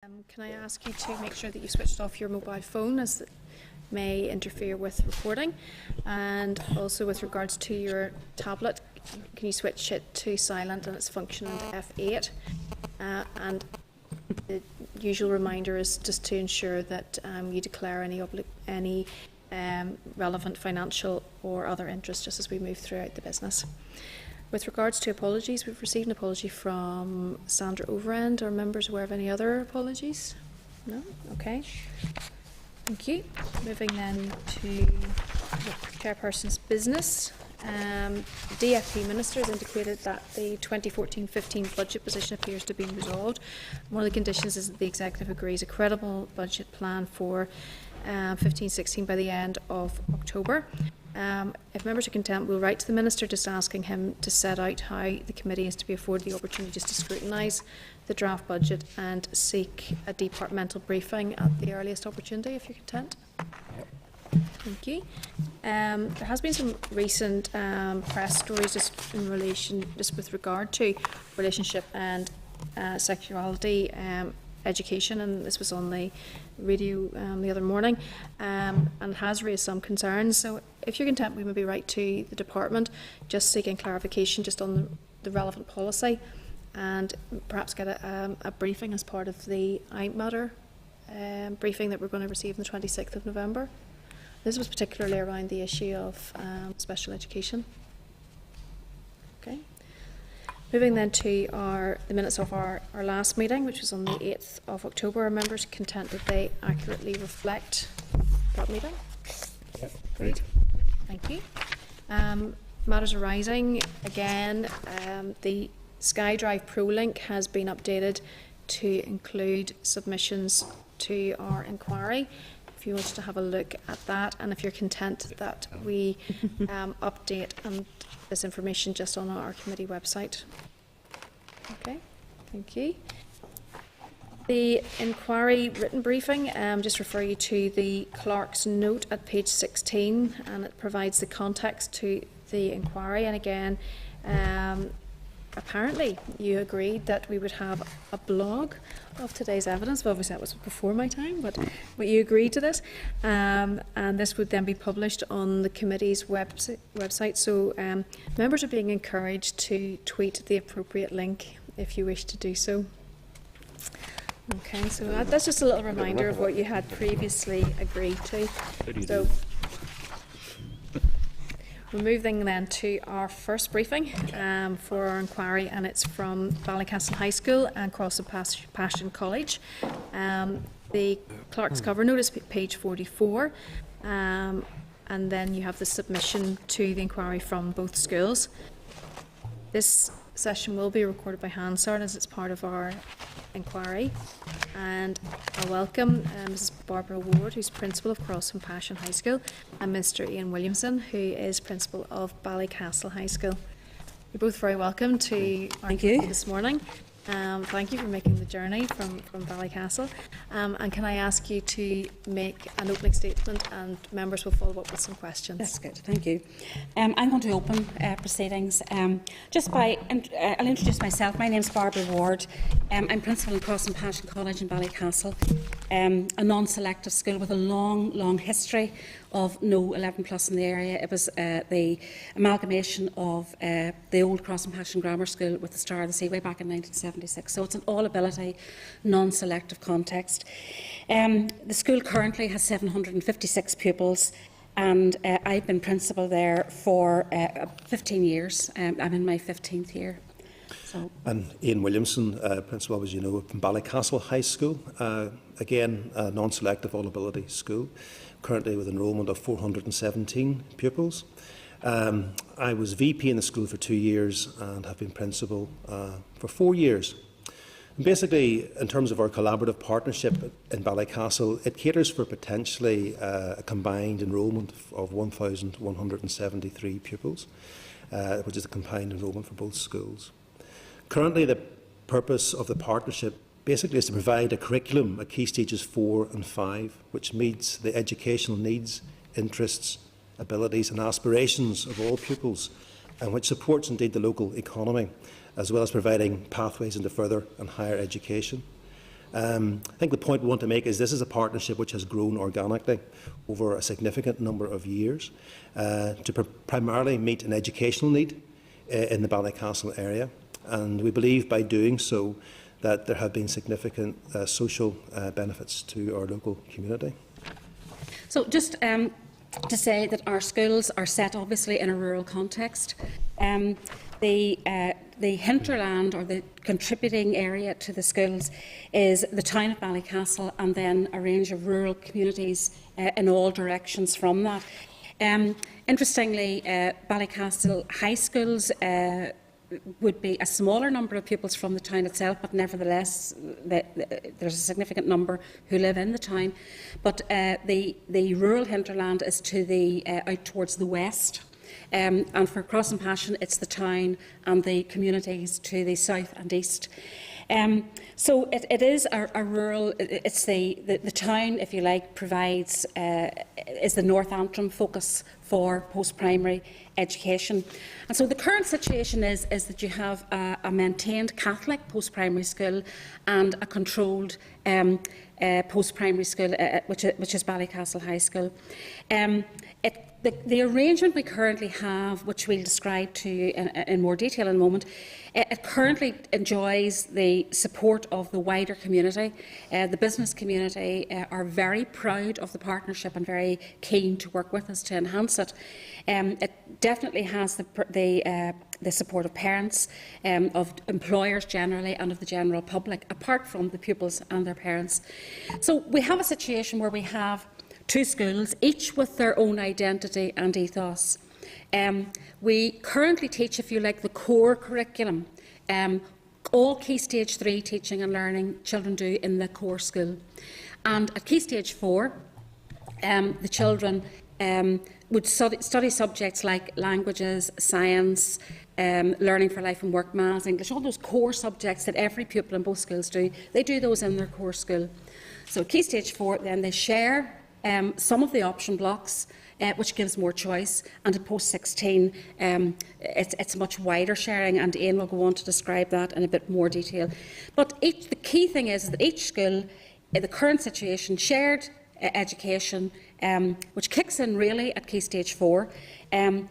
Can I ask you to make sure that you switched off your mobile phone, as it may interfere with recording, and also with regards to your tablet, can you switch it to silent and its function into F8, and the usual reminder is just to ensure that you declare any relevant financial or other interests just as we move throughout the business. With regards to apologies, we've received an apology from Sandra Overend. Are members aware of any other apologies? No? Okay. Thank you. Moving then to the chairperson's business. DFP Minister has indicated that the 2014-15 budget position appears to be resolved. One of the conditions is that the Executive agrees a credible budget plan for 15-16 by the end of October. If members are content, we'll write to the Minister just asking him to set out how the committee is to be afforded the opportunity just to scrutinise the draft budget and seek a departmental briefing at the earliest opportunity, if you're content. Thank you. There has been some recent press stories just in relation, just with regard to relationship and sexuality education, and this was on the radio the other morning, and has raised some concerns. So if you're content, we maybe write to the department just seeking clarification just on the relevant policy, and perhaps get a briefing as part of the iMatter briefing that we're going to receive on the 26th of November. This was particularly around the issue of special education. Okay. Moving then to the minutes of our last meeting, which was on the 8th of October. Are members content that they accurately reflect that meeting? Yep. Great. Thank you. Matters arising. Again, the SkyDrive ProLink has been updated to include submissions to our inquiry. If you wanted to have a look at that, and if you're content that we update this information just on our committee website. Okay, thank you. The inquiry written briefing, just refer you to the clerk's note at page 16, and it provides the context to the inquiry. And again, apparently you agreed that we would have a blog of today's evidence. Well, obviously that was before my time, but you agreed to this, and this would then be published on the committee's website. So members are being encouraged to tweet the appropriate link if you wish to do so. Okay, so that's just a little reminder of what you had previously agreed to. So we're moving then to our first briefing for our inquiry, and it's from Ballycastle High School and Cross and Passion College. The clerk's cover notice, page 44, and then you have the submission to the inquiry from both schools. This session will be recorded by Hansard as it's part of our inquiry, and I welcome Mrs Barbara Ward, who's Principal of Cross and Passion High School, and Mr Ian Williamson, who is Principal of Ballycastle High School. You're both very welcome to our meeting this morning. Thank you for making the journey from Ballycastle, and can I ask you to make an opening statement, and members will follow up with some questions. That's good, thank you. I'm going to open proceedings just by, I'll introduce myself. My name is Barbara Ward. I'm Principal in Cross and Passion College in Ballycastle, a non-selective school with a long history of no 11 plus in the area. It was the amalgamation of the old Cross and Passion Grammar School with the Star of the Sea way back in 1976. So it's an all-ability, non-selective context. The school currently has 756 pupils, and I've been principal there for 15 years. I'm in my 15th year. So. And Ian Williamson, Principal, as you know, from Ballycastle High School, again, a non-selective all-ability school, currently with enrolment of 417 pupils. I was VP in the school for 2 years and have been Principal for 4 years. And basically, in terms of our collaborative partnership in Ballycastle, it caters for potentially a combined enrolment of 1,173 pupils, which is a combined enrolment for both schools. Currently, the purpose of the partnership basically is to provide a curriculum at Key Stages 4 and 5, which meets the educational needs, interests, abilities and aspirations of all pupils, and which supports indeed the local economy, as well as providing pathways into further and higher education. I think the point we want to make is this is a partnership which has grown organically over a significant number of years to primarily meet an educational need in the Ballycastle area, and we believe by doing so that there have been significant social benefits to our local community. So just to say that our schools are set obviously in a rural context. The hinterland, or the contributing area to the schools, is the town of Ballycastle and then a range of rural communities in all directions from that. Interestingly, Ballycastle High Schools would be a smaller number of pupils from the town itself, but nevertheless there's a significant number who live in the town. But the rural hinterland is to the out towards the west. And for Cross and Passion, it's the town and the communities to the south and east. So it is a rural, it's the town, if you like, provides, is the North Antrim focus for post-primary education. And so the current situation is that you have a maintained Catholic post-primary school and a controlled post-primary school, which is Ballycastle High School. The arrangement we currently have, which we'll describe to you in more detail in a moment, it currently enjoys the support of the wider community. The business community are very proud of the partnership and very keen to work with us to enhance it. It definitely has the support of parents, of employers generally, and of the general public, apart from the pupils and their parents. So we have a situation where we have two schools, each with their own identity and ethos. We currently teach, if you like, the core curriculum. All Key Stage 3 teaching and learning children do in the core school. And at Key Stage 4, the children would study subjects like languages, science, learning for life and work, maths, English, all those core subjects that every pupil in both schools do. They do those in their core school. So at Key Stage 4, then they share some of the option blocks, which gives more choice, and at post-16 it's much wider sharing, and Ian will go on to describe that in a bit more detail. But the key thing is that each school, in the current situation, shared education, which kicks in really at Key Stage 4,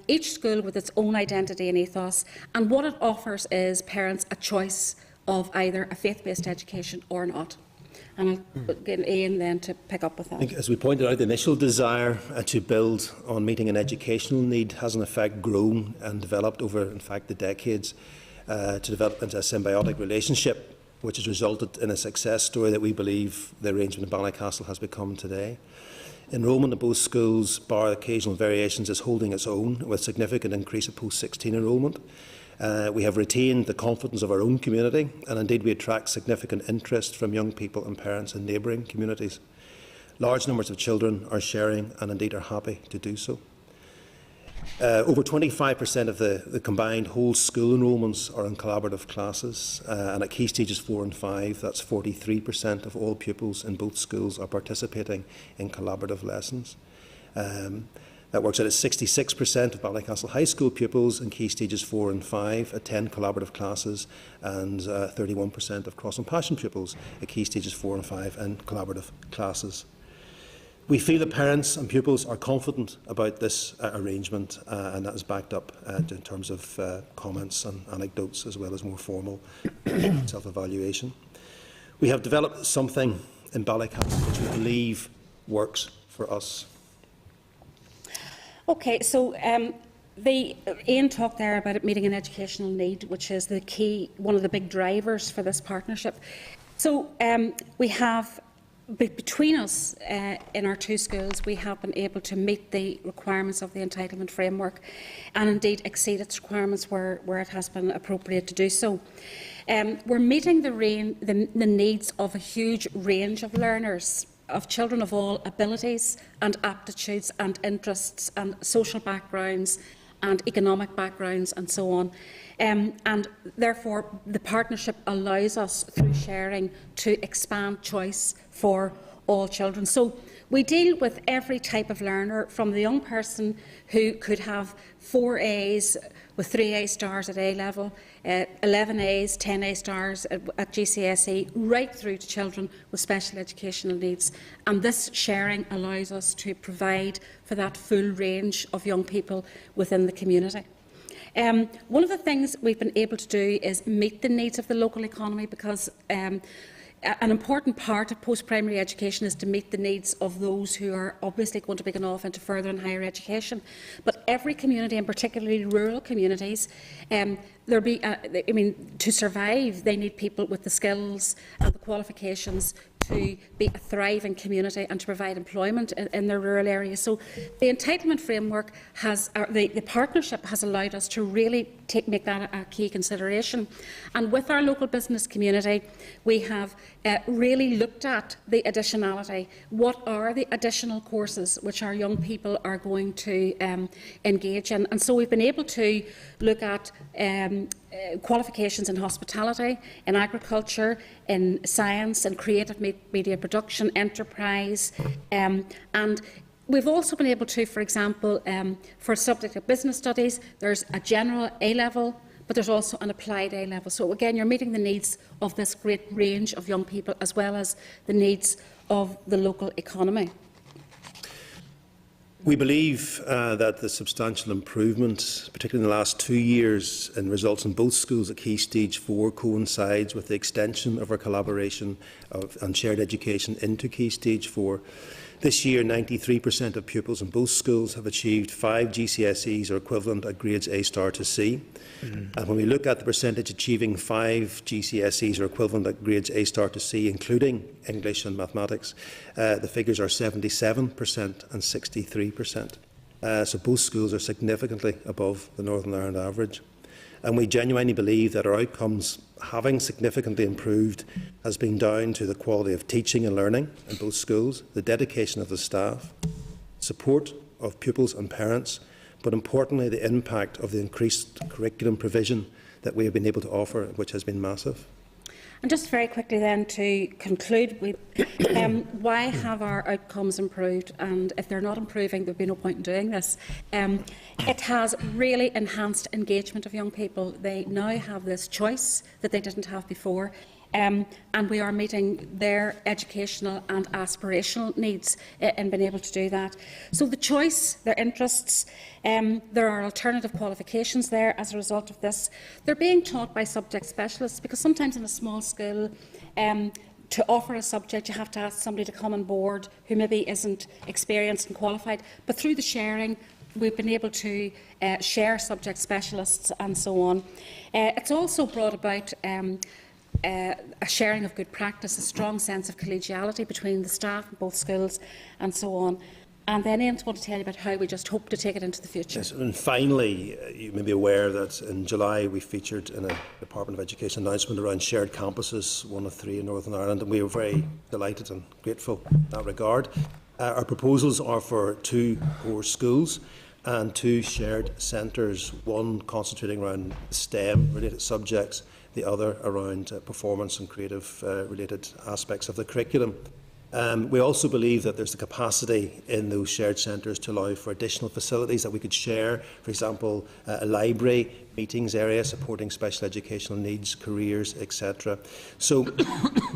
each school with its own identity and ethos, and what it offers is parents a choice of either a faith-based education or not. And I'll get Ian then to pick up with that. I think, as we pointed out, the initial desire to build on meeting an educational need has in effect grown and developed over, in fact, the decades to develop into a symbiotic relationship, which has resulted in a success story that we believe the arrangement in Ballycastle has become today. Enrolment in both schools, bar occasional variations, is holding its own, with significant increase of post-16 enrolment. We have retained the confidence of our own community, and indeed we attract significant interest from young people and parents in neighbouring communities. Large numbers of children are sharing and indeed are happy to do so. Over 25% of the combined whole school enrolments are in collaborative classes, and at Key Stages 4 and 5, that's 43% of all pupils in both schools are participating in collaborative lessons. That works out at 66% of Ballycastle High School pupils in Key Stages 4 and 5 attend collaborative classes, and 31% of Cross and Passion pupils at Key Stages 4 and 5 in collaborative classes. We feel that parents and pupils are confident about this arrangement, and that is backed up in terms of comments and anecdotes, as well as more formal self-evaluation. We have developed something in Ballycastle which we believe works for us. Okay, so Ian talked there about it meeting an educational need, which is the key, one of the big drivers for this partnership. So we have, between us in our two schools, we have been able to meet the requirements of the entitlement framework, and indeed exceed its requirements where it has been appropriate to do so. We're meeting the needs of a huge range of learners, of children of all abilities and aptitudes and interests and social backgrounds and economic backgrounds and so on. And therefore, the partnership allows us, through sharing, to expand choice for all children. So We deal with every type of learner, from the young person who could have 4 A's with 3 A stars at A level, 11 A's, 10 A stars at GCSE, right through to children with special educational needs. And this sharing allows us to provide for that full range of young people within the community. One of the things we've been able to do is meet the needs of the local economy, because an important part of post-primary education is to meet the needs of those who are obviously going to be going off into further and higher education. But every community, and particularly rural communities, to survive, they need people with the skills and the qualifications to be a thriving community and to provide employment in their rural areas. So the entitlement framework the partnership has allowed us to really make that a key consideration. And with our local business community, we have really looked at the additionality. What are the additional courses which our young people are going to engage in? And so we've been able to look at qualifications in hospitality, in agriculture, in science and creative media production, enterprise, and we've also been able to, for example, for a subject of business studies, there's a general A-level, but there's also an applied A-level. So again, you're meeting the needs of this great range of young people, as well as the needs of the local economy. We believe that the substantial improvement, particularly in the last 2 years, in results in both schools at Key Stage 4 coincides with the extension of our collaboration and shared education into Key Stage 4. This year, 93% of pupils in both schools have achieved 5 GCSEs or equivalent at grades A star to C. And when we look at the percentage achieving 5 GCSEs or equivalent at grades A star to C, including English and mathematics, the figures are 77% and 63%. So both schools are significantly above the Northern Ireland average. And we genuinely believe that our outcomes, having significantly improved, has been down to the quality of teaching and learning in both schools, the dedication of the staff, support of pupils and parents, but importantly the impact of the increased curriculum provision that we have been able to offer, which has been massive. And just very quickly then to conclude, why have our outcomes improved? And if they're not improving, there would be no point in doing this. It has really enhanced engagement of young people. They now have this choice that they didn't have before. And we are meeting their educational and aspirational needs in being able to do that. So the choice, their interests, there are alternative qualifications there as a result of this. They're being taught by subject specialists, because sometimes in a small school, to offer a subject, you have to ask somebody to come on board who maybe isn't experienced and qualified. But through the sharing, we've been able to share subject specialists and so on. It's also brought about a sharing of good practice, a strong sense of collegiality between the staff in both schools and so on. And then Ian's going to tell you about how we just hope to take it into the future. Yes, and finally, you may be aware that in July we featured in a Department of Education announcement around shared campuses, 1 of 3 in Northern Ireland, and we were very delighted and grateful in that regard. Our proposals are for 2 core schools and 2 shared centres, one concentrating around STEM-related subjects, the other around performance and creative-related aspects of the curriculum. We also believe that there's the capacity in those shared centres to allow for additional facilities that we could share, for example, a library, meetings area supporting special educational needs, careers, etc. So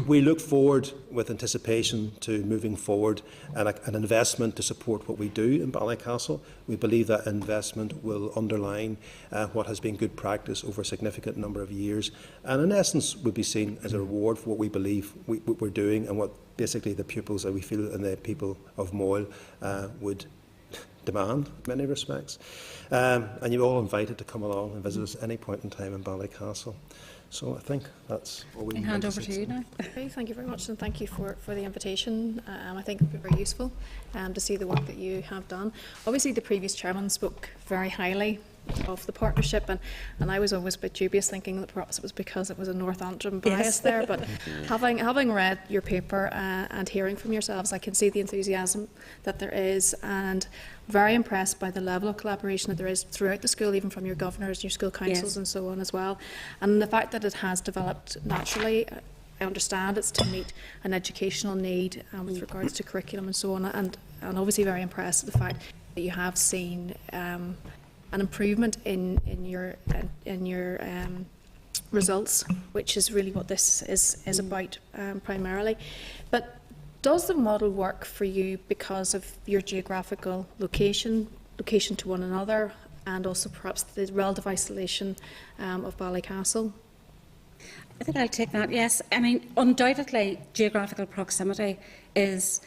we look forward with anticipation to moving forward and an investment to support what we do in Ballycastle. We believe that investment will underline what has been good practice over a significant number of years, and in essence would be seen as a reward for what we believe we're doing and what basically the pupils that we feel and the people of Moyle would demand in many respects. And you're all invited to come along and visit us at any point in time in Ballycastle. So I think that's all we can hand over to you now. Okay, thank you very much, and thank you for the invitation. I think it will be very useful to see the work that you have done. Obviously, the previous chairman spoke very highly of the partnership, and I was always a bit dubious, thinking that perhaps it was because it was a North Antrim bias there. But having read your paper and hearing from yourselves, I can see the enthusiasm that there is, and very impressed by the level of collaboration that there is throughout the school, even from your governors, your school councils, and so on as well. And the fact that it has developed naturally, I understand it's to meet an educational need with regards to curriculum and so on, and obviously very impressed with the fact that you have seen an improvement in your results, which is really what this is about primarily. But does the model work for you because of your geographical location to one another, and also perhaps the relative isolation of Ballycastle? I think I'll take that, yes. I mean, undoubtedly, geographical proximity is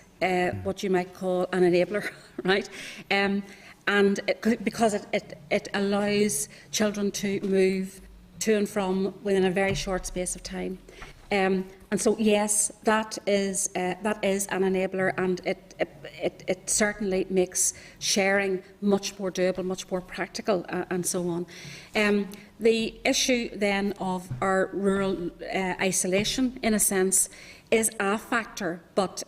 what you might call an enabler, right? Because it allows children to move to and from within a very short space of time. And so, yes, that is an enabler, and it certainly makes sharing much more doable, much more practical, and so on. The issue then of our rural isolation, in a sense, is a factor, but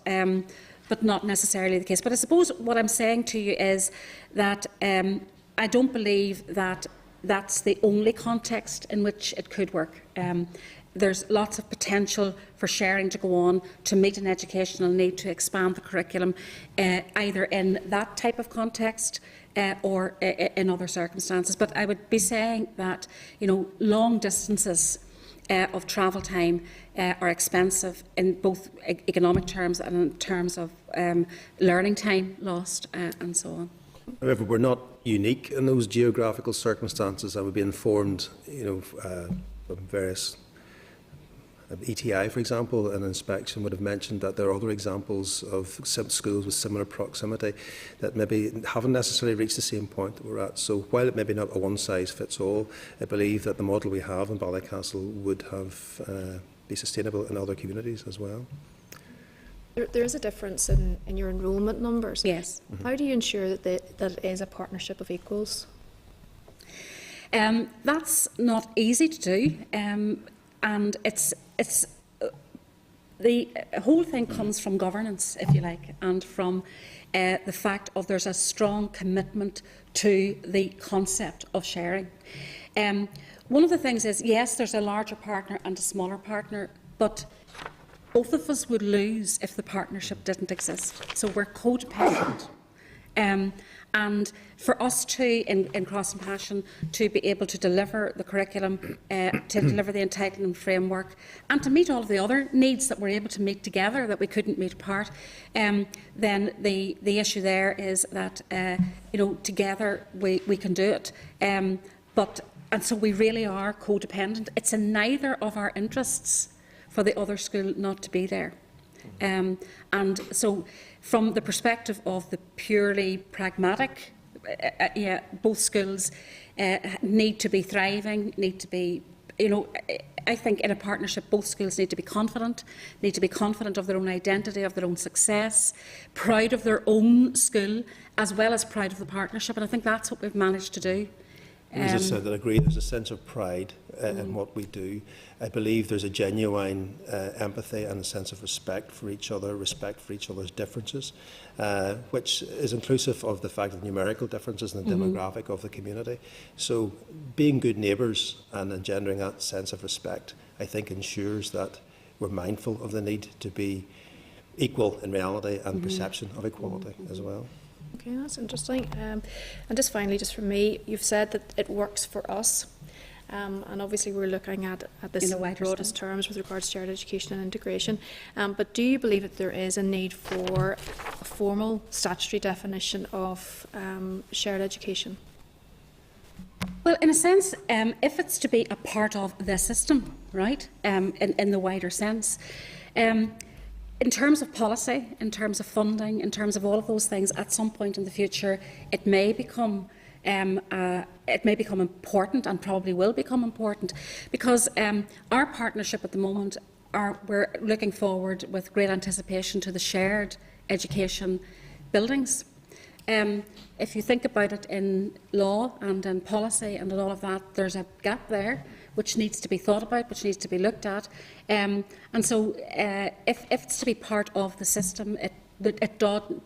not necessarily the case. But I suppose what I'm saying to you is that I don't believe that that's the only context in which it could work. There's lots of potential for sharing to go on to meet an educational need, to expand the curriculum, either in that type of context or in other circumstances. But I would be saying that, long distances of travel time are expensive in both economic terms and in terms of learning time lost and so on. However, we're not unique in those geographical circumstances. I would be informed, from various ETI, for example, an inspection would have mentioned that there are other examples of schools with similar proximity that maybe haven't necessarily reached the same point that we're at. So while it may be not a one-size-fits-all, I believe that the model we have in Ballycastle would have be sustainable in other communities as well. There is a difference in your enrolment numbers. Yes. Mm-hmm. How do you ensure that it is a partnership of equals? That's not easy to do, and it's the whole thing comes from governance, if you like, and from the fact of there's a strong commitment to the concept of sharing. One of the things is, yes, there's a larger partner and a smaller partner, but both of us would lose if the partnership didn't exist. So we're codependent. And for us to, in Cross and Passion, to be able to deliver the curriculum, to deliver the entitlement framework, and to meet all of the other needs that we're able to meet together that we couldn't meet apart, then the issue there is that together we can do it. And so we really are codependent. It's in neither of our interests for the other school not to be there. And so, from the perspective of the purely pragmatic, both schools need to be thriving, need to be, I think in a partnership both schools need to be confident of their own identity, of their own success, proud of their own school, as well as proud of the partnership, and I think that's what we've managed to do. As I said, I agree, there's a sense of pride in what we do. I believe there's a genuine empathy and a sense of respect for each other, respect for each other's differences, which is inclusive of the fact of numerical differences in the demographic of the community. So being good neighbours and engendering that sense of respect, I think, ensures that we're mindful of the need to be equal in reality and perception of equality as well. Okay, that's interesting. And just finally, just for me, you've said that it works for us. And obviously we're looking at this in broadest terms with regards to shared education and integration. But do you believe that there is a need for a formal statutory definition of shared education? Well, in a sense, if it's to be a part of the system, right, in the wider sense, in terms of policy, in terms of funding, in terms of all of those things, at some point in the future, it may become important, and probably will become important, because our partnership at the moment, we're looking forward with great anticipation to the shared education buildings. If you think about it in law and in policy and in all of that, there's a gap there which needs to be thought about, which needs to be looked at. And so if it's to be part of the system, it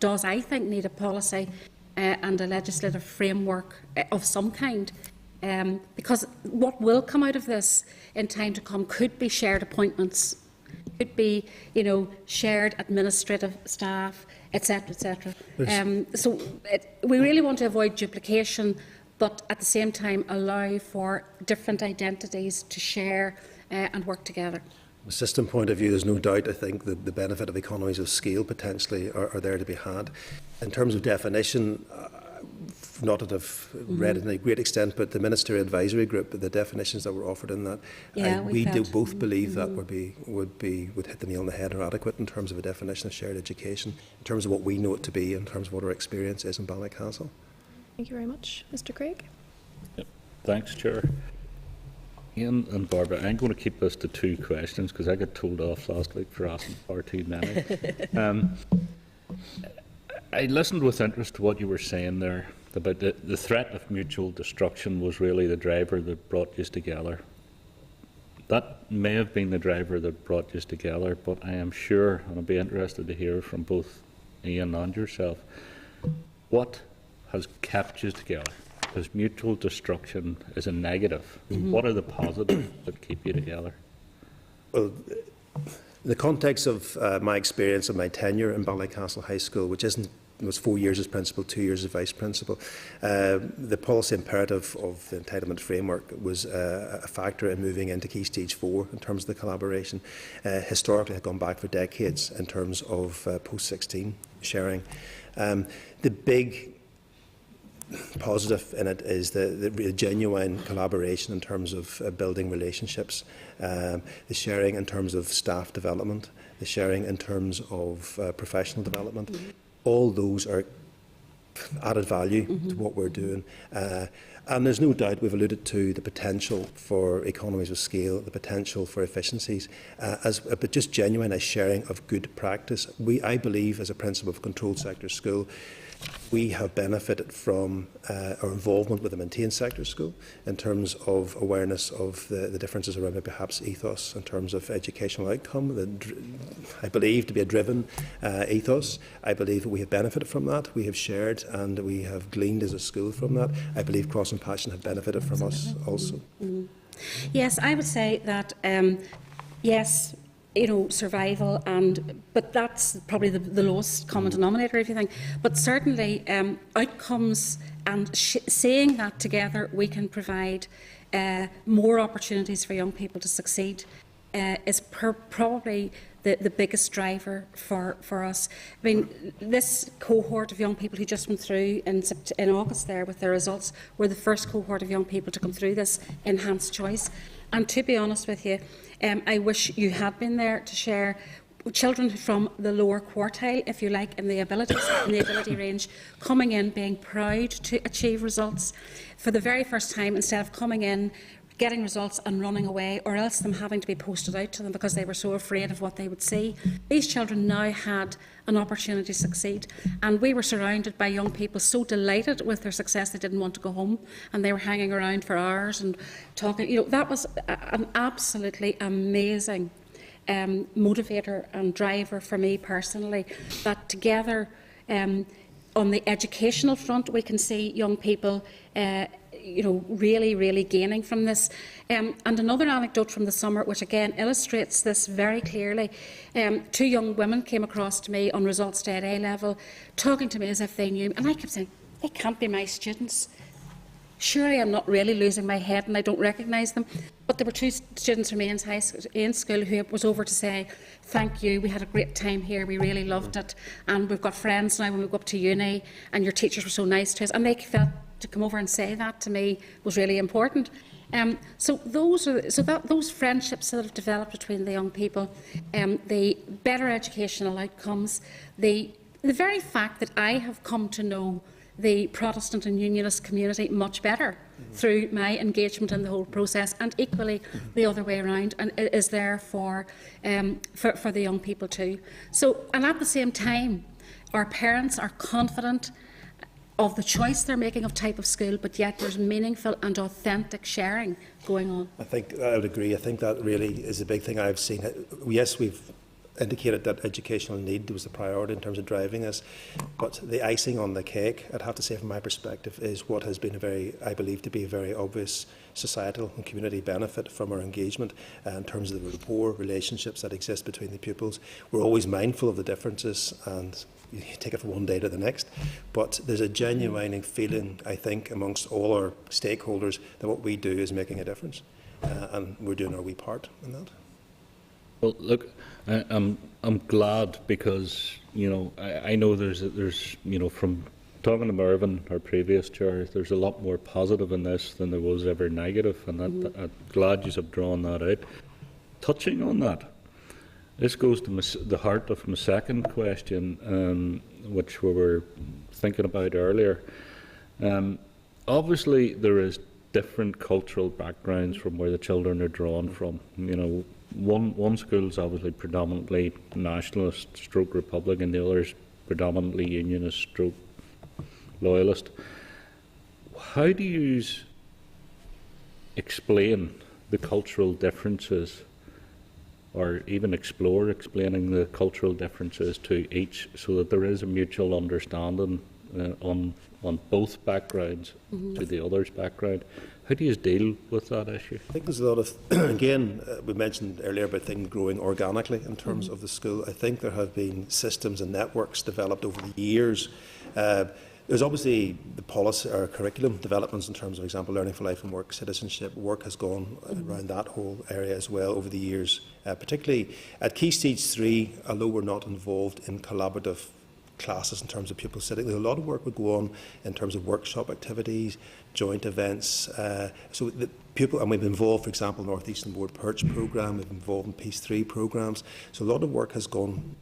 does, I think, need a policy and a legislative framework of some kind. Because what will come out of this in time to come could be shared appointments, could be, shared administrative staff, etc., etc. We really want to avoid duplication, but at the same time allow for different identities to share and work together. From a system point of view, there's no doubt, I think, that the benefit of economies of scale potentially are there to be had. In terms of definition, not that I've read it in a great extent, but the Ministerial Advisory Group, the definitions that were offered in that, we do both believe that would hit the nail on the head, or adequate in terms of a definition of shared education, in terms of what we know it to be, in terms of what our experience is in Ballycastle. Thank you very much. Mr. Craig? Yep. Thanks, Chair. Ian and Barbara, I'm going to keep this to 2 questions because I got told off last week for asking far too many. I listened with interest to what you were saying there about the threat of mutual destruction was really the driver that brought you together. That may have been the driver that brought you together, but I am sure, and I'd be interested to hear from both Ian and yourself, what has kept you together? Because mutual destruction is a negative. What are the positives that keep you together? Well, in the context of my experience of my tenure in Ballycastle High School, which was 4 years as principal, 2 years as vice principal, the policy imperative of the entitlement framework was a factor in moving into Key Stage 4 in terms of the collaboration. Historically, it had gone back for decades in terms of post-16 sharing. The big positive in it is the genuine collaboration in terms of building relationships, the sharing in terms of staff development, the sharing in terms of professional development. All those are added value to what we're doing. And there's no doubt we've alluded to the potential for economies of scale, the potential for efficiencies, but just genuine sharing of good practice. I believe, as a principal of a controlled sector school, we have benefited from our involvement with the maintained sector school in terms of awareness of the differences around perhaps ethos in terms of educational outcome. I believe to be a driven ethos. I believe that we have benefited from that. We have shared and we have gleaned as a school from that. I believe Cross and Passion have benefited from us also. Yes, I would say that, yes, survival, but that's probably the lowest common denominator, if you think. But certainly, outcomes and saying that together, we can provide more opportunities for young people to succeed is probably the biggest driver for us. I mean, this cohort of young people who just went through in August there with their results were the first cohort of young people to come through this enhanced choice. And to be honest with you, I wish you had been there to share children from the lower quartile, if you like, in the ability range, coming in, being proud to achieve results for the very first time, instead of coming in, getting results and running away, or else them having to be posted out to them because they were so afraid of what they would see. These children now had an opportunity to succeed, and we were surrounded by young people so delighted with their success they didn't want to go home, and they were hanging around for hours and talking. That was an absolutely amazing motivator and driver for me personally, that together on the educational front we can see young people really gaining from this. And another anecdote from the summer, which again illustrates this very clearly, 2 young women came across to me on results day at A level, talking to me as if they knew me, and I kept saying, they can't be my students. Surely I'm not really losing my head and I don't recognise them. But there were 2 students from Ian's school who was over to say, thank you, we had a great time here, we really loved it, and we've got friends now when we go up to uni, and your teachers were so nice to us, and they felt to come over and say that to me was really important. So those friendships that have developed between the young people, the better educational outcomes, the very fact that I have come to know the Protestant and Unionist community much better through my engagement in the whole process, and equally the other way around, and it is there for the young people too. So, and at the same time, our parents are confident of the choice they're making of type of school, but yet there's meaningful and authentic sharing going on. I think I would agree. I think that really is a big thing I've seen. Yes, we've indicated that educational need was the priority in terms of driving this. But the icing on the cake, I'd have to say from my perspective, is what has been I believe to be a very obvious societal and community benefit from our engagement in terms of the rapport, relationships that exist between the pupils. We're always mindful of the differences, and you take it from one day to the next, but there's a genuine feeling, I think, amongst all our stakeholders that what we do is making a difference, and we're doing our wee part in that. Well, look, I'm glad because I know there's from talking to Mervyn, our previous chair, there's a lot more positive in this than there was ever negative, and I'm glad you have drawn that out. Touching on that, this goes to the heart of my second question, which we were thinking about earlier. Obviously, there is different cultural backgrounds from where the children are drawn from. One school is obviously predominantly nationalist stroke Republican, the other is predominantly unionist stroke loyalist. How do you explain the cultural differences, or even explore explaining the cultural differences to each, so that there is a mutual understanding on both backgrounds to the other's background? How do you deal with that issue? I think there's a lot of, again, we mentioned earlier about things growing organically in terms of the school. I think there have been systems and networks developed over the years. There's obviously the policy or curriculum developments in terms of, for example, learning for life and work, citizenship. Work has gone around that whole area as well over the years, particularly at Key Stage 3, although we're not involved in collaborative classes in terms of pupils sitting. There's a lot of work would go on in terms of workshop activities, joint events. So the pupil, and we've been involved, for example, North Eastern Board Perch programme, we've been involved in Peace 3 programmes. So a lot of work has gone,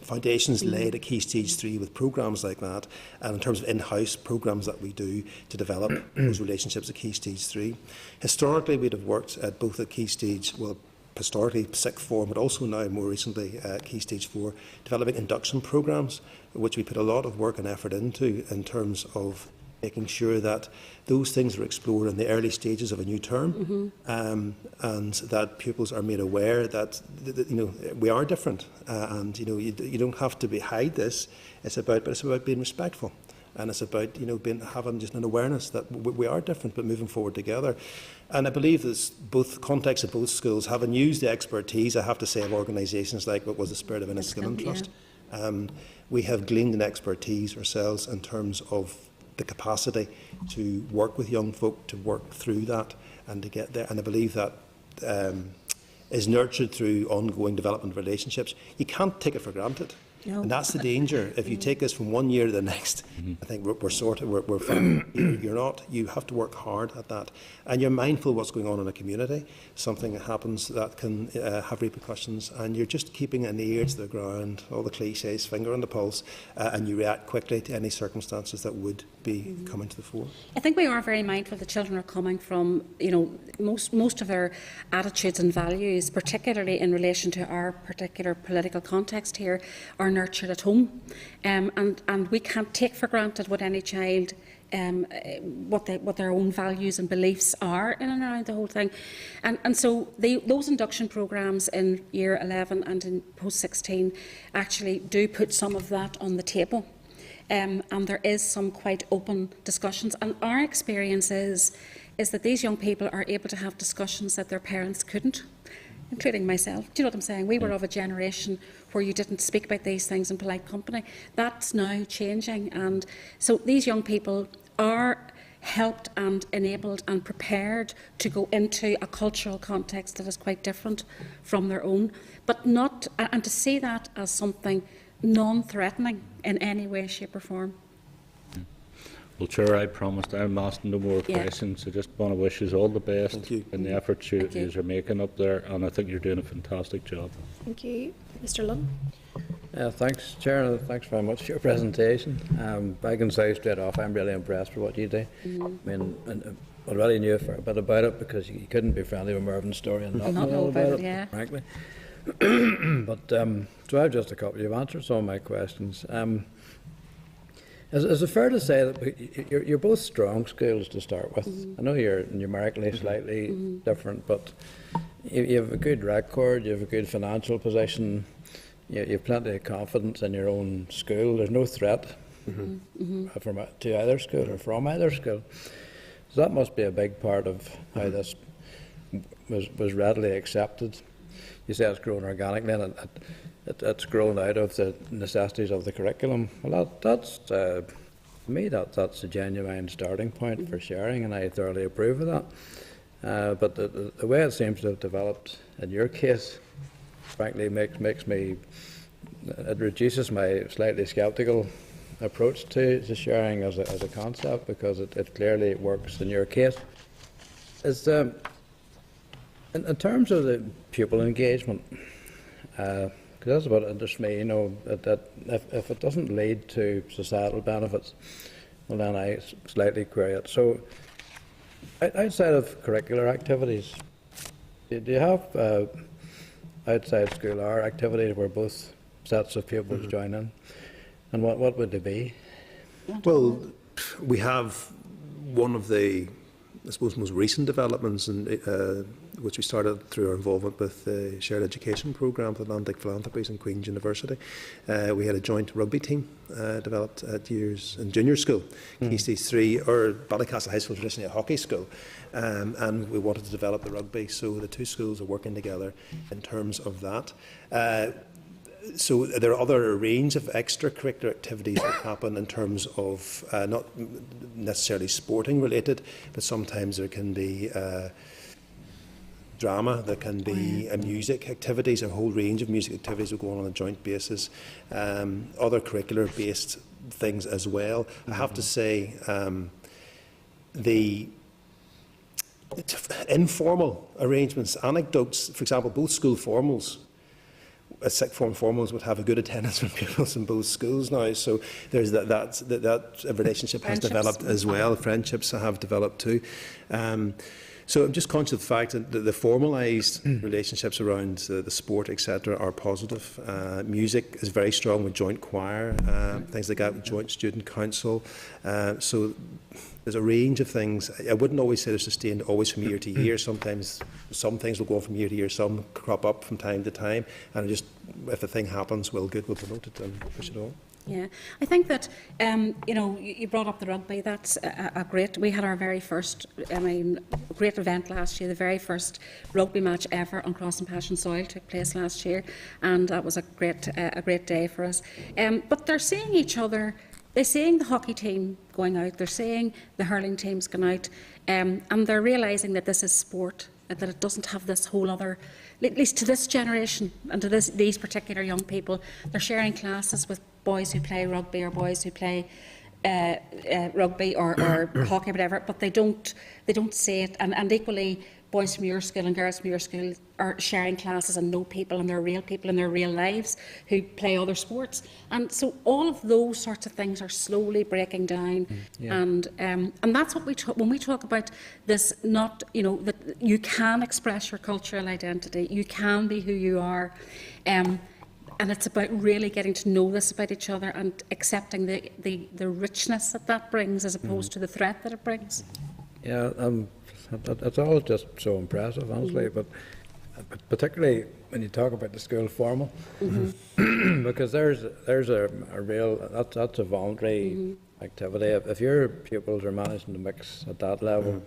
foundations laid at Key Stage 3 with programmes like that, and in terms of in-house programmes that we do to develop those relationships at Key Stage 3. Historically, we'd have worked at both at Key Stage, well, historically sixth form, but also now more recently Key Stage 4, developing induction programmes, which we put a lot of work and effort into in terms of making sure that those things are explored in the early stages of a new term, and that pupils are made aware that we are different, and you don't have to hide this. It's about being respectful, and it's about having just an awareness that we are different, but moving forward together. And I believe that both contexts of both schools, having used the expertise, I have to say, of organisations like what was the Spirit of Enniskillen Trust, we have gleaned an expertise ourselves in terms of the capacity to work with young folk, to work through that and to get there. And I believe that is nurtured through ongoing development of relationships. You can't take it for granted. No. And that's the danger. If you take this from one year to the next, I think we're sorted, we're fine. You're not. You have to work hard at that. And you're mindful of what's going on in a community. Something that happens that can have repercussions, and you're just keeping an ear to the ground, all the cliches, finger on the pulse, and you react quickly to any circumstances that would be coming to the fore. I think we are very mindful the children are coming from, most of their attitudes and values, particularly in relation to our particular political context here, are nurtured at home, and we can't take for granted what any child, what their own values and beliefs are in and around the whole thing, and so those induction programmes in year 11 and in post 16 actually do put some of that on the table, and there is some quite open discussions, and our experience is that these young people are able to have discussions that their parents couldn't, including myself. Do you know what I'm saying? We were of a generation where you didn't speak about these things in polite company. That's now changing, and so these young people are helped and enabled and prepared to go into a cultural context that is quite different from their own, but not, and to see that as something non-threatening in any way, shape or form. Well, Chair, I promised I'm asking no more questions. I just want to wish you all the best in the efforts you are making up there, and I think you're doing a fantastic job. Thank you. Mr. Lunn. Thanks, Chair, and thanks very much for your presentation. I can say straight off, I'm really impressed with what you do. I mean, I already knew a fair bit about it, because you couldn't be friendly with Mervyn's story and not know about it, frankly. But so I have just a couple. You've answered some of my questions. Is it fair to say that you're both strong schools to start with? I know you're numerically slightly different, but you have a good record, you have a good financial position. you've plenty of confidence in your own school. There's no threat to either school or from either school. So that must be a big part of how this was readily accepted. You say it's grown organically, and it's grown out of the necessities of the curriculum. Well, that's to me, that's a genuine starting point for sharing, and I thoroughly approve of that. But the way it seems to have developed in your case, frankly, makes me, it reduces my slightly sceptical approach to sharing as a concept, because it clearly works in your case. Is in terms of the pupil engagement, because that's what interests me, you know, that if it doesn't lead to societal benefits, well, then I slightly query it. So, outside of curricular activities, do you have outside school hour activities where both sets of pupils join in? And what would they be? Well, we have one of the, I suppose, most recent developments, which we started through our involvement with the Shared Education Programme with Atlantic Philanthropies and Queen's University. We had a joint rugby team developed at years in junior school. Key Stage 3, or Ballycastle High School, traditionally a hockey school, and we wanted to develop the rugby, so the two schools are working together in terms of that. So there are other range of extracurricular activities that happen in terms of not necessarily sporting related, but sometimes there can be drama, there can be music activities, a whole range of music activities that go on a joint basis, other curricular based things as well. I have to say the informal arrangements, anecdotes, for example, both school formals, sixth form formals would have a good attendance with pupils in both schools now. So there's that relationship has developed as well. Friendships have developed too. So I'm just conscious of the fact that the formalised relationships around the sport, etc., are positive. Music is very strong with joint choir, things like that with joint student council. So there's a range of things. I wouldn't always say they're sustained always from year to year. Sometimes some things will go on from year to year, some crop up from time to time, and just if the thing happens, we'll promote it and push it on. Yeah, I think that, you know, you brought up the rugby. That's a great, we had our very first, great event last year. The very first rugby match ever on Cross and Passion soil took place last year, and that was a great day for us. But they're seeing each other, they're seeing the hockey team going out, they're seeing the hurling teams going out, and they're realising that this is sport, that it doesn't have this whole other, at least to this generation and to these particular young people. They're sharing classes with boys who play rugby or boys who play rugby or hockey or whatever, but they don't say it. And equally, boys from your school and girls from your school are sharing classes and know people, and they're real people in their real lives who play other sports. And so all of those sorts of things are slowly breaking down. And that's what when we talk about this, not, you know, that you can express your cultural identity, you can be who you are. And it's about really getting to know this about each other and accepting the richness that brings as opposed to the threat that it brings. Yeah, it's all just so impressive, honestly, but particularly when you talk about the school formal, because there's a real, that's a voluntary activity. If your pupils are managing to mix at that level,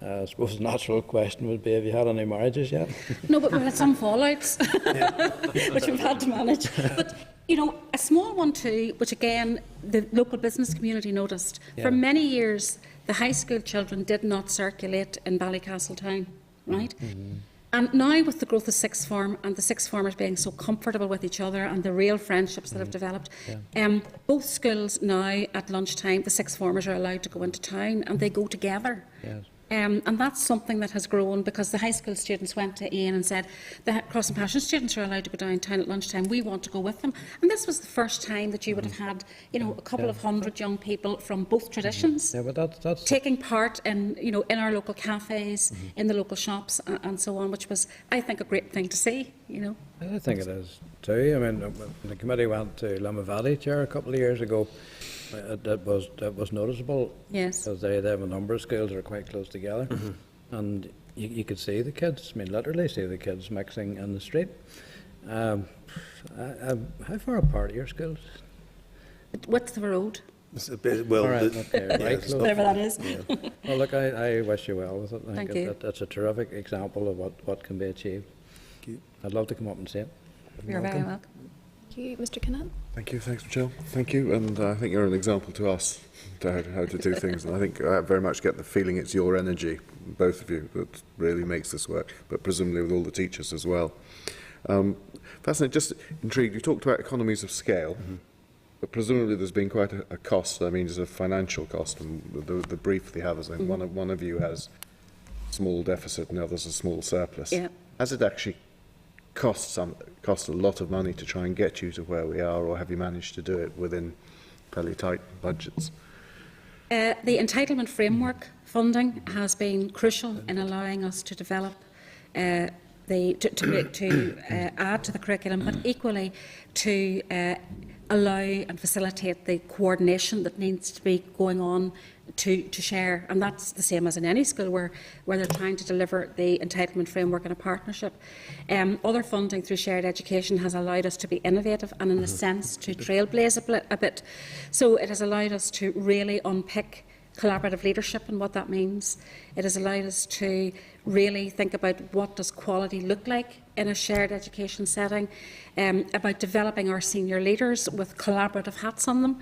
I suppose the natural question would be, have you had any marriages yet? No, but we've had some fallouts, which we've had to manage. But, you know, a small one too, which again, the local business community noticed. For many years, the high school children did not circulate in Ballycastle town, right? And now with the growth of sixth form and the sixth formers being so comfortable with each other and the real friendships that have developed, both schools now at lunchtime, the sixth formers are allowed to go into town and they go together. Yes. And that's something that has grown because the high school students went to Ian and said, the Cross and Passion students are allowed to go downtown at lunchtime, we want to go with them. And this was the first time that you would have had, you know, a couple of hundred young people from both traditions but that's taking part in, you know, in our local cafes, in the local shops and so on, which was, I think, a great thing to see, you know. I think it is too. I mean, when the committee went to Limavady Chair a couple of years ago, that was noticeable. Yes. Because they have a number of schools that are quite close together, and you could see the kids. I mean, literally see the kids mixing in the street. How far apart are your schools? Width of a road, It's a bit, well, All right, the- okay, yeah, right it's close. whatever that is. yeah. Well, look, I wish you well with it. I Thank think you. that's a terrific example of what can be achieved. Thank you. I'd love to come up and see it. You're very welcome. Thank you, Mr. Kinnan. Thank you, thanks, Michelle. Thank you, and I think you're an example to us to how to do things. And I think I very much get the feeling it's your energy, both of you, that really makes this work. But presumably with all the teachers as well. Fascinating. Just intrigued. You talked about economies of scale, but presumably there's been quite a cost. I mean, there's a financial cost, and the brief they have is that one of you has small deficit, and the other's a small surplus. Yeah. Has it actually cost a lot of money to try and get you to where we are, or have you managed to do it within fairly tight budgets? The entitlement framework funding has been crucial in allowing us to develop to add to the curriculum, but equally to allow and facilitate the coordination that needs to be going on to share. And that's the same as in any school where they're trying to deliver the entitlement framework in a partnership. Other funding through shared education has allowed us to be innovative and, in a sense, to trailblaze a bit. So it has allowed us to really unpick collaborative leadership and what that means. It has allowed us to really think about what does quality look like in a shared education setting, about developing our senior leaders with collaborative hats on them,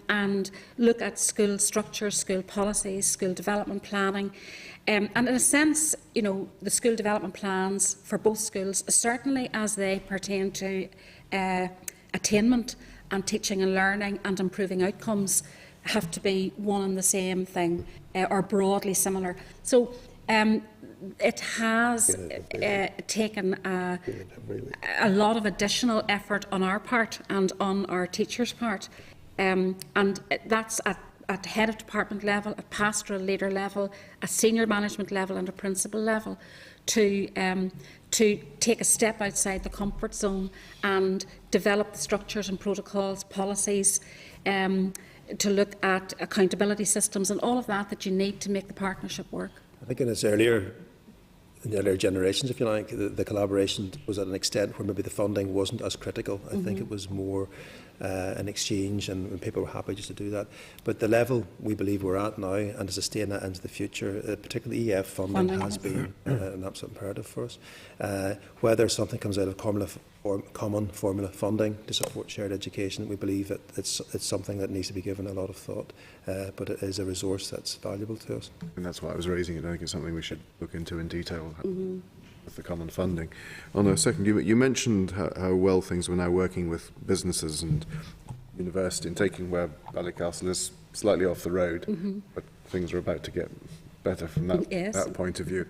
and look at school structures, school policies, school development planning. And in a sense, you know, the school development plans for both schools, certainly as they pertain to attainment and teaching and learning and improving outcomes, have to be one and the same thing, or broadly similar. So it has taken a lot of additional effort on our part and on our teachers' part, and that's at head of department level, at pastoral leader level, at senior management level and a principal level, to take a step outside the comfort zone and develop the structures and protocols, policies, to look at accountability systems and all of that you need to make the partnership work. I think in the earlier generations, if you like, the collaboration was at an extent where maybe the funding wasn't as critical. I think it was more an exchange, and people were happy just to do that. But the level we believe we're at now, and to sustain that into the future, particularly EF funding has been an absolute imperative for us. Whether something comes out of common formula funding to support shared education, we believe that it's something that needs to be given a lot of thought, but it is a resource that's valuable to us. And that's why I was raising it. I think it's something we should look into in detail with the common funding. On a second, you mentioned how well things were now working with businesses and university, and taking where Ballycastle is slightly off the road, but things are about to get better from that point of view.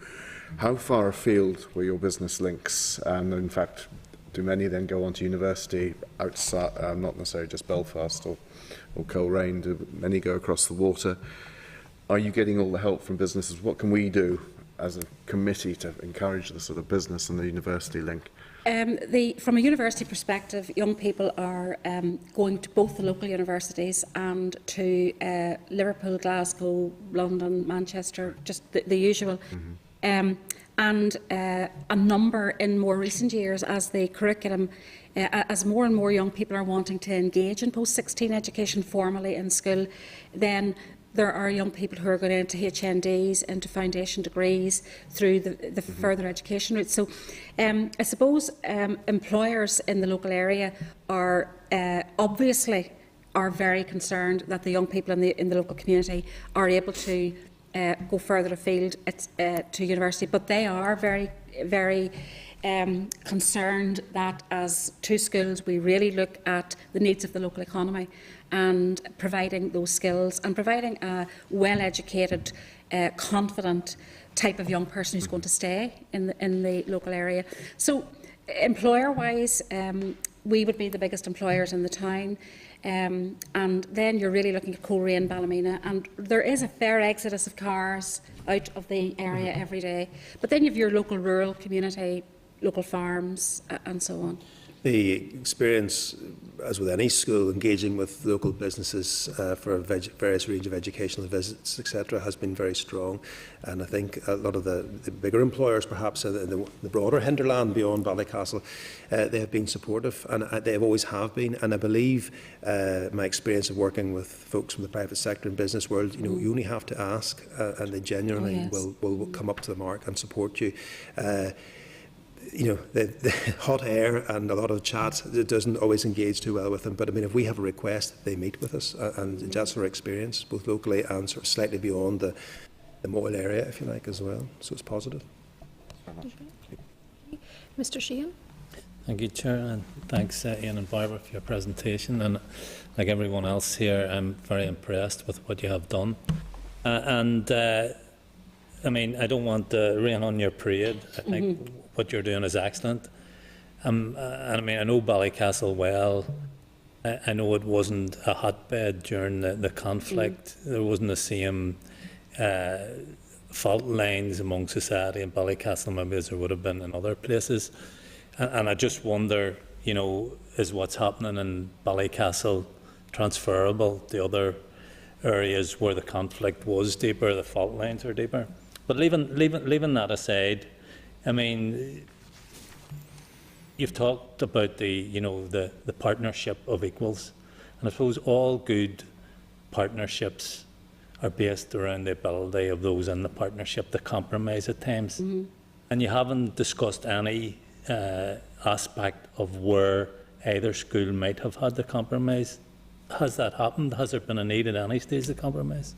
How far afield were your business links? And in fact, do many then go on to university outside, not necessarily just Belfast or Coleraine? Do many go across the water? Are you getting all the help from businesses? What can we do as a committee to encourage the sort of business and the university link? From a university perspective, young people are going to both the local universities and to Liverpool, Glasgow, London, Manchester, just the usual. And a number in more recent years, as the curriculum, as more and more young people are wanting to engage in post-16 education formally in school, then there are young people who are going into HNDs, into foundation degrees, through the further education route. So I suppose employers in the local area are obviously very concerned that the young people in the local community are able to go further afield to university, but they are very, very concerned that as two schools we really look at the needs of the local economy and providing those skills and providing a well-educated, confident type of young person who's going to stay in the local area. So employer-wise, we would be the biggest employers in the town. And then you're really looking at Coleraine, Ballymena, and there is a fair exodus of cars out of the area every day. But then you have your local rural community, local farms, and so on. The experience, as with any school, engaging with local businesses for a various range of educational visits, etc., has been very strong. And I think a lot of the bigger employers, perhaps in the broader hinterland beyond Ballycastle, they have been supportive, and they always have been. And I believe my experience of working with folks from the private sector and business world, you only have to ask, and they genuinely will come up to the mark and support you. The hot air and a lot of chat, it doesn't always engage too well with them. But I mean, if we have a request, they meet with us, and that's our experience, both locally and sort of slightly beyond the Moyle area, if you like, as well. So it's positive. Mr. Sheehan? Thank you, Chair, and thanks Ian and Barbara for your presentation. And like everyone else here, I'm very impressed with what you have done. I mean, I don't want to rain on your parade. I think what you're doing is excellent. And I mean, I know Ballycastle well. I know it wasn't a hotbed during the conflict. There wasn't the same fault lines among society in Ballycastle maybe as there would have been in other places. And I just wonder, is what's happening in Ballycastle transferable to other areas where the conflict was deeper, the fault lines are deeper? But leaving that aside, I mean, you've talked about the partnership of equals, and I suppose all good partnerships are based around the ability of those in the partnership to compromise at times. And you haven't discussed any aspect of where either school might have had to compromise. Has that happened? Has there been a need at any stage to compromise?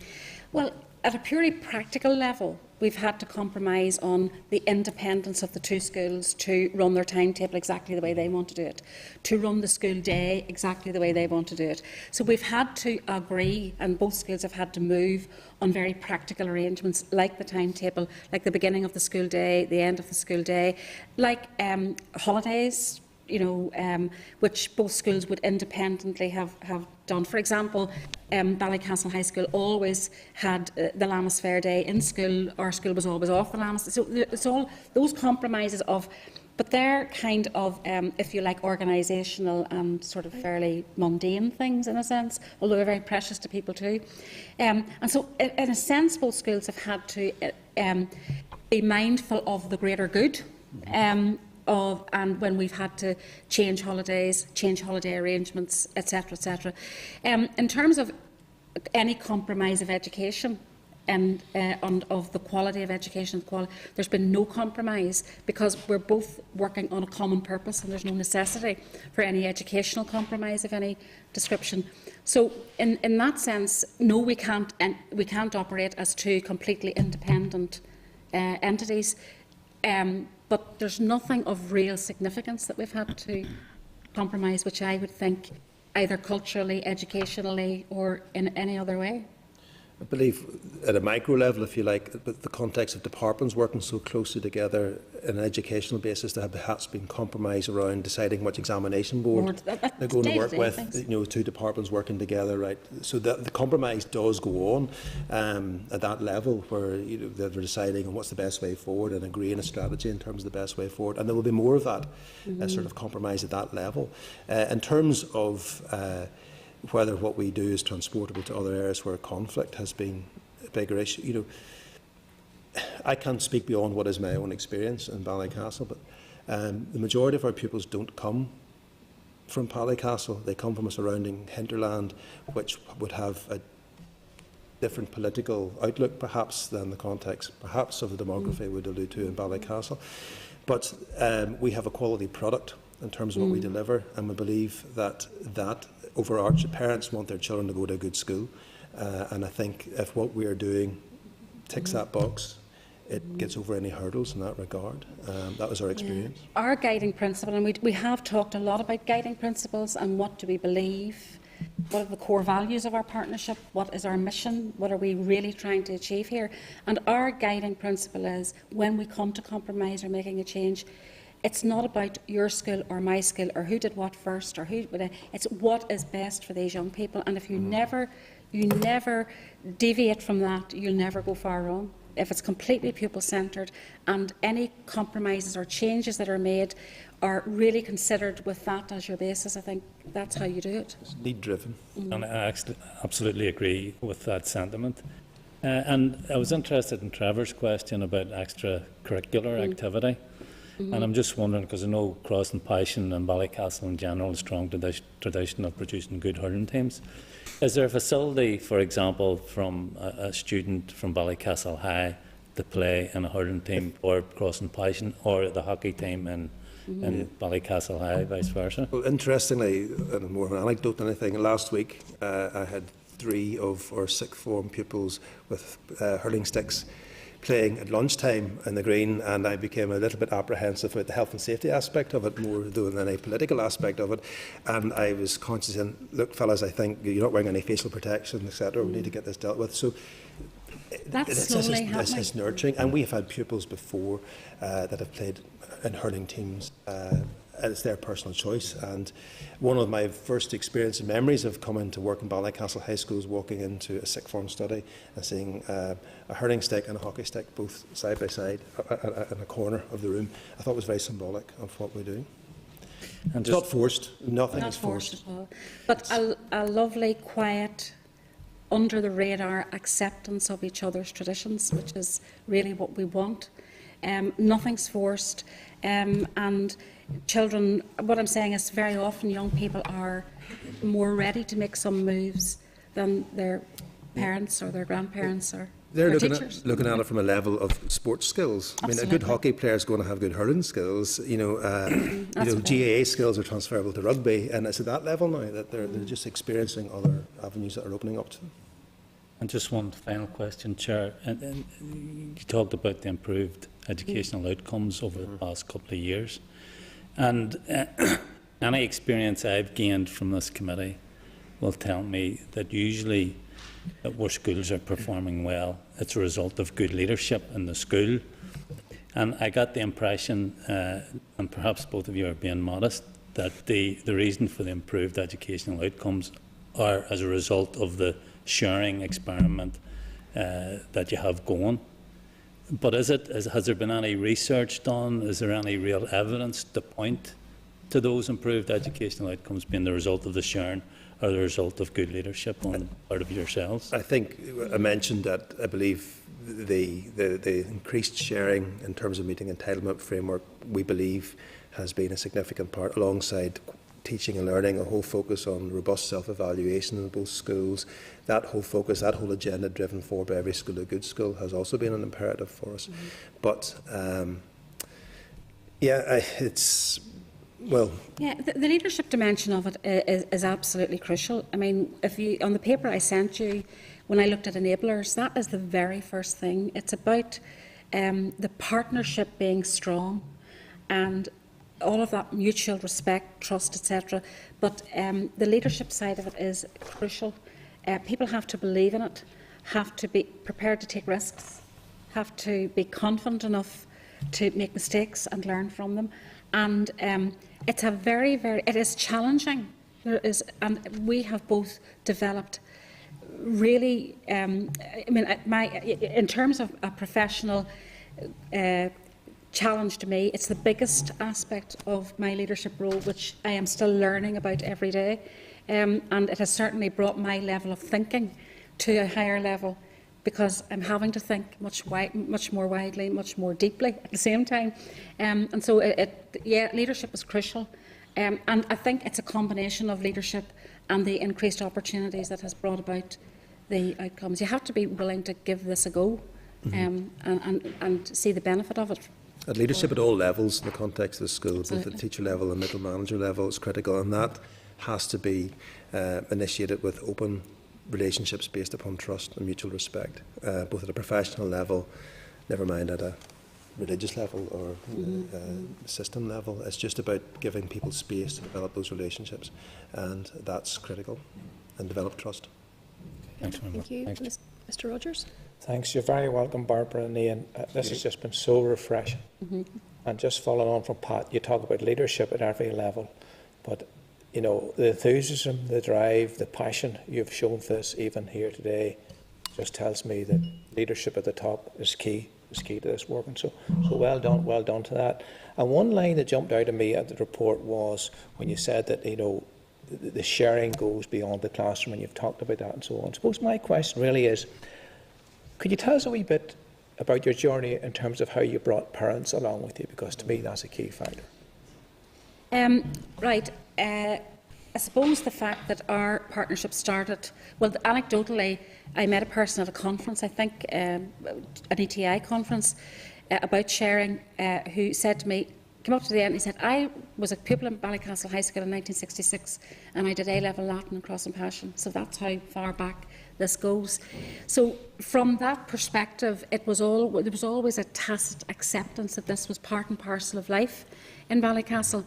Well, at a purely practical level, we've had to compromise on the independence of the two schools to run their timetable exactly the way they want to do it, to run the school day exactly the way they want to do it. So we've had to agree, and both schools have had to move on very practical arrangements, like the timetable, like the beginning of the school day, the end of the school day, like holidays, which both schools would independently have done. For example, Ballycastle High School always had the Lammas Fair Day in school. Our school was always off the Lammas. So it's all those compromises but they're kind of, if you like, organisational and sort of fairly mundane things in a sense, although they're very precious to people too. And so in a sense, both schools have had to be mindful of the greater good. And when we've had to change holidays, change holiday arrangements, etc., etc. In terms of any compromise of education and of the quality of education, there's been no compromise because we're both working on a common purpose, and there's no necessity for any educational compromise of any description. So, in that sense, no, we can't operate as two completely independent entities. But there's nothing of real significance that we've had to compromise, which I would think either culturally, educationally, or in any other way. I believe at a micro level, if you like, but the context of departments working so closely together on an educational basis, there have perhaps been compromise around deciding which examination board they're going to work with. Two departments working together, right? So the compromise does go on at that level, where they're deciding on what's the best way forward and agreeing a strategy in terms of the best way forward. And there will be more of that sort of compromise at that level. In terms of whether what we do is transportable to other areas where conflict has been a bigger issue. I can't speak beyond what is my own experience in Ballycastle, but the majority of our pupils don't come from Ballycastle. They come from a surrounding hinterland, which would have a different political outlook, perhaps, than the context, perhaps, of the demography would allude to in Ballycastle. But we have a quality product in terms of what we deliver, and we believe that overarching, parents want their children to go to a good school, and I think if what we are doing ticks that box, it gets over any hurdles in that regard. That was our experience. Yeah. Our guiding principle, and we have talked a lot about guiding principles and what do we believe, what are the core values of our partnership, what is our mission, what are we really trying to achieve here. And our guiding principle is, when we come to compromise or making a change, it's not about your school or my school or who did what first or who. It's what is best for these young people. And if you never deviate from that, you'll never go far wrong. if it's completely pupil-centred and any compromises or changes that are made are really considered with that as your basis, I think that's how you do it. It's need-driven. And I absolutely agree with that sentiment. And I was interested in Trevor's question about extracurricular activity. And I'm just wondering, because I know Cross and Passion and Ballycastle in general, a strong tradition of producing good hurling teams. Is there a facility, for example, from a student from Ballycastle High to play in a hurling team, or Cross and Passion, or the hockey team in Ballycastle High, vice versa? Well, interestingly, and more of an anecdote than anything, last week I had 3 of our sixth form pupils with hurling sticks playing at lunchtime in the green, and I became a little bit apprehensive about the health and safety aspect of it more than any political aspect of it. And I was conscious, and look, fellas, I think you're not wearing any facial protection, etc. We need to get this dealt with. So That's slowly happening. It's nurturing, and we've had pupils before that have played in hurling teams. It's their personal choice, and one of my first experience and memories of coming to work in Ballycastle High School is walking into a sixth form study and seeing a hurling stick and a hockey stick both side by side in a corner of the room. I thought it was very symbolic of what we do. And It's not forced. Nothing Not is forced. at all. But a lovely, quiet, under the radar acceptance of each other's traditions, which is really what we want. Nothing's forced, and children, what I'm saying is very often young people are more ready to make some moves than their parents or their grandparents or They're their looking teachers. looking at it from a level of sports skills. I mean, a good Absolutely. hockey player is going to have good hurling skills. That's right. GAA skills are transferable to rugby, and it's at that level now that they're just experiencing other avenues that are opening up to them. And just one final question, Chair. And you talked about the improved educational outcomes over the past couple of years. And any experience I've gained from this committee will tell me that usually where schools are performing well, it's a result of good leadership in the school. And I got the impression, and perhaps both of you are being modest, that the reason for the improved educational outcomes are as a result of the sharing experiment that you have going. But has there been any research done? Is there any real evidence to point to those improved educational outcomes being the result of the sharing or the result of good leadership on the part of yourselves? I think I mentioned that I believe the increased sharing in terms of meeting entitlement framework, we believe, has been a significant part, alongside teaching and learning, a whole focus on robust self-evaluation in both schools. That whole focus, that whole agenda driven forward by Every School a Good School has also been an imperative for us. But it's, well... Yeah, the leadership dimension of it is absolutely crucial. I mean, if you, on the paper I sent you, when I looked at enablers, that is the very first thing. It's about the partnership being strong and all of that mutual respect, trust, etc. But the leadership side of it is crucial. People have to believe in it, have to be prepared to take risks, have to be confident enough to make mistakes and learn from them. And it's a very, it is challenging. There is, and we have both developed really, I mean, in terms of a professional challenge to me, it's the biggest aspect of my leadership role, which I am still learning about every day. And it has certainly brought my level of thinking to a higher level, because I'm having to think much more widely, much more deeply at the same time. And so, leadership is crucial. And I think it's a combination of leadership and the increased opportunities that has brought about the outcomes. You have to be willing to give this a go and see the benefit of it. At leadership at all levels in the context of the school, both at the teacher level and middle manager level, is critical, and that has to be initiated with open relationships based upon trust and mutual respect, both at a professional level, never mind at a religious level or system level. It's just about giving people space to develop those relationships, and that's critical, and develop trust. Thanks very much. Thank you. Mr. Rogers. Thanks. You're very welcome, Barbara and Ian. This has just been so refreshing. And just following on from Pat, you talk about leadership at every level, but you know, the enthusiasm, the drive, the passion you've shown for this even here today just tells me that leadership at the top is key to this work. And so well done to that. And one line that jumped out at me at the report was when you said that, you know, the sharing goes beyond the classroom, and you've talked about that and so on. I suppose my question really is, could you tell us a wee bit about your journey in terms of how you brought parents along with you? Because to me, that's a key factor. Right. I suppose the fact that our partnership started, well, anecdotally, I met a person at a conference, I think, an ETI conference, about sharing, who said to me, came up to the end, and he said, I was a pupil in Ballycastle High School in 1966, and I did A-level Latin and Cross and Passion, so that's how far back this goes. So from that perspective, there was always a tacit acceptance that this was part and parcel of life in Ballycastle.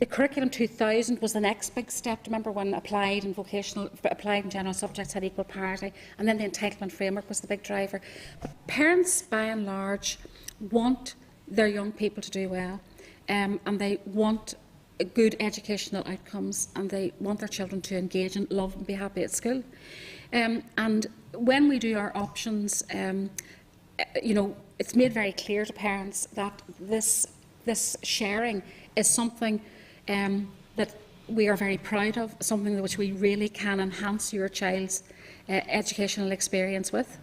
The Curriculum 2000 was the next big step. Remember when applied and general subjects had equal parity, and then the entitlement framework was the big driver. But parents, by and large, want their young people to do well, and they want good educational outcomes, and they want their children to engage and love and be happy at school. And when we do our options, you know, it's made very clear to parents that this sharing is something that we are very proud of, something which we really can enhance your child's educational experience with.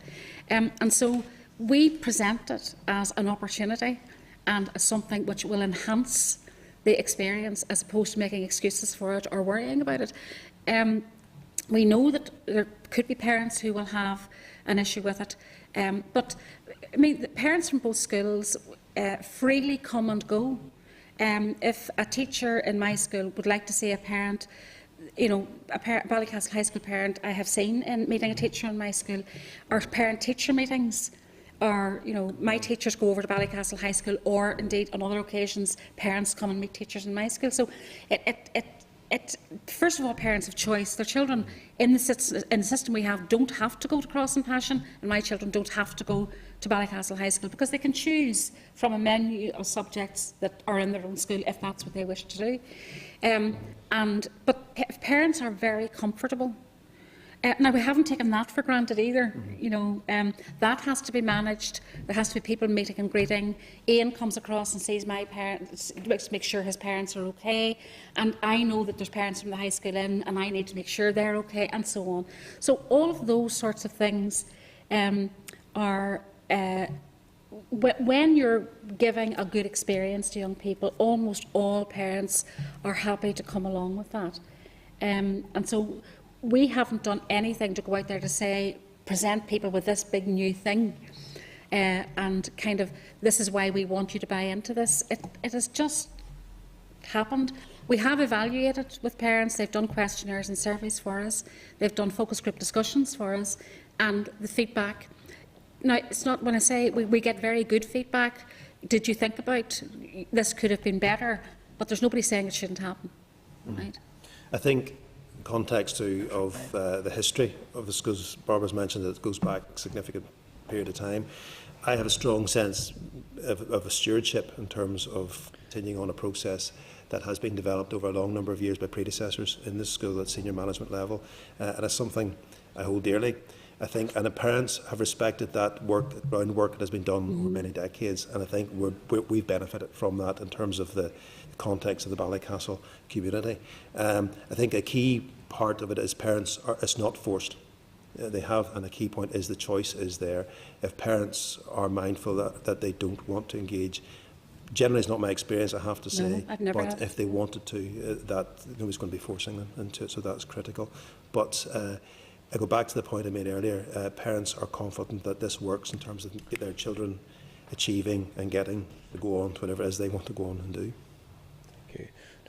And so we present it as an opportunity and as something which will enhance the experience as opposed to making excuses for it or worrying about it. We know that there could be parents who will have an issue with it, but I mean, the parents from both schools freely come and go. If a teacher in my school would like to see a parent, you know, a Ballycastle High School parent I have seen in meeting a teacher in my school, or parent-teacher meetings, or, you know, my teachers go over to Ballycastle High School, or indeed on other occasions parents come and meet teachers in my school. So first of all, parents have choice. Their children in the system we have don't have to go to Cross and Passion, and my children don't have to go to Ballycastle High School, because they can choose from a menu of subjects that are in their own school if that's what they wish to do. But parents are very comfortable. Now, we haven't taken that for granted either. You know, that has to be managed. There has to be people meeting and greeting. Ian comes across and sees my parents, to make sure his parents are okay. And I know that there's parents from the high school in, and I need to make sure they're okay, and so on. So all of those sorts of things are... when you're giving a good experience to young people, almost all parents are happy to come along with that. And so we haven't done anything to go out there to say, present people with this big new thing, and kind of, this is why we want you to buy into this. It has just happened. We have evaluated with parents. They've done questionnaires and surveys for us. They've done focus group discussions for us, and the feedback. Now, it's not, when I say we get very good feedback, did you think about this could have been better? But there's nobody saying it shouldn't happen, right? I think in context too of the history of the schools, Barbara's mentioned that it goes back a significant period of time. I have a strong sense of a stewardship in terms of continuing on a process that has been developed over a long number of years by predecessors in this school at senior management level, and it's something I hold dearly. I think, and the parents have respected that work, that groundwork that has been done over many decades, and I think we've benefited from that in terms of the context of the Ballycastle community. I think a key part of it is parents it's not forced. They have, and a key point is the choice is there. If parents are mindful that they don't want to engage, generally it's not my experience, I have to say, but if they wanted to, that nobody's going to be forcing them into it, so that's critical. But I go back to the point I made earlier. Parents are confident that this works in terms of their children achieving and getting to go on to whatever it is they want to go on and do. Thank you.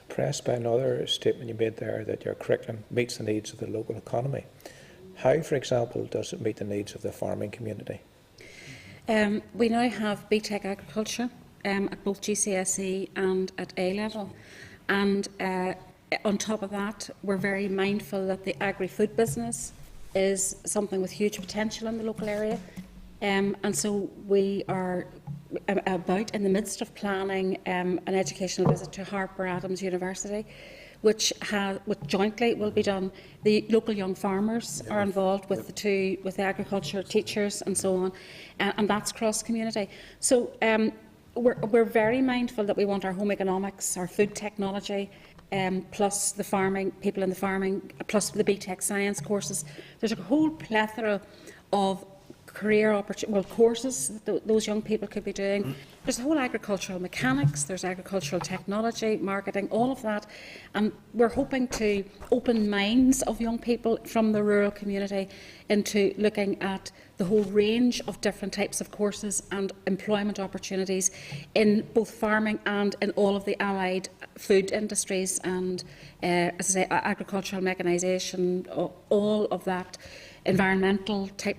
Impressed by another statement you made there, that your curriculum meets the needs of the local economy. How, for example, does it meet the needs of the farming community? We now have BTEC agriculture at both GCSE and at A-level. And on top of that, we're very mindful that the agri-food business is something with huge potential in the local area. And so we are in the midst of planning an educational visit to Harper Adams University, which jointly will be done. The local young farmers are involved with with the agriculture teachers and so on, and that's cross community. So we're very mindful that we want our home economics, our food technology, plus the farming, people in the farming, plus the BTEC science courses. There's a whole plethora of career courses that those young people could be doing. There's the whole agricultural mechanics, there's agricultural technology, marketing, all of that. And we're hoping to open minds of young people from the rural community into looking at the whole range of different types of courses and employment opportunities in both farming and in all of the allied food industries and, as I say, agricultural mechanisation, all of that environmental type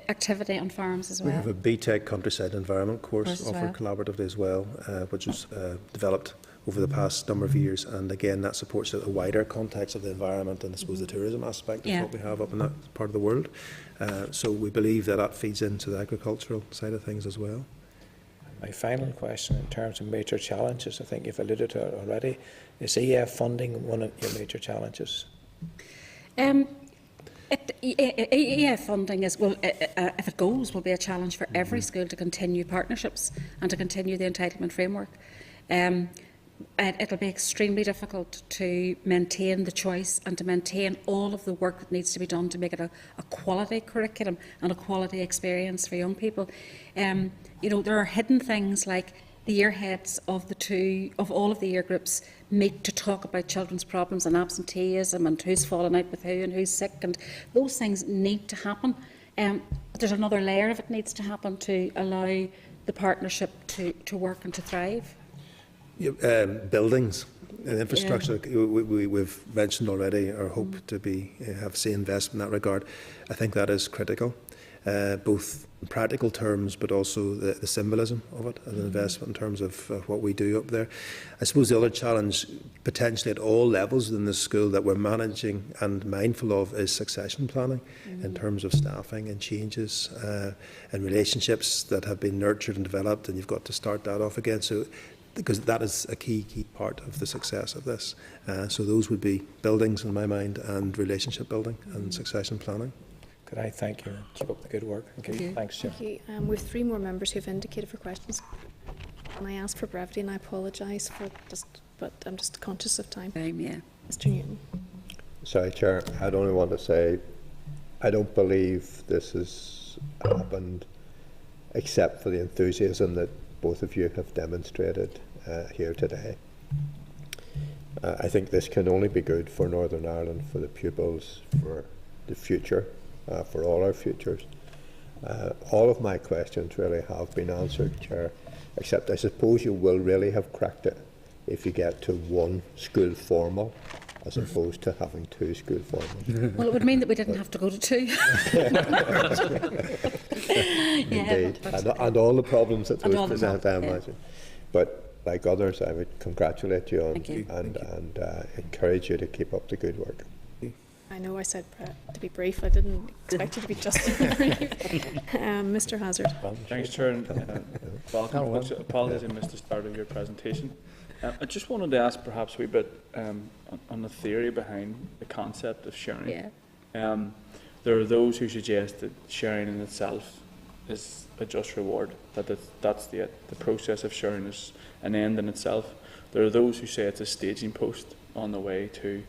activity on farms as well. We have a BTEC countryside environment course offered well. collaboratively as well, which was developed over the past number of years, and again that supports a wider context of the environment and I suppose the tourism aspect of what we have up in that part of the world. So we believe that that feeds into the agricultural side of things as well. My final question, in terms of major challenges, I think you've alluded to it already. Is EF funding one of your major challenges? EF funding is, if it goes, will be a challenge for every school to continue partnerships and to continue the entitlement framework. It'll be extremely difficult to maintain the choice and to maintain all of the work that needs to be done to make it a quality curriculum and a quality experience for young people. You know, there are hidden things like the year heads of all of the year groups meet to talk about children's problems and absenteeism and who's fallen out with who and who's sick, and those things need to happen. But there's another layer of it needs to happen to allow the partnership to work and to thrive. Buildings and infrastructure, we've mentioned already our hope to have say investment in that regard. I think that is critical, both in practical terms but also the symbolism of it as an investment in terms of what we do up there. I suppose the other challenge potentially at all levels within the school that we're managing and mindful of is succession planning in terms of staffing and changes and relationships that have been nurtured and developed, and you've got to start that off again. So because that is a key part of the success of this. So those would be buildings in my mind, and relationship building and succession planning. Could I thank you and keep up the good work? Thank you. Thanks, Chair. Thank you. We have 3 more members who have indicated for questions. And I ask for brevity, and I apologise but I'm just conscious of time. Yeah. Mr. Newton. Sorry, Chair. I'd only want to say I don't believe this has happened except for the enthusiasm that both of you have demonstrated here today. I think this can only be good for Northern Ireland, for the pupils, for the future, for all our futures. All of my questions really have been answered, Chair, except I suppose you will really have cracked it if you get to 1 school formal as opposed to having 2 school formals. Well, it would mean that we didn't have to go to 2. Indeed, and all the problems that those present, I imagine. But like others, I would congratulate you on and encourage you to keep up the good work. I know I said to be brief. I didn't expect you to be just Mr. Hazard. Thanks, Chair. Welcome. Apologies I missed the start of your presentation. I just wanted to ask perhaps a wee bit on the theory behind the concept of sharing. Yeah. There are those who suggest that sharing in itself is a just reward, that's the process of sharing is an end in itself. There are those who say it's a staging post on the way to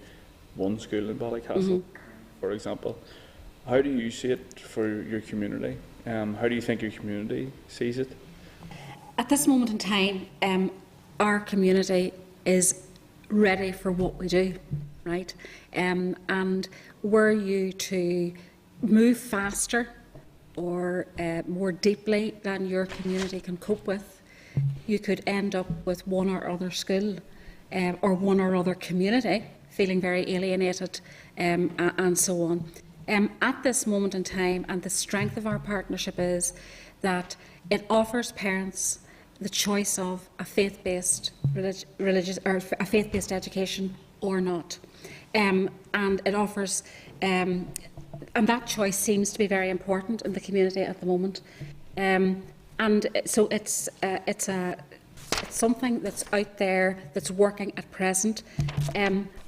one school in Ballycastle, for example. How do you see it for your community? How do you think your community sees it? At this moment in time, our community is ready for what we do, right? And were you to move faster or more deeply than your community can cope with, you could end up with one or other school or one or other community feeling very alienated and so on. At this moment in time, and the strength of our partnership is that it offers parents the choice of a faith-based religious or a faith-based education or not, and it offers, and that choice seems to be very important in the community at the moment, and so it's something that's out there that's working at present.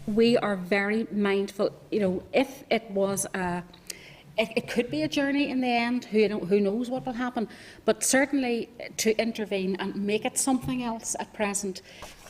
we are very mindful, you know, if it was a it could be a journey in the end, who knows what will happen, but certainly to intervene and make it something else at present,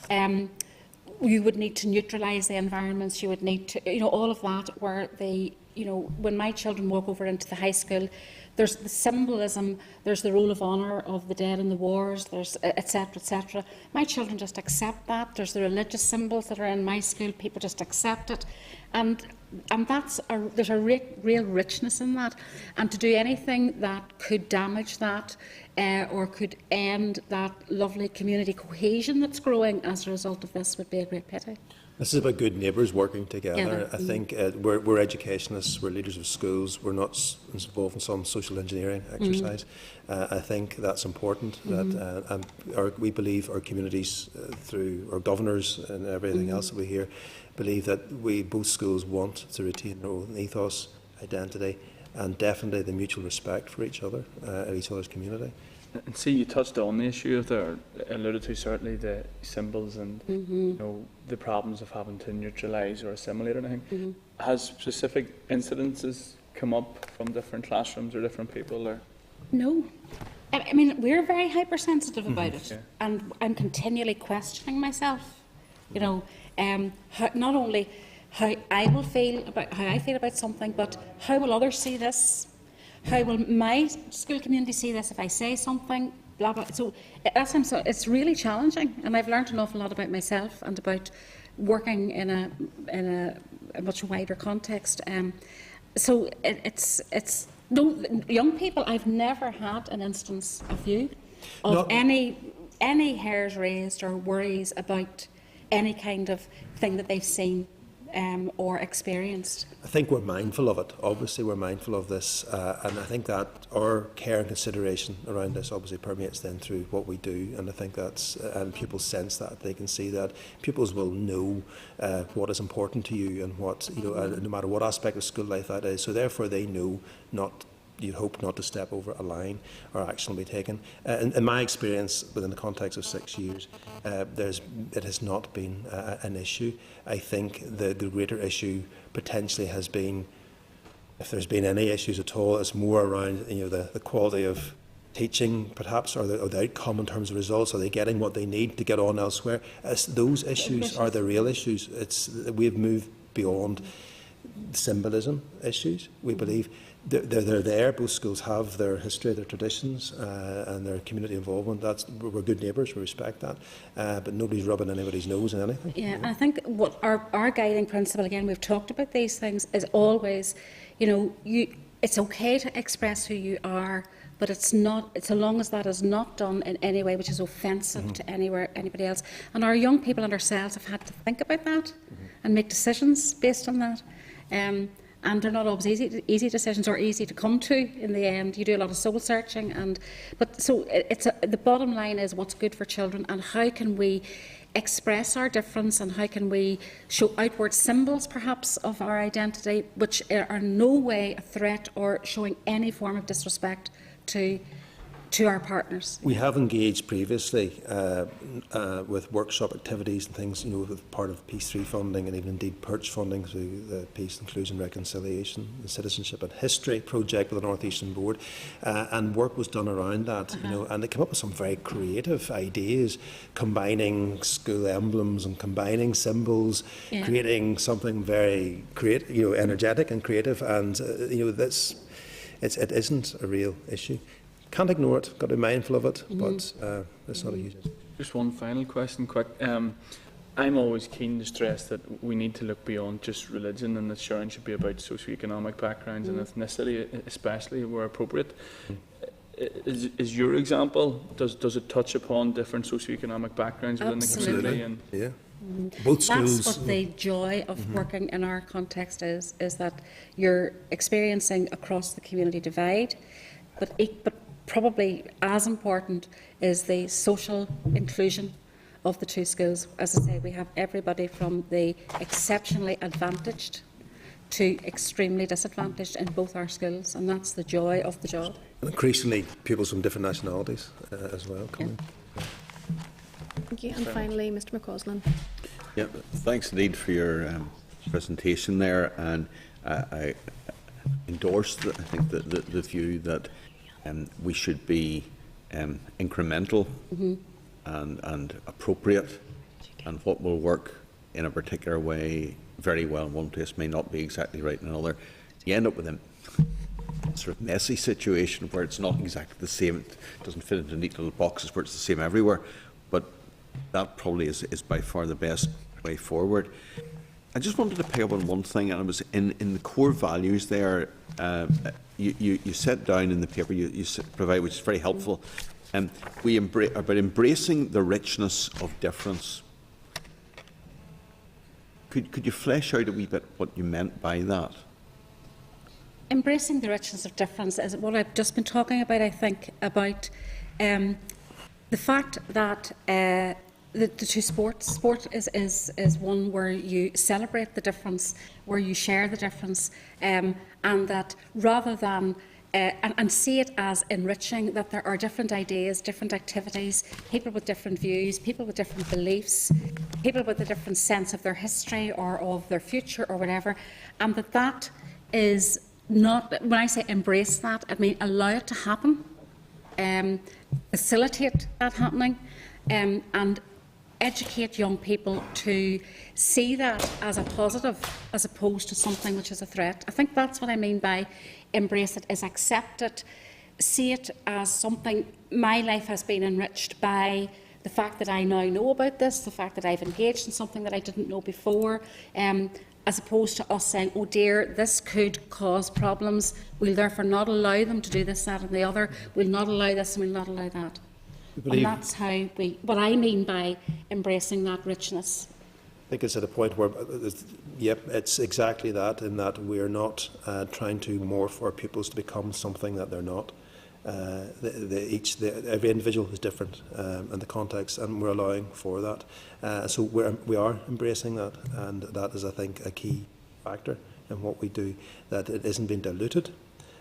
you would need to neutralise the environments, you would need to, you know, all of that, where they, you know, when my children walk over into the high school, there's the symbolism, there's the roll of honour of the dead in the wars, there's etc, etc. My children just accept that. There's the religious symbols that are in my school, people just accept it. And there's a real richness in that. And to do anything that could damage that or could end that lovely community cohesion that's growing as a result of this would be a great pity. This is about good neighbours working together. Yeah, I think we're educationists, we're leaders of schools, we're not involved in some social engineering exercise. I think that's important. That we believe our communities, through our governors and everything else that we hear, believe that both schools want to retain their own ethos, identity, and definitely the mutual respect for each other, each other's community. And see, you touched on the issue of alluded to certainly the symbols and you know, the problems of having to neutralise or assimilate anything. Has specific incidences come up from different classrooms or different people? Or? No. I mean, we're very hypersensitive about it, Yeah. and I'm continually questioning myself. You know, not only how I feel about something, but how will others see this? How will my school community see this if I say something? Blah blah. So it's really challenging, and I've learned an awful lot about myself and about working in a much wider context. So it's no young people. I've never had an instance of any hairs raised or worries about any kind of thing that they've seen or experienced. I think we're mindful of it. Obviously, we're mindful of this, and I think that our care and consideration around this obviously permeates then through what we do. And I think that's and pupils sense that, they can see that. Pupils will know what is important to you and what, you know, no matter what aspect of school life that is. So therefore, they know not. You'd hope not to step over a line or action will be taken. In my experience, within the context of 6 years, it has not been an issue. I think the greater issue potentially has been, if there's been any issues at all, it's more around, you know, the quality of teaching, perhaps, or the outcome in terms of results. Are they getting what they need to get on elsewhere? Those issues are the real issues. We've moved beyond symbolism issues. We believe they're there. Both schools have their history, their traditions, and their community involvement. We're good neighbours. We respect that, but nobody's rubbing anybody's nose in anything. Yeah, and I think what our guiding principle, again, we've talked about these things, is always, you know, it's okay to express who you are, but it's not. So long as that is not done in any way which is offensive to anybody else. And our young people and ourselves have had to think about that and make decisions based on that. And they're not always easy decisions or easy to come to in the end. You do a lot of soul searching, the bottom line is what's good for children, and how can we express our difference, and how can we show outward symbols perhaps of our identity which are no way a threat or showing any form of disrespect to our partners. We have engaged previously with workshop activities and things, you know, with part of Peace 3 funding and even indeed Perch funding through the Peace, Inclusion, Reconciliation and Citizenship and History project with the North Eastern Board, and work was done around that, you know, and they came up with some very creative ideas, combining school emblems and combining symbols, creating something very creative, you know, energetic and creative, and you know, it isn't a real issue. Can't ignore it, got to be mindful of it, but it's not a huge issue. Just one final question, quick. I'm always keen to stress that we need to look beyond just religion, and that sharing should be about socioeconomic backgrounds and ethnicity, especially where appropriate. Is your example, does it touch upon different socioeconomic backgrounds within the community? And yeah. Both schools. That's what the joy of working in our context is that you're experiencing across the community divide, but probably as important is the social inclusion of the two schools. As I say, we have everybody from the exceptionally advantaged to extremely disadvantaged in both our schools, and that's the joy of the job. And increasingly, pupils from different nationalities as well coming. Thank you. And finally, Mr. McCausland. Yeah, thanks indeed for your presentation there, and I endorse, I think, the view that we should be incremental and appropriate, and what will work in a particular way very well in one place may not be exactly right in another. You end up with a sort of messy situation where it's not exactly the same, it doesn't fit into neat little boxes where it's the same everywhere, but that probably is by far the best way forward. I just wanted to pick up on one thing, and it was in the core values there. You set down in the paper you provide, which is very helpful. We about embracing the richness of difference. Could you flesh out a wee bit what you meant by that? Embracing the richness of difference is what I've just been talking about, I think, about the fact that the two sports. Sport is one where you celebrate the difference, where you share the difference, and that rather than and see it as enriching, that there are different ideas, different activities, people with different views, people with different beliefs, people with a different sense of their history or of their future or whatever, and that is not, when I say embrace that, I mean allow it to happen, facilitate that happening, and educate young people to see that as a positive as opposed to something which is a threat. I think that's what I mean by embrace it, is accept it, see it as something. My life has been enriched by the fact that I now know about this, the fact that I've engaged in something that I didn't know before, as opposed to us saying, oh dear, this could cause problems, we'll therefore not allow them to do this, that and the other, we'll not allow this and we'll not allow that. And that's how what I mean by embracing that richness. I think it's at a point where, yep, it's exactly that, in that we're not trying to morph our pupils to become something that they're not. Every individual is different in the context, and we're allowing for that. So we are embracing that, and that is, I think, a key factor in what we do, that it isn't being diluted,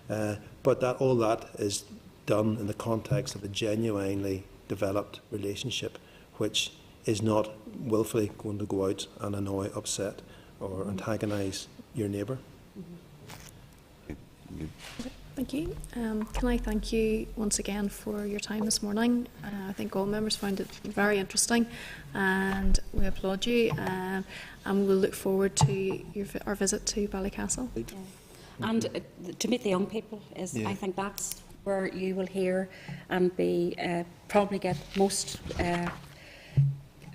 but that all that is done in the context of a genuinely developed relationship, which is not willfully going to go out and annoy, upset or antagonise your neighbour. Thank you. Can I thank you once again for your time this morning? I think all members found it very interesting, and we applaud you, and we'll look forward to our visit to Ballycastle. Yeah. And to meet the young people is, I think that's where you will hear and be probably get most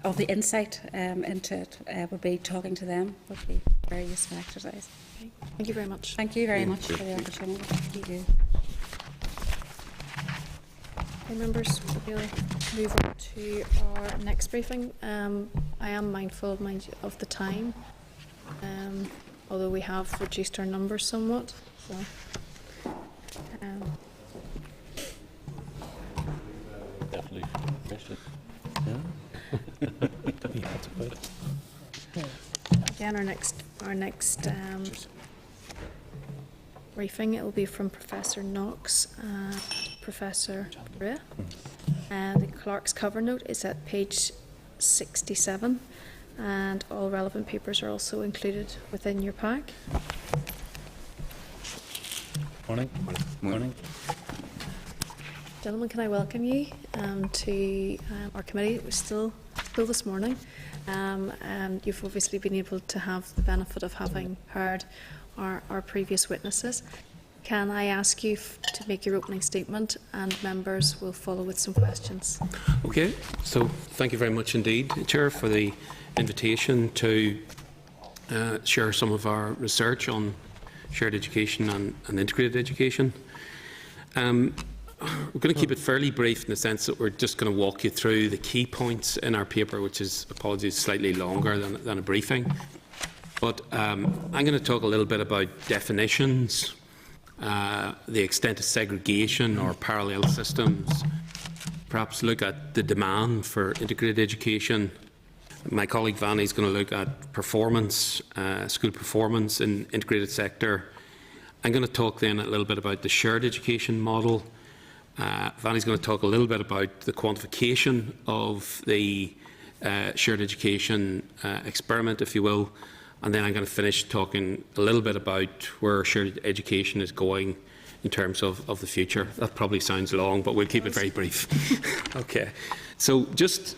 of the insight into it. Will be talking to them. Would be a very useful exercise. Okay. Thank you very much. Thank you very much for the opportunity. Thank you. Okay, members, we'll move on to our next briefing. I am mindful of the time, although we have reduced our numbers somewhat. So, Definitely. again, our next briefing, it will be from Professor Knox and Professor Brea. The clerk's cover note is at page 67, and all relevant papers are also included within your pack. Morning. Morning. Gentlemen, can I welcome you to our committee? It was still this morning, and you've obviously been able to have the benefit of having heard our previous witnesses. Can I ask you to make your opening statement, and members will follow with some questions? Okay, so thank you very much indeed, Chair, for the invitation to share some of our research on shared education and integrated education. We're going to keep it fairly brief in the sense that we're just going to walk you through the key points in our paper, which is, apologies, slightly longer than a briefing. But I'm going to talk a little bit about definitions, the extent of segregation or parallel systems, perhaps look at the demand for integrated education. My colleague Vanny is going to look at performance, school performance in integrated sector. I'm going to talk then a little bit about the shared education model. Vanny's going to talk a little bit about the quantification of the shared education experiment, if you will, and then I'm going to finish talking a little bit about where shared education is going in terms of the future. That probably sounds long, but we'll keep it very brief. Okay. So just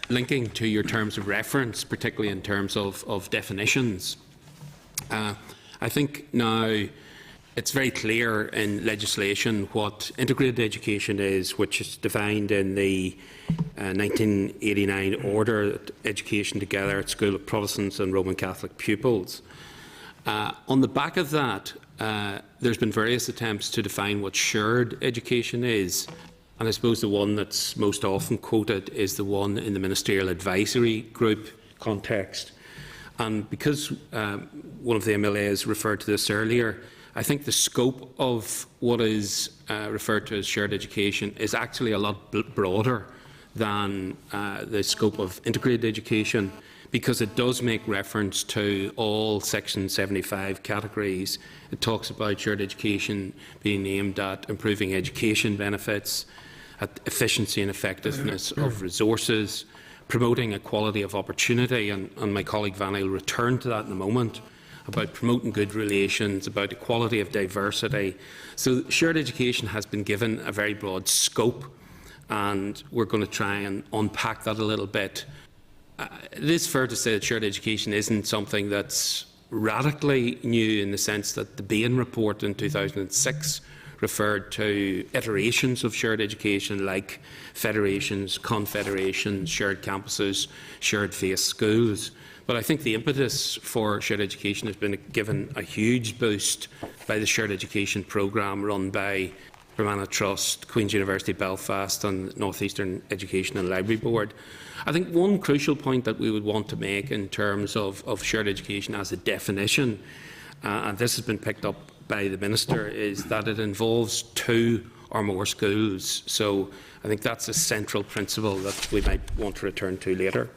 linking to your terms of reference, particularly in terms of definitions, I think now it's very clear in legislation what integrated education is, which is defined in the 1989 order, Education Together at School of Protestants and Roman Catholic Pupils. On the back of that, there's been various attempts to define what shared education is, and I suppose the one that's most often quoted is the one in the Ministerial Advisory Group context. And because one of the MLAs referred to this earlier, I think the scope of what is referred to as shared education is actually a lot broader than the scope of integrated education, because it does make reference to all Section 75 categories. It talks about shared education being aimed at improving education benefits, at efficiency and effectiveness of resources, promoting equality of opportunity, and my colleague Vanny will return to that in a moment, about promoting good relations, about equality of diversity. So shared education has been given a very broad scope, and we're going to try and unpack that a little bit. It is fair to say that shared education isn't something that's radically new, in the sense that the Bain report in 2006 referred to iterations of shared education like federations, confederations, shared campuses, shared face schools. But I think the impetus for shared education has been given a huge boost by the shared education programme run by Fermanagh Trust, Queen's University Belfast and North Eastern Education and Library Board. I think one crucial point that we would want to make in terms of shared education as a definition, and this has been picked up by the Minister, is that it involves 2 or more schools. So I think that's a central principle that we might want to return to later.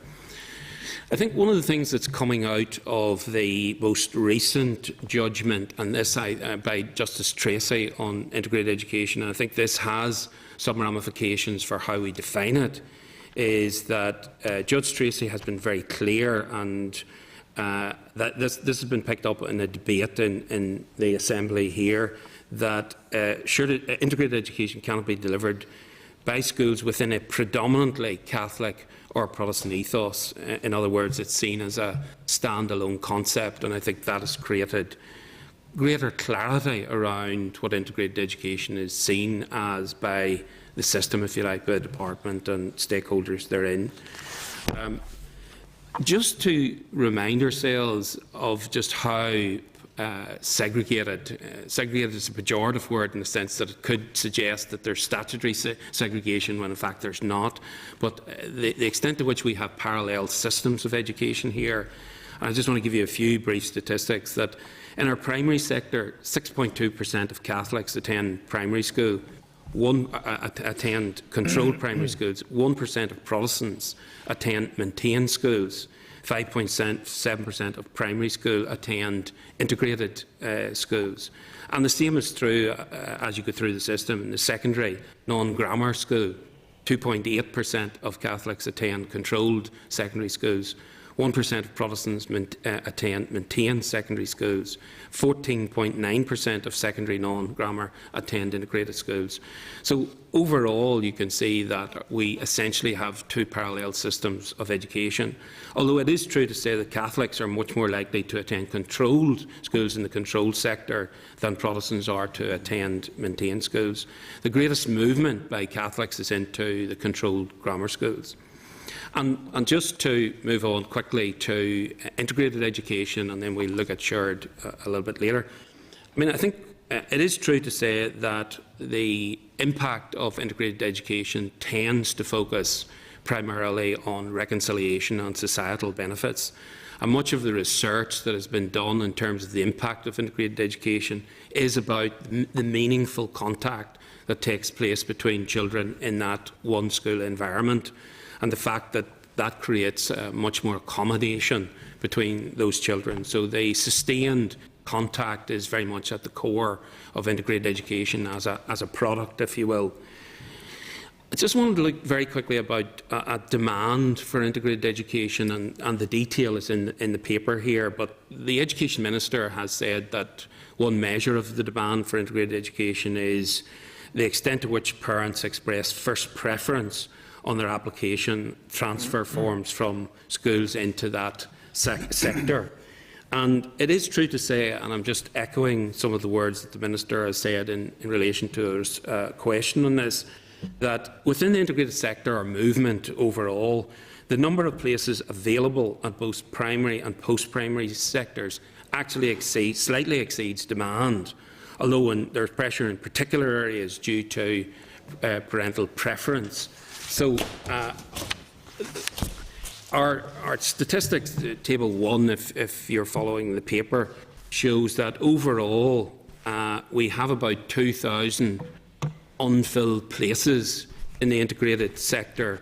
I think one of the things that's coming out of the most recent judgment, and this by Justice Tracy on integrated education, and I think this has some ramifications for how we define it, is that Judge Tracy has been very clear, and that this has been picked up in a debate in the Assembly here, that integrated education cannot be delivered by schools within a predominantly Catholic or Protestant ethos. In other words, it's seen as a standalone concept, and I think that has created greater clarity around what integrated education is seen as by the system, if you like, by the department and stakeholders therein. Just to remind ourselves of just how segregated is a pejorative word, in the sense that it could suggest that there's statutory segregation when in fact there's not, but the extent to which we have parallel systems of education here. And I just want to give you a few brief statistics that in our primary sector, 6.2% of Catholics attend primary school, attend controlled primary schools, 1% of Protestants attend maintained schools, 5.7% of primary school attend integrated schools. And the same is true as you go through the system in the secondary non-grammar school. 2.8% of Catholics attend controlled secondary schools, 1% of Protestants attend maintained secondary schools, 14.9% of secondary non-grammar attend integrated schools. So overall, you can see that we essentially have 2 parallel systems of education. Although it is true to say that Catholics are much more likely to attend controlled schools in the controlled sector than Protestants are to attend maintained schools. The greatest movement by Catholics is into the controlled grammar schools. And just to move on quickly to integrated education, and then we'll look at shared a little bit later. I mean, I think it is true to say that the impact of integrated education tends to focus primarily on reconciliation and societal benefits. And much of the research that has been done in terms of the impact of integrated education is about the meaningful contact that takes place between children in that one school environment, and the fact that that creates much more accommodation between those children. So the sustained contact is very much at the core of integrated education as a product, if you will. I just wanted to look very quickly about demand for integrated education, and the detail is in the paper here, but the Education Minister has said that one measure of the demand for integrated education is the extent to which parents express first preference on their application transfer forms from schools into that sector. And it is true to say, and I'm just echoing some of the words that the Minister has said in relation to his question on this, that within the integrated sector or movement overall, the number of places available at both primary and post-primary sectors actually slightly exceeds demand, although there's pressure in particular areas due to parental preference. So our statistics, Table 1, if you're following the paper, shows that overall we have about 2,000 unfilled places in the integrated sector.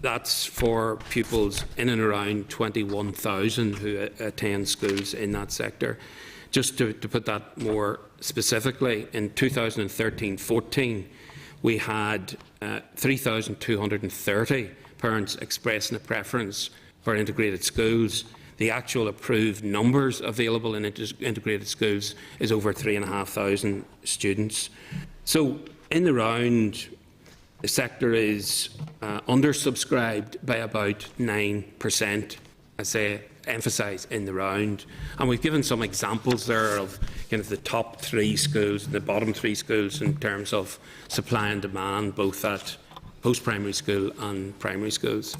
That's for pupils in and around 21,000 who attend schools in that sector. Just to put that more specifically, in 2013-14, we had 3,230 parents expressing a preference for integrated schools. The actual approved numbers available in integrated schools is over 3,500 students. So, in the round, the sector is undersubscribed by about 9%, as I emphasise, in the round. And we've given some examples there of the top 3 schools and the bottom 3 schools in terms of supply and demand, both at post-primary school and primary schools.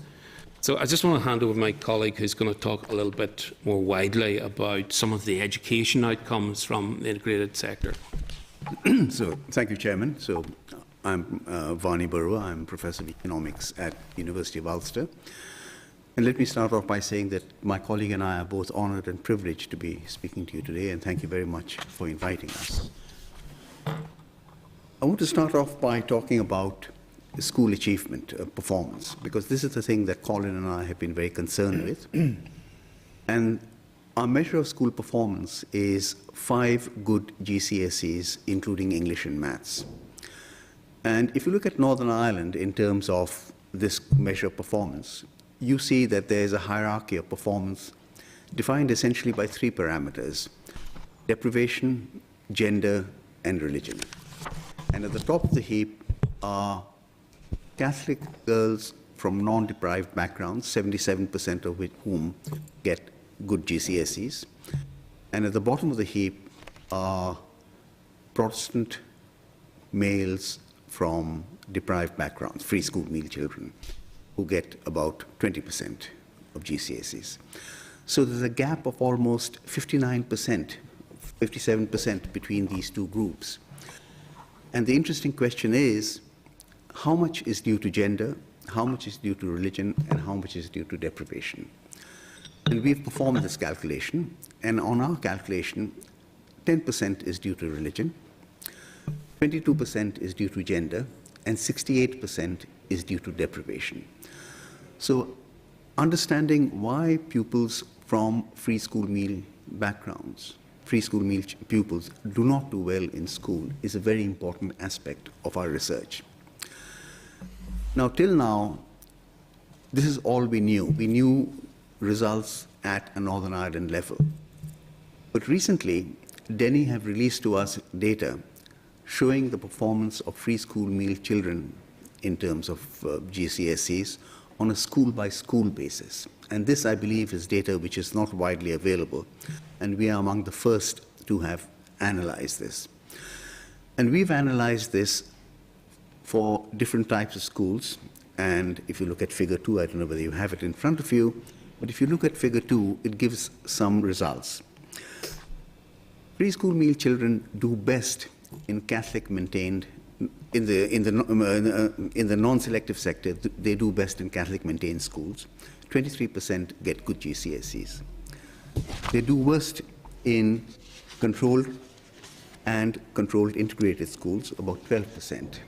So I just want to hand over to my colleague who's going to talk a little bit more widely about some of the education outcomes from the integrated sector. So, thank you, Chairman. So, I'm Vani Barua. I'm Professor of Economics at University of Ulster. And let me start off by saying that my colleague and I are both honoured and privileged to be speaking to you today, and thank you very much for inviting us. I want to start off by talking about school achievement performance, because this is the thing that Colin and I have been very concerned with. And our measure of school performance is 5 good GCSEs, including English and Maths. And if you look at Northern Ireland in terms of this measure of performance, you see that there is a hierarchy of performance defined essentially by 3 parameters: deprivation, gender, and religion. And at the top of the heap are Catholic girls from non-deprived backgrounds, 77% of whom get good GCSEs. And at the bottom of the heap are Protestant males from deprived backgrounds, free school meal children, who get about 20% of GCSEs. So there's a gap of almost 59%, 57% between these 2 groups. And the interesting question is, how much is due to gender, how much is due to religion, and how much is due to deprivation? And we've performed this calculation, and on our calculation, 10% is due to religion, 22% is due to gender, and 68% is due to deprivation. So, understanding why pupils from free school meal backgrounds, free school meal pupils do not do well in school is a very important aspect of our research. Now, till now, this is all we knew. We knew results at a Northern Ireland level. But recently, DENI have released to us data showing the performance of free school meal children in terms of GCSEs on a school-by-school basis. And this, I believe, is data which is not widely available, and we are among the first to have analyzed this. And we've analyzed this for different types of schools, and if you look at Figure 2, I don't know whether you have it in front of you, but if you look at Figure 2, it gives some results. Preschool meal children do best in Catholic maintained, in the non-selective sector, they do best in Catholic maintained schools. 23% get good GCSEs. They do worst in controlled and controlled integrated schools, about 12%.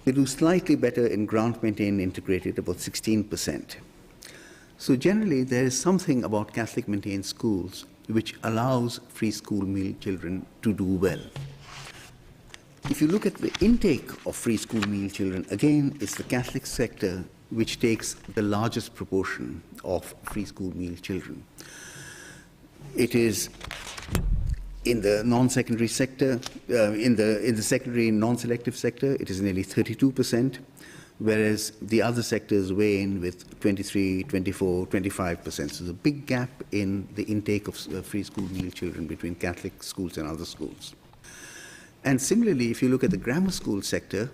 They do slightly better in grant-maintained integrated, about 16%. So generally, there is something about Catholic-maintained schools which allows free school meal children to do well. if you look at the intake of free school meal children, again, it's the Catholic sector which takes the largest proportion of free school meal children. It is in the non-secondary sector, in the secondary non-selective sector, it is nearly 32%, whereas the other sectors weigh in with 23, 24, 25%. So there's a big gap in the intake of free school meal children between Catholic schools and other schools. And similarly, if you look at the grammar school sector,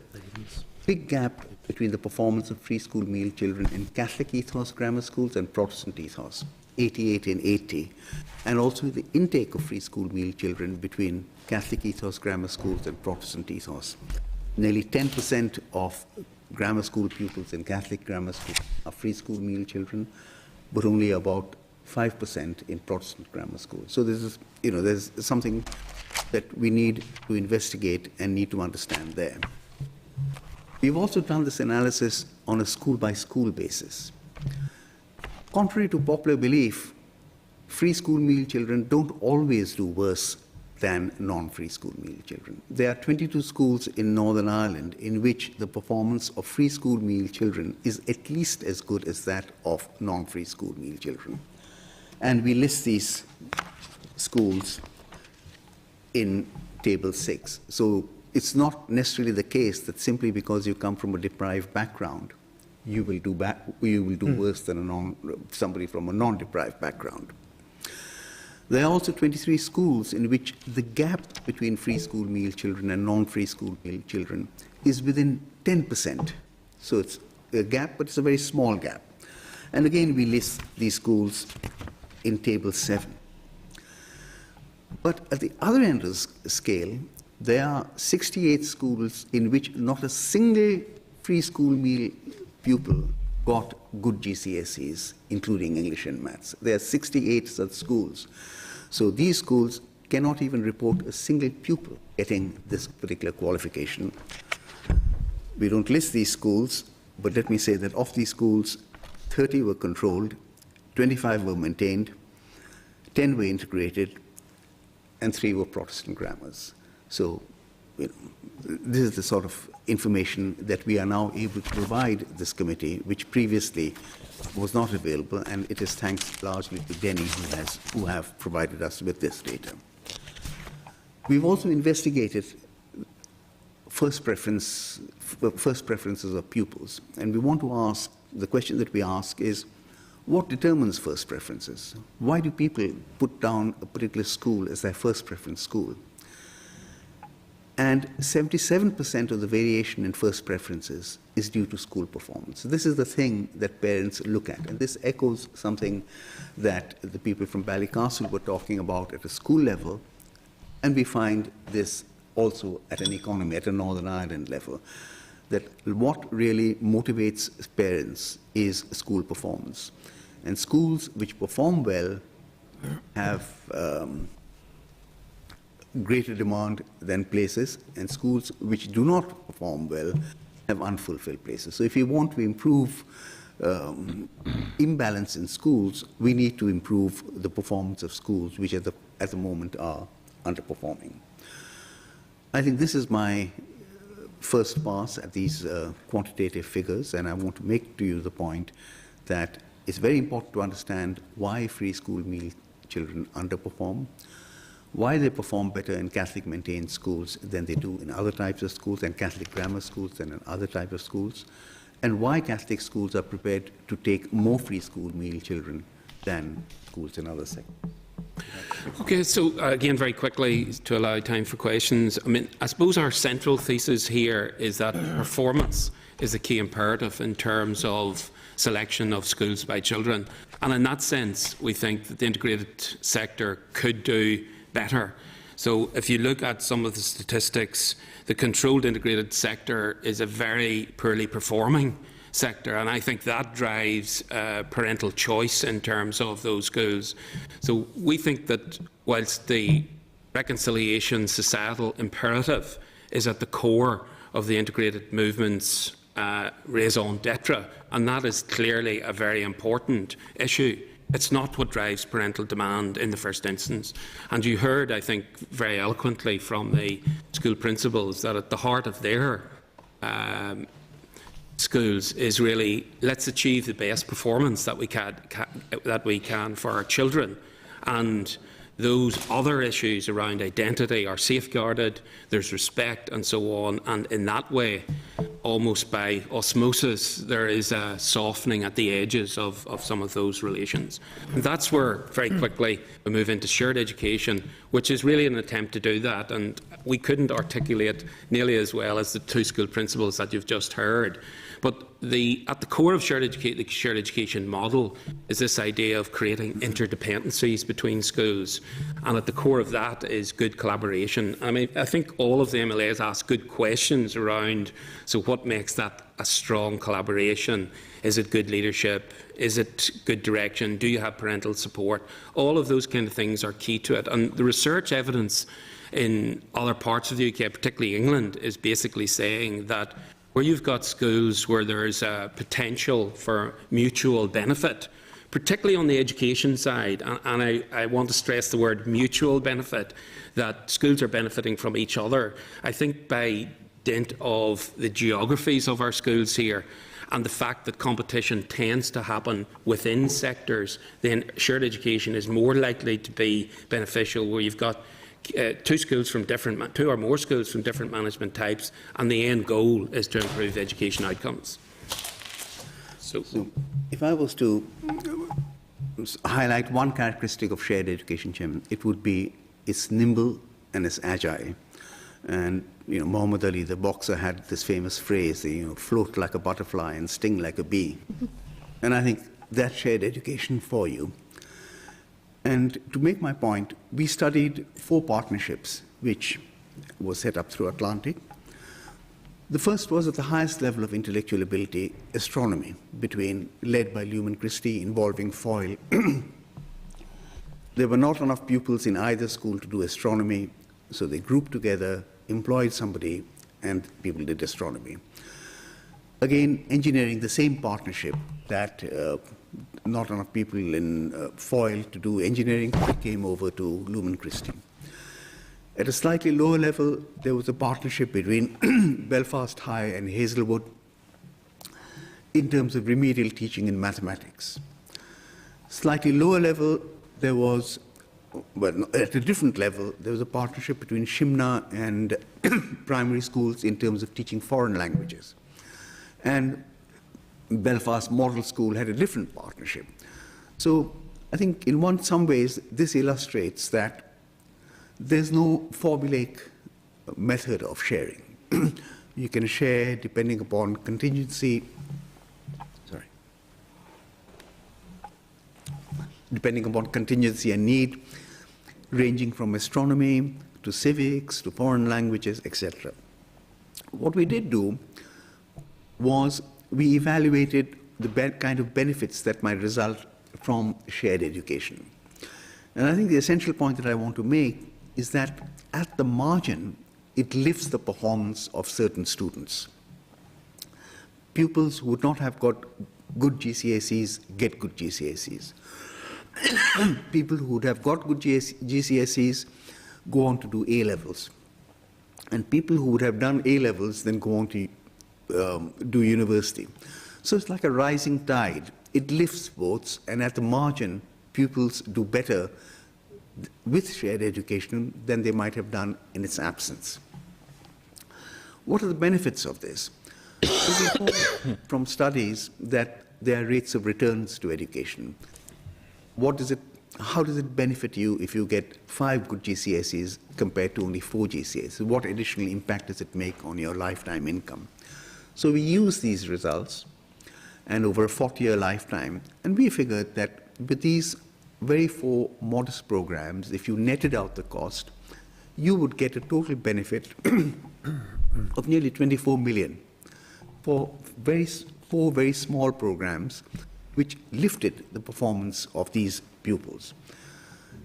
big gap between the performance of free school meal children in Catholic ethos grammar schools and Protestant ethos, 88 and 80, and also the intake of free school meal children between Catholic ethos grammar schools and Protestant ethos. Nearly 10% of grammar school pupils in Catholic grammar schools are free school meal children, but only about 5% in Protestant grammar schools. So there's something that we need to investigate and need to understand there. We've also done this analysis on a school-by-school basis. Contrary to popular belief, free school meal children don't always do worse than non-free school meal children. There are 22 schools in Northern Ireland in which the performance of free school meal children is at least as good as that of non-free school meal children. And we list these schools in Table 6. So it's not necessarily the case that simply because you come from a deprived background, you will do worse than somebody from a non-deprived background. There are also 23 schools in which the gap between free school meal children and non-free school meal children is within 10%. So it's a gap, but it's a very small gap. And again, we list these schools in Table 7. But at the other end of the scale, there are 68 schools in which not a single free school meal pupil got good GCSEs, including English and maths. There are 68 such schools. So these schools cannot even report a single pupil getting this particular qualification. We don't list these schools, but let me say that of these schools, 30 were controlled, 25 were maintained, 10 were integrated, and 3 were Protestant grammars. So this is the sort of information that we are now able to provide this committee, which previously was not available, and it is thanks largely to Denny who have provided us with this data. We've also investigated first preferences of pupils, and we want to ask, the question that we ask is, what determines first preferences? Why do people put down a particular school as their first preference school? And 77% of the variation in first preferences is due to school performance. This is the thing that parents look at, and this echoes something that the people from Ballycastle were talking about at a school level, and we find this also at an economy, at a Northern Ireland level, that what really motivates parents is school performance. And schools which perform well have greater demand than places, and schools which do not perform well have unfulfilled places. So if we want to improve imbalance in schools, we need to improve the performance of schools which at the moment are underperforming. I think this is my first pass at these quantitative figures, and I want to make to you the point that it's very important to understand why free school meal children underperform, why they perform better in Catholic maintained schools than they do in other types of schools, and Catholic grammar schools than in other types of schools, and why Catholic schools are prepared to take more free school meal children than schools in other sectors. Okay, so again, very quickly, to allow time for questions, I suppose our central thesis here is that performance is a key imperative in terms of selection of schools by children. And in that sense, we think that the integrated sector could do better. So if you look at some of the statistics, the controlled integrated sector is a very poorly performing sector, and I think that drives parental choice in terms of those schools. So we think that whilst the reconciliation societal imperative is at the core of the integrated movement's raison d'etre, and that is clearly a very important issue It's not what drives parental demand in the first instance. And you heard, I think, very eloquently from the school principals that at the heart of their schools is really, let's achieve the best performance that we can for our children, and those other issues around identity are safeguarded, there's respect and so on, and in that way, almost by osmosis, there is a softening at the edges of some of those relations. And that's where, very quickly, we move into shared education, which is really an attempt to do that, and we couldn't articulate nearly as well as the two school principals that you've just heard. But at the core of the shared education model is this idea of creating interdependencies between schools, and at the core of that is good collaboration. I mean, I think all of the MLAs ask good questions around, so what makes that a strong collaboration? Is it good leadership? Is it good direction? Do you have parental support? All of those kind of things are key to it. And the research evidence in other parts of the UK, particularly England, is basically saying that where you've got schools where there's a potential for mutual benefit, particularly on the education side, and I want to stress the word mutual benefit, that schools are benefiting from each other. I think by dint of the geographies of our schools here and the fact that competition tends to happen within sectors, then shared education is more likely to be beneficial where you've got two or more schools from different management types, and the end goal is to improve education outcomes. So if I was to highlight one characteristic of shared education, Chairman, it would be it's nimble and it's agile. And Muhammad Ali, the boxer, had this famous phrase, float like a butterfly and sting like a bee. And I think that's shared education for you. And to make my point, we studied 4 partnerships which were set up through Atlantic. The first was at the highest level of intellectual ability, astronomy, led by Lumen Christi, involving FOIL. There were not enough pupils in either school to do astronomy, so they grouped together, employed somebody, and people did astronomy. Again, engineering, the same partnership that not enough people in FOIL to do engineering came over to Lumen Christi. At a slightly lower level, there was a partnership between Belfast High and Hazelwood in terms of remedial teaching in mathematics. Slightly lower level, there was, at a different level, there was a partnership between Shimna and primary schools in terms of teaching foreign languages. And Belfast Model School had a different partnership. So I think in some ways this illustrates that there's no formulaic method of sharing. You can share depending upon contingency, and need, ranging from astronomy to civics to foreign languages, etc. What we did do was we evaluated the kind of benefits that might result from shared education. And I think the essential point that I want to make is that at the margin, it lifts the performance of certain students. Pupils who would not have got good GCSEs get good GCSEs. People who would have got good GCSEs go on to do A-levels. And people who would have done A-levels then go on to do university. So it's like a rising tide. It lifts boats, and at the margin, pupils do better with shared education than they might have done in its absence. What are the benefits of this? We know from studies that there are rates of returns to education. How does it benefit you if you get 5 good GCSEs compared to only 4 GCSEs? What additional impact does it make on your lifetime income? So we use these results, and over a 40-year lifetime, and we figured that with these very 4 modest programs, if you netted out the cost, you would get a total benefit of nearly 24 million for 4 very small programs which lifted the performance of these pupils.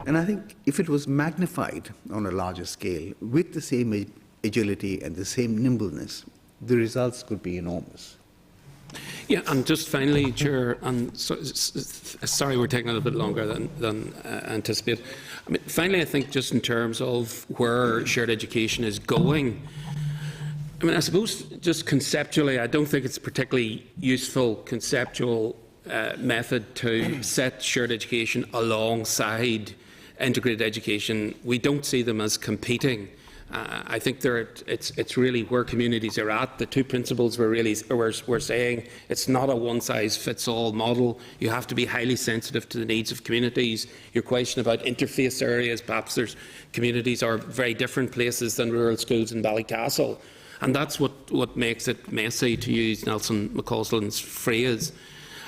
And I think if it was magnified on a larger scale with the same agility and the same nimbleness, the results could be enormous. Yeah, and just finally, Chair, and sorry we're taking a little bit longer than anticipated. I mean, finally, I think just in terms of where shared education is going, I mean, I suppose just conceptually, I don't think it's a particularly useful conceptual method to set shared education alongside integrated education. We don't see them as competing. I think it's really where communities are at. The two principles we're saying it's not a one-size-fits-all model. You have to be highly sensitive to the needs of communities. Your question about interface areas, perhaps there's communities are very different places than rural schools in Ballycastle, and that's what makes it messy, to use Nelson McCausland's phrase.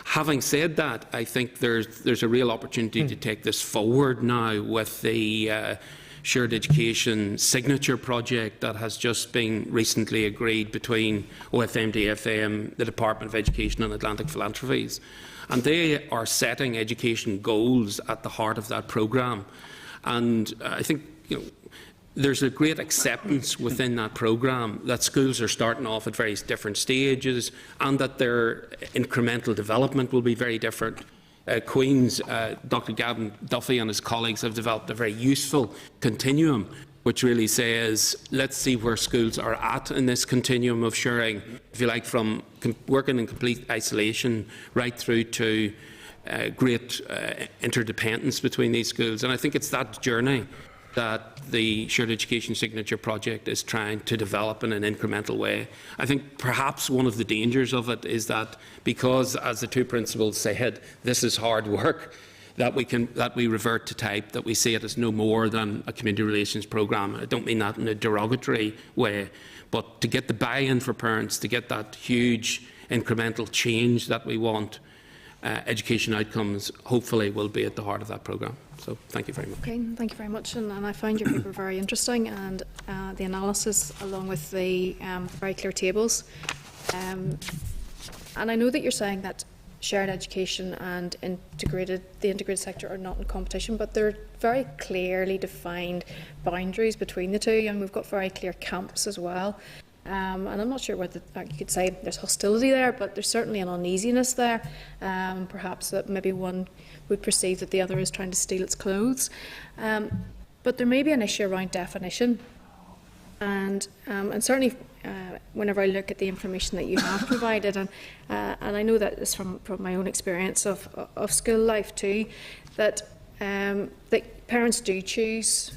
Having said that, I think there's a real opportunity to take this forward now with the shared education signature project that has just been recently agreed between OFM, DFM, the Department of Education and Atlantic Philanthropies. And they are setting education goals at the heart of that programme. And I think there's a great acceptance within that programme that schools are starting off at various different stages and that their incremental development will be very different. Queen's Dr. Gavin Duffy and his colleagues have developed a very useful continuum which really says, let's see where schools are at in this continuum of sharing, if you like, from working in complete isolation right through to great interdependence between these schools. And I think it's that journey that the Shared Education Signature Project is trying to develop in an incremental way. I think perhaps one of the dangers of it is that because, as the two principals said, this is hard work, that we revert to type, that we see it as no more than a community relations programme. I don't mean that in a derogatory way, but to get the buy-in for parents, to get that huge incremental change that we want, education outcomes hopefully will be at the heart of that programme. So thank you very much. Okay, thank you very much, and I found your paper very interesting, and the analysis along with the very clear tables. And I know that you're saying that shared education and the integrated sector are not in competition, but there are very clearly defined boundaries between the two, and we've got very clear camps as well. And I'm not sure whether you could say there's hostility there, but there's certainly an uneasiness there. Perhaps that maybe one would perceive that the other is trying to steal its clothes. But there may be an issue around definition. And certainly whenever I look at the information that you have provided, and I know that is from my own experience of school life too, that parents do choose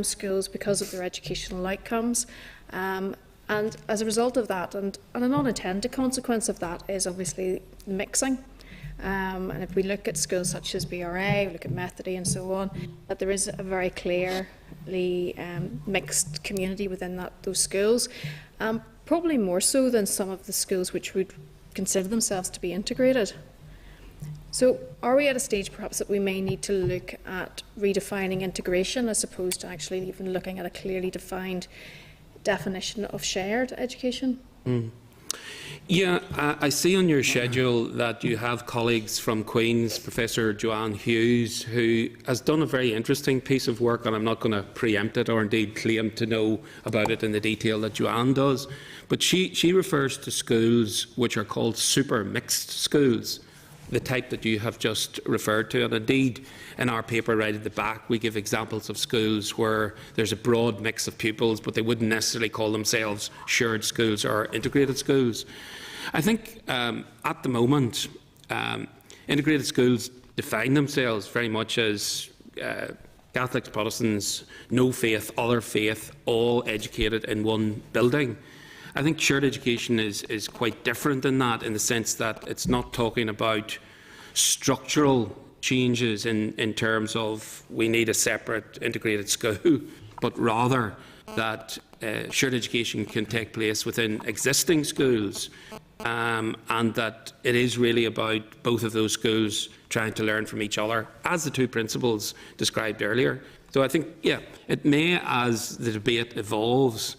schools because of their educational outcomes. And as a result of that, and an unintended consequence of that is obviously mixing. And if we look at schools such as BRA, we look at Methody and so on, that there is a very clearly mixed community within those schools, probably more so than some of the schools which would consider themselves to be integrated. So are we at a stage perhaps that we may need to look at redefining integration as opposed to actually even looking at a clearly defined definition of shared education? Yeah, I see on your schedule that you have colleagues from Queen's, Professor Joanne Hughes, who has done a very interesting piece of work, and I'm not going to preempt it or indeed claim to know about it in the detail that Joanne does, but she refers to schools which are called super mixed schools, the type that you have just referred to. And indeed, in our paper right at the back, we give examples of schools where there's a broad mix of pupils, but they wouldn't necessarily call themselves shared schools or integrated schools. I think at the moment, integrated schools define themselves very much as Catholics, Protestants, no faith, other faith, all educated in one building. I think shared education is quite different than that, in the sense that it's not talking about structural changes in terms of we need a separate integrated school, but rather that shared education can take place within existing schools, and that it is really about both of those schools trying to learn from each other, as the two principles described earlier. So I think, yeah, it may, as the debate evolves,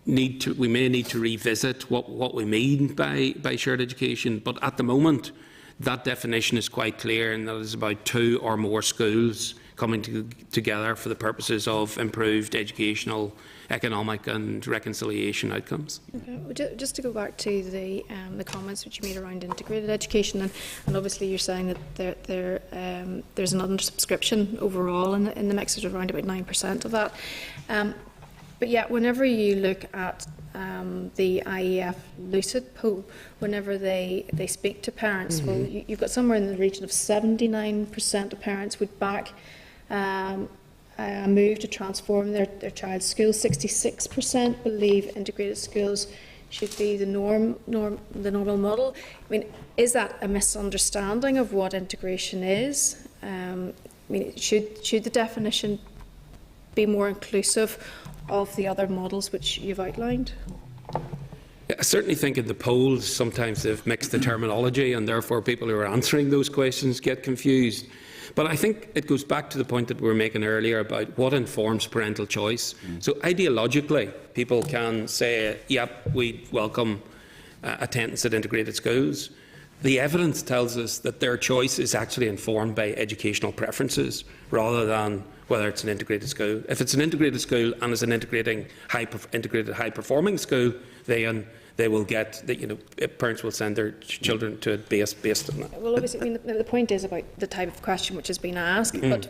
we may need to revisit what we mean by shared education, but at the moment that definition is quite clear, and that is about two or more schools coming together for the purposes of improved educational, economic and reconciliation outcomes. Okay. Well, just to go back to the comments which you made around integrated education, and obviously you're saying that there's an undersubscription overall in the mix, there's around about 9% of that. But yet, whenever you look at the IEF Lucid poll, whenever they speak to parents, well, you've got somewhere in the region of 79% of parents would back a move to transform their child's schools. 66% believe integrated schools should be the normal model. I mean, is that a misunderstanding of what integration is? I mean, should the definition be more inclusive of the other models which you've outlined? I certainly think in the polls sometimes they've mixed the terminology, and therefore people who are answering those questions get confused. But I think it goes back to the point that we were making earlier about what informs parental choice. So ideologically, people can say, yep, we welcome attendance at integrated schools. The evidence tells us that their choice is actually informed by educational preferences rather than whether it's an integrated school. If it's an integrated school and it's an integrated high-performing school, then they will get that, parents will send their children to it based on that. Well, obviously, I mean, the point is about the type of question which has been asked. But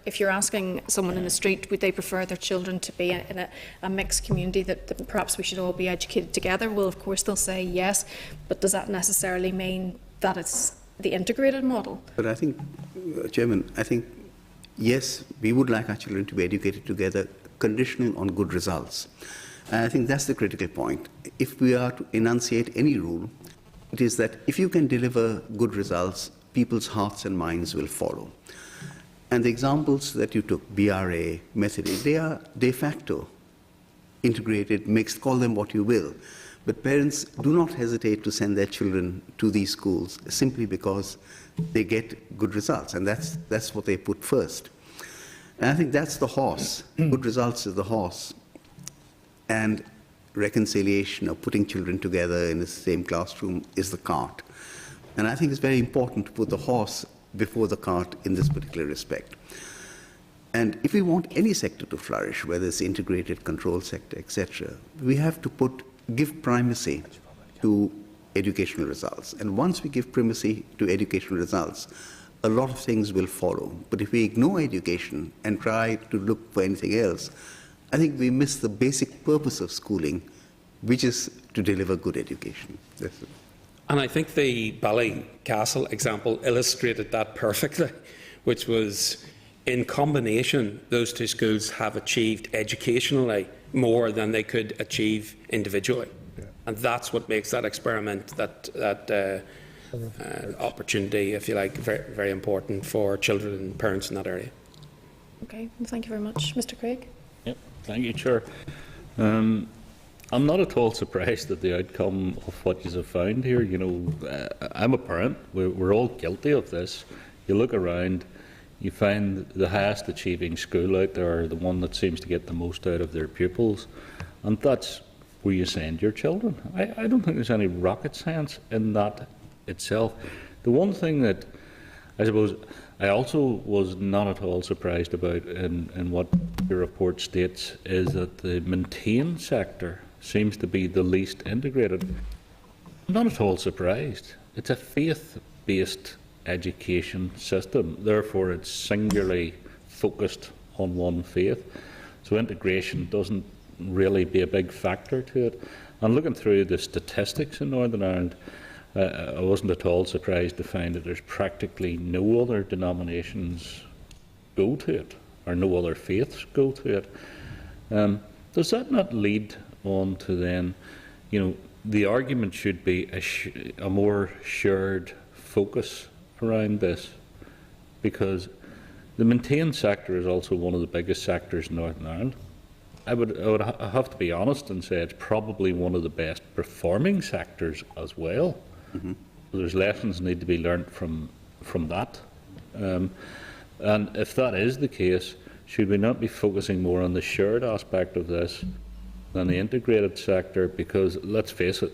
if you're asking someone in the street, would they prefer their children to be in a mixed community that perhaps we should all be educated together? Well, of course, they'll say yes. But does that necessarily mean that it's the integrated model? But I think, Chairman, yes, we would like our children to be educated together, conditional on good results. And I think that's the critical point. If we are to enunciate any rule, it is that if you can deliver good results, people's hearts and minds will follow. And the examples that you took, BRA, Methody, they are de facto integrated, mixed, call them what you will. But parents do not hesitate to send their children to these schools simply because they get good results, and that's what they put first. And I think that's the horse. Good results is the horse. And reconciliation, or putting children together in the same classroom, is the cart. And I think it's very important to put the horse before the cart in this particular respect. And if we want any sector to flourish, whether it's integrated control sector, etc., we have to give primacy to educational results. And once we give primacy to educational results, a lot of things will follow. But if we ignore education and try to look for anything else, I think we miss the basic purpose of schooling, which is to deliver good education. And I think the Ballycastle example illustrated that perfectly, which was, in combination, those two schools have achieved educationally more than they could achieve individually. Yeah. And that's what makes that experiment, that opportunity, if you like, very, very important for children and parents in that area. Okay, well, thank you very much. Mr. Craig? Yep, thank you, Chair. I'm not at all surprised at the outcome of what you have found here. I'm a parent. We're all guilty of this. You look around, you find the highest achieving school out there, the one that seems to get the most out of their pupils, and that's where you send your children. I don't think there's any rocket science in that itself. The one thing that I suppose I also was not at all surprised about in what your report states is that the maintained sector seems to be the least integrated. I'm not at all surprised. It's a faith-based education system, therefore it's singularly focused on one faith. So integration doesn't really be a big factor to it. And looking through the statistics in Northern Ireland, I wasn't at all surprised to find that there's practically no other denominations go to it, or no other faiths go to it. Does that not lead on to then, the argument should be a more shared focus around this, because the maintained sector is also one of the biggest sectors in Northern Ireland. I would have to be honest and say it's probably one of the best performing sectors as well. Mm-hmm. So there's lessons need to be learnt from that. And if that is the case, should we not be focusing more on the shared aspect of this than the integrated sector? Because let's face it,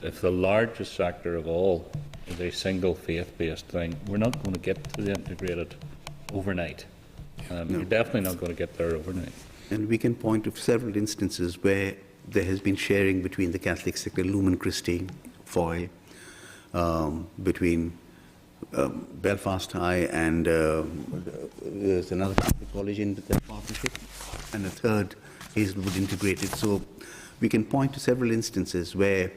if the largest sector of all is a single faith-based thing, we're not going to get to the integrated overnight. You're definitely not going to get there overnight. And we can point to several instances where there has been sharing between the Catholic sector, Lumen Christi, Foyle, between Belfast High and there's another Catholic college in that partnership, and a third Hazelwood Integrated. So we can point to several instances where,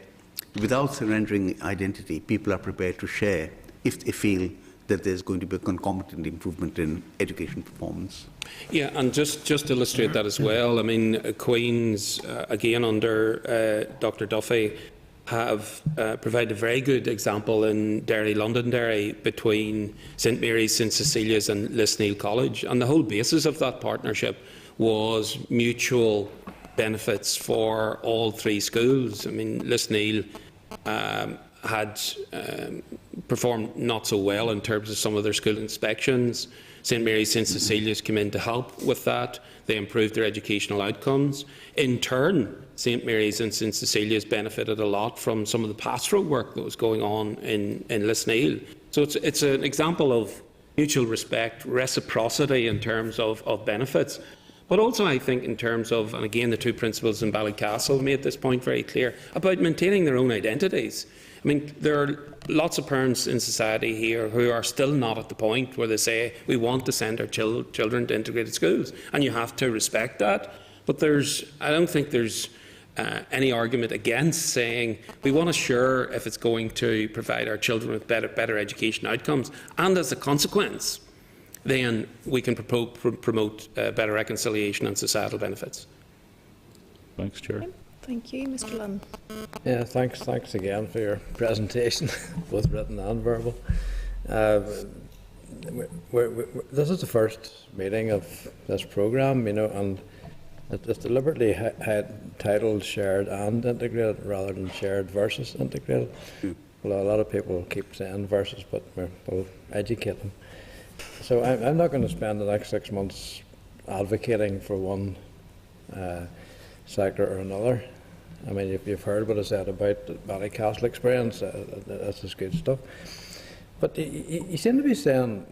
without surrendering identity, people are prepared to share if they feel that there's going to be a concomitant improvement in education performance. Yeah, and just to illustrate that as well, I mean, Queen's, again under Dr Duffy, have provided a very good example in Derry, Londonderry, between St Mary's, St Cecilia's and Lisneal College. And the whole basis of that partnership was mutual benefits for all three schools. I mean, Lisneal had performed not so well in terms of some of their school inspections. St Mary's, St Cecilia's came in to help with that. They improved their educational outcomes. In turn, St Mary's and St Cecilia's benefited a lot from some of the pastoral work that was going on in Lisneal. So it's an example of mutual respect, reciprocity in terms of benefits. But also, I think, in terms of, and again, the two principals in Ballycastle made this point very clear, about maintaining their own identities. I mean, there are lots of parents in society here who are still not at the point where they say, we want to send our children to integrated schools, and you have to respect that. But I don't think there's any argument against saying we want to assure if it's going to provide our children with better education outcomes, and as a consequence, then we can promote better reconciliation and societal benefits. Thanks, Chair. Thank you, Mr. Lunn. Yeah, thanks again for your presentation, both written and verbal. This is the first meeting of this programme, you know, and it's deliberately titled Shared and Integrated rather than Shared versus Integrated. Well, a lot of people keep saying versus, but we'll educate them. So I'm not going to spend the next 6 months advocating for one sector or another. I mean, if you've heard what I said about the Ballycastle experience, that's just good stuff. But you seem to be saying,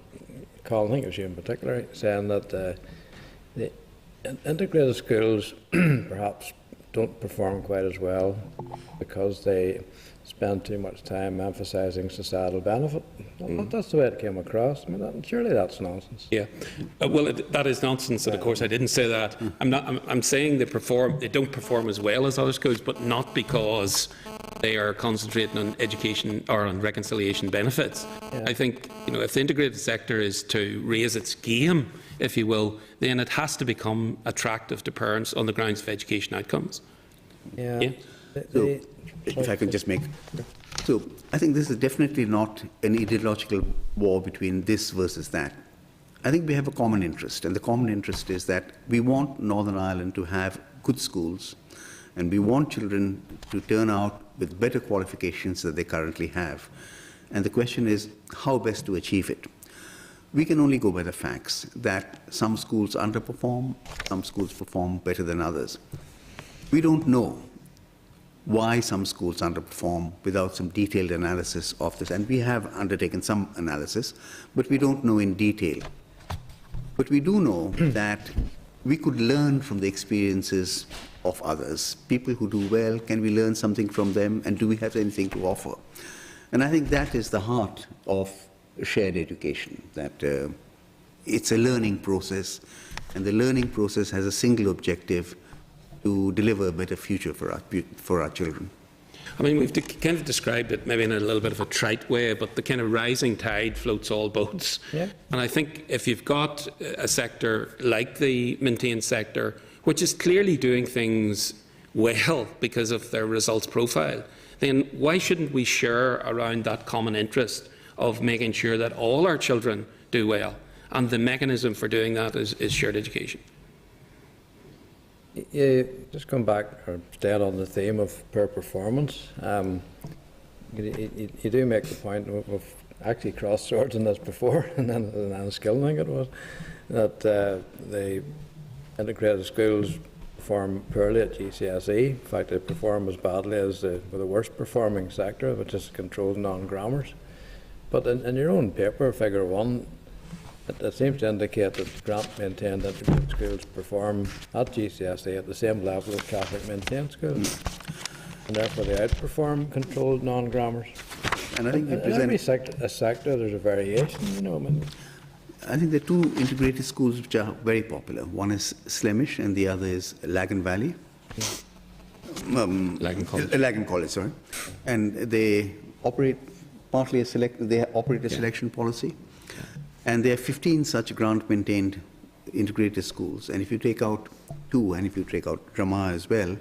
Colin, I think it was you in particular, saying that the integrated schools perhaps don't perform quite as well because they spend too much time emphasising societal benefit. That's the way it came across. I mean, surely that's nonsense. Yeah, well, that is nonsense. And of course, I didn't say that. I'm saying they don't perform as well as other schools, but not because they are concentrating on education or on reconciliation benefits. Yeah. I think, you know, if the integrated sector is to raise its game, if you will, then it has to become attractive to parents on the grounds of education outcomes. Yeah. So, if I can just make... So, I think this is definitely not an ideological war between this versus that. I think we have a common interest, and the common interest is that we want Northern Ireland to have good schools, and we want children to turn out with better qualifications than they currently have. And the question is, how best to achieve it? We can only go by the facts that some schools underperform, some schools perform better than others. We don't know why some schools underperform without some detailed analysis of this. And we have undertaken some analysis, but we don't know in detail. But we do know that we could learn from the experiences of others. People who do well, can we learn something from them, and do we have anything to offer? And I think that is the heart of shared education, that it's a learning process, and the learning process has a single objective: to deliver a better future for our children. I mean, we've kind of described it maybe in a little bit of a trite way, but the kind of rising tide floats all boats. Yeah. And I think if you've got a sector like the maintained sector, which is clearly doing things well because of their results profile, then why shouldn't we share around that common interest of making sure that all our children do well? And the mechanism for doing that is shared education. Yeah, just come back or stay on the theme of per performance. You do make the point, we've actually crossed swords on this before, and then Enniskillen, I think it was, that the integrated schools perform poorly at GCSE. In fact, they perform as badly as the worst performing sector, which is controlled non-grammars. But in your own paper, Figure 1, It seems to indicate that Grant maintained integrated schools perform at GCSE at the same level as Catholic maintained schools, and therefore they outperform controlled non-grammars. And I think in every sector there's a variation, you know. I mean, I think there are two integrated schools which are very popular. One is Slemish and the other is Lagan Valley. Lagan College, sorry. And they operate partly they operate a selection policy. And there are 15 such grant-maintained integrated schools. And if you take out 2, and if you take out Ramah as well,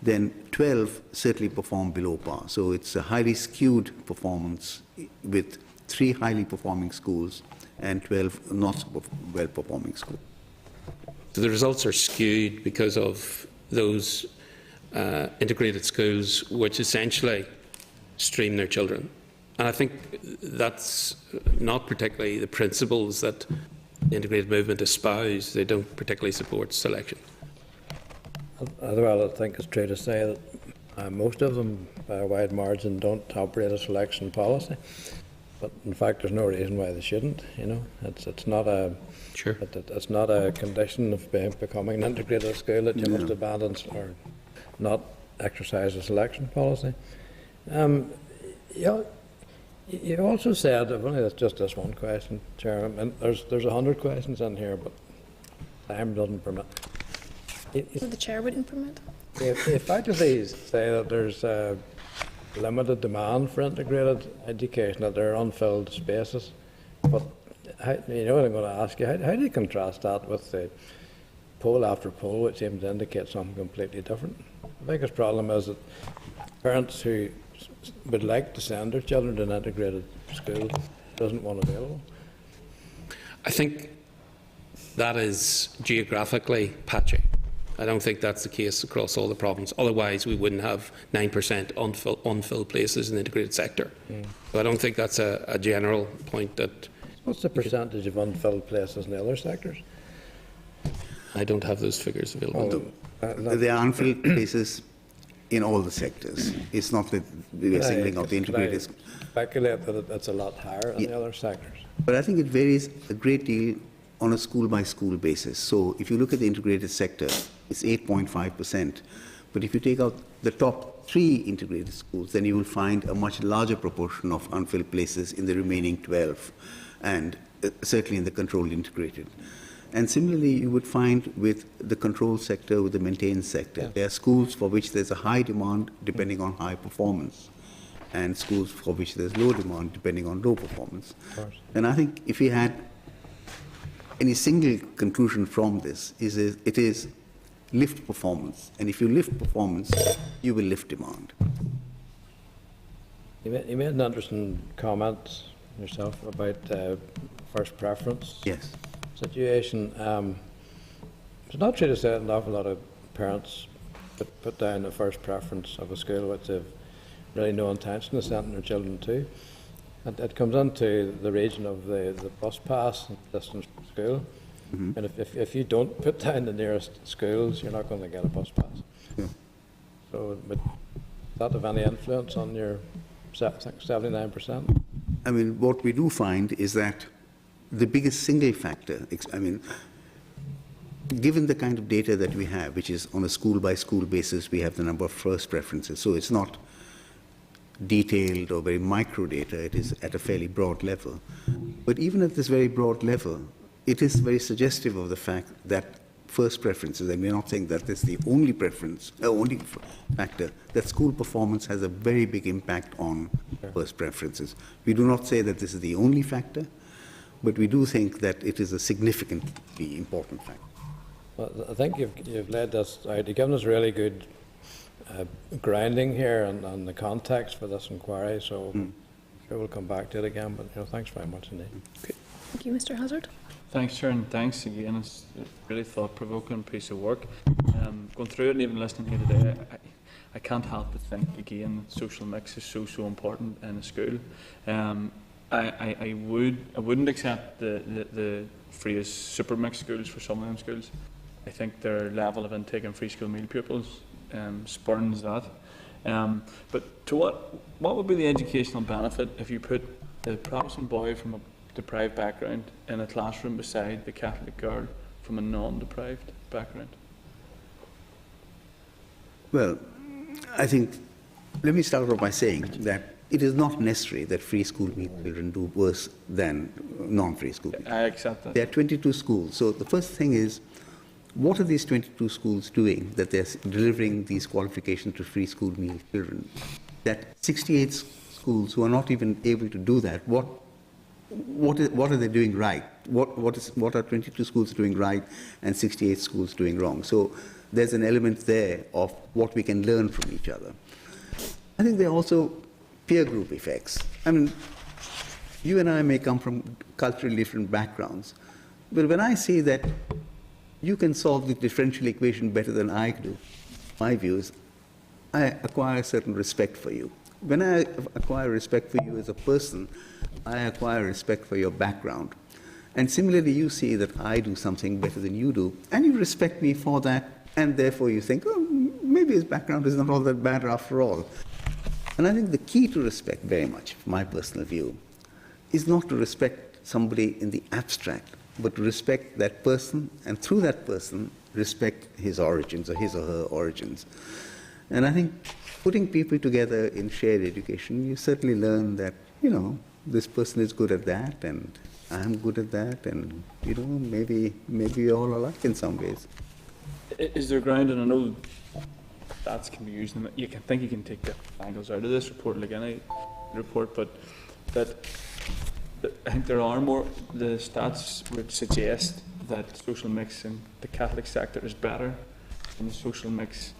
then 12 certainly perform below par. So it's a highly skewed performance with 3 highly performing schools and 12 not so well-performing schools. So the results are skewed because of those integrated schools which essentially stream their children. And I think that's not particularly the principles that the integrated movement espouse. They don't particularly support selection. Well, I think it's true to say that most of them, by a wide margin, don't operate a selection policy. But in fact, there's no reason why they shouldn't. You know, it's not a it's not a condition of becoming an integrated school that you must abandon or not exercise a selection policy. You also said, if only that's just this one question, Chairman, and there's 100 questions in here, but time doesn't permit. So the chair wouldn't permit? The faculties say that there's limited demand for integrated education, that there are unfilled spaces. But you know what I'm going to ask you, how do you contrast that with the poll after poll, which seems to indicate something completely different? The biggest problem is that parents who would like to send their children to an integrated school doesn't want available. I think that is geographically patchy. I don't think that's the case across all the province. Otherwise, we wouldn't have 9% unfilled places in the integrated sector. So I don't think that's a general point. That. What's the percentage of unfilled places in the other sectors? I don't have those figures available. There are unfilled places in all the sectors. It's not that we are singling out the integrated. Speculate that it's a lot higher in the other sectors. But I think it varies a great deal on a school-by-school basis. So if you look at the integrated sector, it's 8.5%. But if you take out the top 3 integrated schools, then you will find a much larger proportion of unfilled places in the remaining 12, and certainly in the controlled integrated. And similarly, you would find with the control sector, with the maintained sector, there are schools for which there's a high demand depending on high performance, and schools for which there's low demand depending on low performance. And I think if we had any single conclusion from this, it is lift performance. And if you lift performance, you will lift demand. You made an interesting comment yourself about first preference. Yes. Situation. It's not true to say that an awful lot of parents put down the first preference of a school which they've really no intention of sending their children to. It comes into the region of the bus pass and distance from school. Mm-hmm. And if you don't put down the nearest schools, you're not going to get a bus pass. Yeah. So, but does that have any influence on your 79%? I mean, what we do find is that the biggest single factor, I mean, given the kind of data that we have, which is on a school-by-school basis, we have the number of first preferences. So it's not detailed or very micro data, it is at a fairly broad level. But even at this very broad level, it is very suggestive of the fact that first preferences, and we're not saying that this is the only preference, only factor, that school performance has a very big impact on first preferences. We do not say that this is the only factor, but we do think that it is a significantly important factor. Well, I think you've laid this out. You've given us really good grounding here on the context for this inquiry, so I'm sure we'll come back to it again, but thanks very much indeed. Okay. Thank you, Mr. Hazard. Thanks, Chair, and thanks again. It's a really thought-provoking piece of work. Going through it and even listening here today, I can't help but think again that social mix is so important in a school. I wouldn't accept the phrase super mixed schools for some of them schools. I think their level of intake in free school meal pupils spurns that. But to what would be the educational benefit if you put the Protestant boy from a deprived background in a classroom beside the Catholic girl from a non-deprived background? Well, I think, let me start off by saying that it is not necessary that free school children do worse than non-free school children. I accept that. There are 22 schools. So the first thing is, what are these 22 schools doing that they're delivering these qualifications to free school meal children? That 68 schools who are not even able to do that, what are they doing right? What are 22 schools doing right and 68 schools doing wrong? So there's an element there of what we can learn from each other. I think there are also peer group effects. I mean, you and I may come from culturally different backgrounds, but when I see that you can solve the differential equation better than I do, my views, I acquire a certain respect for you. When I acquire respect for you as a person, I acquire respect for your background. And similarly, you see that I do something better than you do, and you respect me for that, and therefore you think, oh, maybe his background is not all that bad after all. And I think the key to respect, very much, from my personal view, is not to respect somebody in the abstract, but to respect that person, and through that person, respect his origins or his or her origins. And I think putting people together in shared education, you certainly learn that, you know, this person is good at that, and I'm good at that, and, you know, maybe we all alike in some ways. Is there ground, and I know stats can be used, and you can take different angles out of this report, like any report, but that I think there are more, the stats would suggest that social mix in the Catholic sector is better than the social mix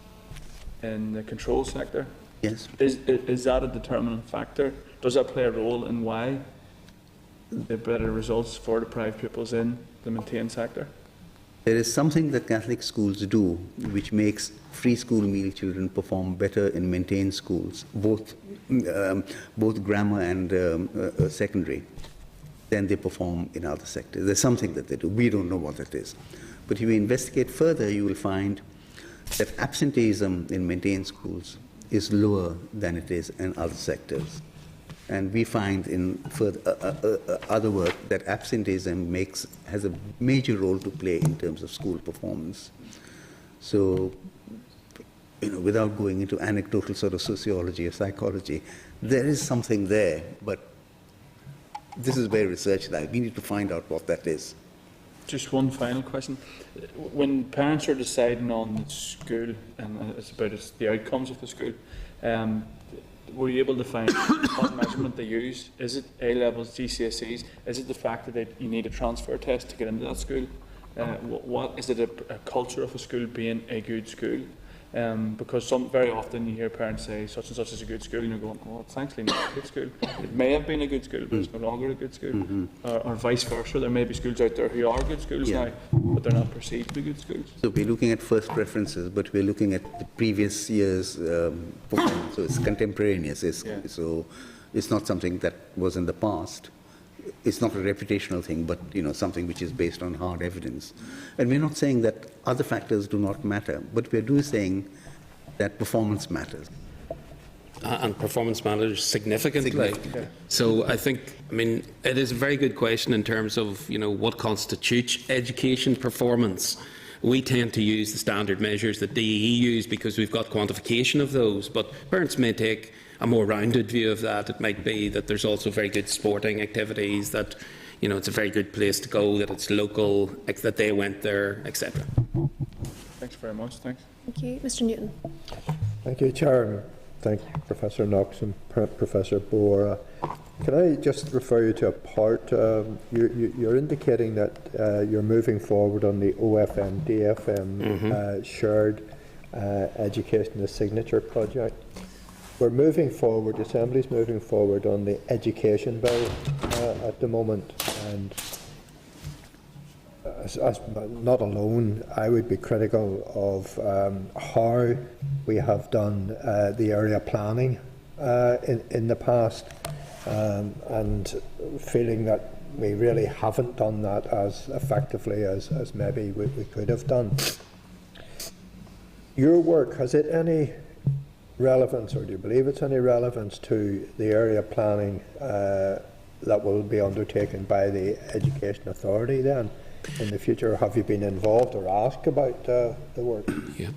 in the control sector. Yes. Is that a determinant factor? Does that play a role in why the better results for deprived pupils in the maintained sector? There is something that Catholic schools do which makes free school meal children perform better in maintained schools, both grammar and secondary, than they perform in other sectors. There's something that they do. We don't know what it is. But if you investigate further, you will find that absenteeism in maintained schools is lower than it is in other sectors. And we find in further, other work that absenteeism has a major role to play in terms of school performance. So, you know, without going into anecdotal sort of sociology or psychology, there is something there, but this is very research-like. We need to find out what that is. Just one final question. When parents are deciding on the school, and it's about the outcomes of the school, were you able to find what measurement they use? Is it A-levels, GCSEs? Is it the fact that you need a transfer test to get into that school? What is it a culture of a school being a good school? Because very often you hear parents say such and such is a good school, and you're going, well, it's actually not a good school. It may have been a good school, but it's no longer a good school. Or vice versa. There may be schools out there who are good schools now, but they're not perceived to be good schools. So we're looking at first preferences, but we're looking at the previous year's performance. So it's contemporaneous. So it's not something that was in the past. It's not a reputational thing, but, you know, something which is based on hard evidence. And we're not saying that other factors do not matter, but we're saying that performance matters. And performance matters significantly. So I think, it is a very good question in terms of, you know, what constitutes education performance. We tend to use the standard measures that DEE use because we've got quantification of those, but parents may take a more rounded view of that. It might be that there's also very good sporting activities, that, you know, it's a very good place to go, that it's local, that they went there, etc. Thanks very much. Thanks. Thank you. Mr. Newton. Thank you, Chair, and thank Professor Knox and Professor Bora. Can I just refer you to a part? You're indicating that you're moving forward on the OFM, DFM shared education, the signature project. We're moving forward, the Assembly's moving forward on the education bill at the moment, and as not alone, I would be critical of how we have done the area planning in the past, and feeling that we really haven't done that as effectively as maybe we could have done. Your work, has it any relevance, or do you believe it's any relevance to the area planning that will be undertaken by the Education Authority then in the future? Have you been involved or asked about the work? Yeah.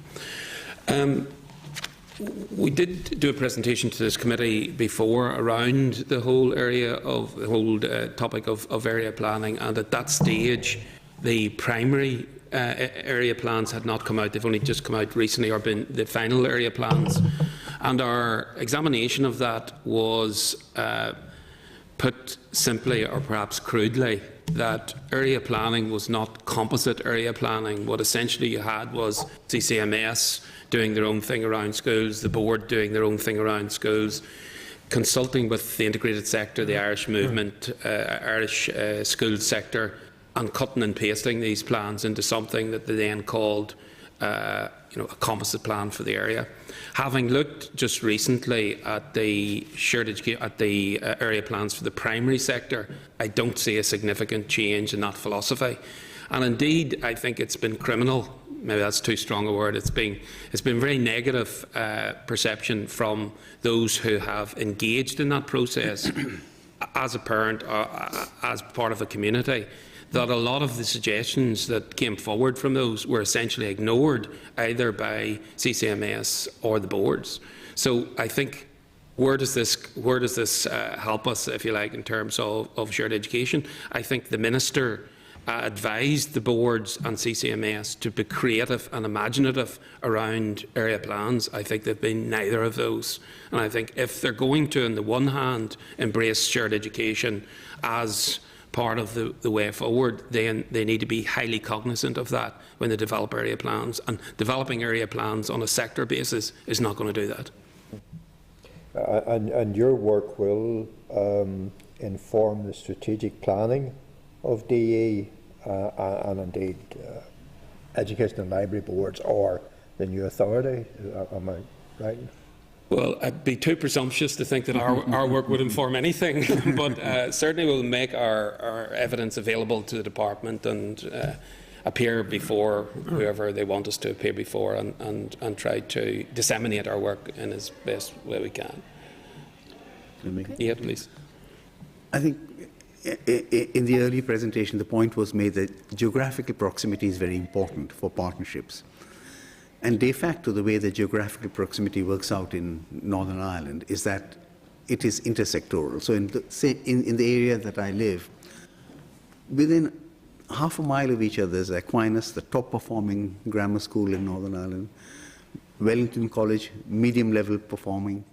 We did do a presentation to this committee before around the whole area of the whole topic of area planning, and at that stage the primary area plans had not come out. They've only just come out recently, or been the final area plans, and our examination of that was put simply, or perhaps crudely, that area planning was not composite area planning. What essentially you had was CCMS doing their own thing around schools, the board doing their own thing around schools, consulting with the integrated sector, the Irish movement, Irish school sector, and cutting and pasting these plans into something that they then called a composite plan for the area. Having looked just recently at the area plans for the primary sector, I don't see a significant change in that philosophy. And indeed, I think it's been criminal. Maybe that's too strong a word. It's been very negative perception from those who have engaged in that process as a parent or as part of a community, that a lot of the suggestions that came forward from those were essentially ignored either by CCMS or the boards. So I think where does this help us, if you like, in terms of shared education? I think the Minister advised the boards and CCMS to be creative and imaginative around area plans. I think they've been neither of those. And I think if they're going to, on the one hand, embrace shared education as part of the way forward, then they need to be highly cognizant of that when they develop area plans. And developing area plans on a sector basis is not going to do that. And your work will inform the strategic planning of DE and indeed education and library boards or the new authority. Am I right? Well, I'd be too presumptuous to think that our work would inform anything, but certainly we'll make our evidence available to the department and appear before whoever they want us to appear before, and try to disseminate our work in as best way we can. Yeah, please. I think in the early presentation, the point was made that geographical proximity is very important for partnerships. And de facto, the way the geographical proximity works out in Northern Ireland is that it is intersectoral. So in the area that I live, within half a mile of each other is Aquinas, the top-performing grammar school in Northern Ireland, Wellington College, medium-level performing,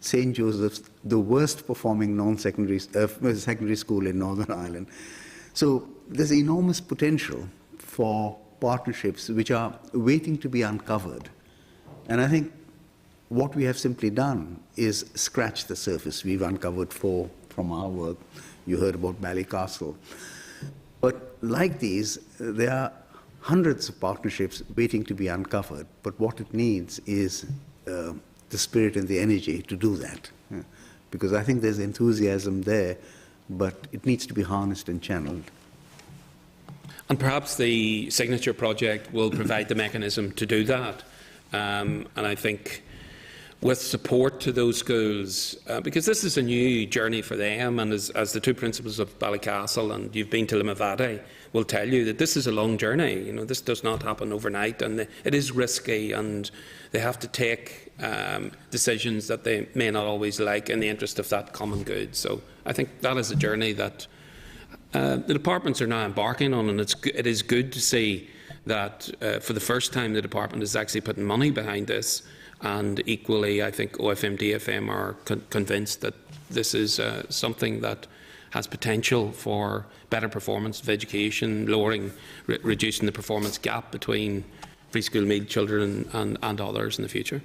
St. Joseph's, the worst-performing secondary school in Northern Ireland. So there's enormous potential for partnerships which are waiting to be uncovered. And I think what we have simply done is scratch the surface. We've uncovered 4 from our work. You heard about Ballycastle. But like these, there are hundreds of partnerships waiting to be uncovered. But what it needs is the spirit and the energy to do that. Because I think there's enthusiasm there, but it needs to be harnessed and channeled. And perhaps the Signature project will provide the mechanism to do that. And I think with support to those schools, because this is a new journey for them, and as the 2 principals of Ballycastle, and you've been to Limavady, will tell you that this is a long journey. You know, this does not happen overnight, and it is risky, and they have to take decisions that they may not always like in the interest of that common good. So I think that is a journey that the departments are now embarking on, and it is good to see that for the first time the department is actually putting money behind this, and equally I think OFM, DFM are convinced that this is something that has potential for better performance of education, reducing the performance gap between free school meal children and others in the future.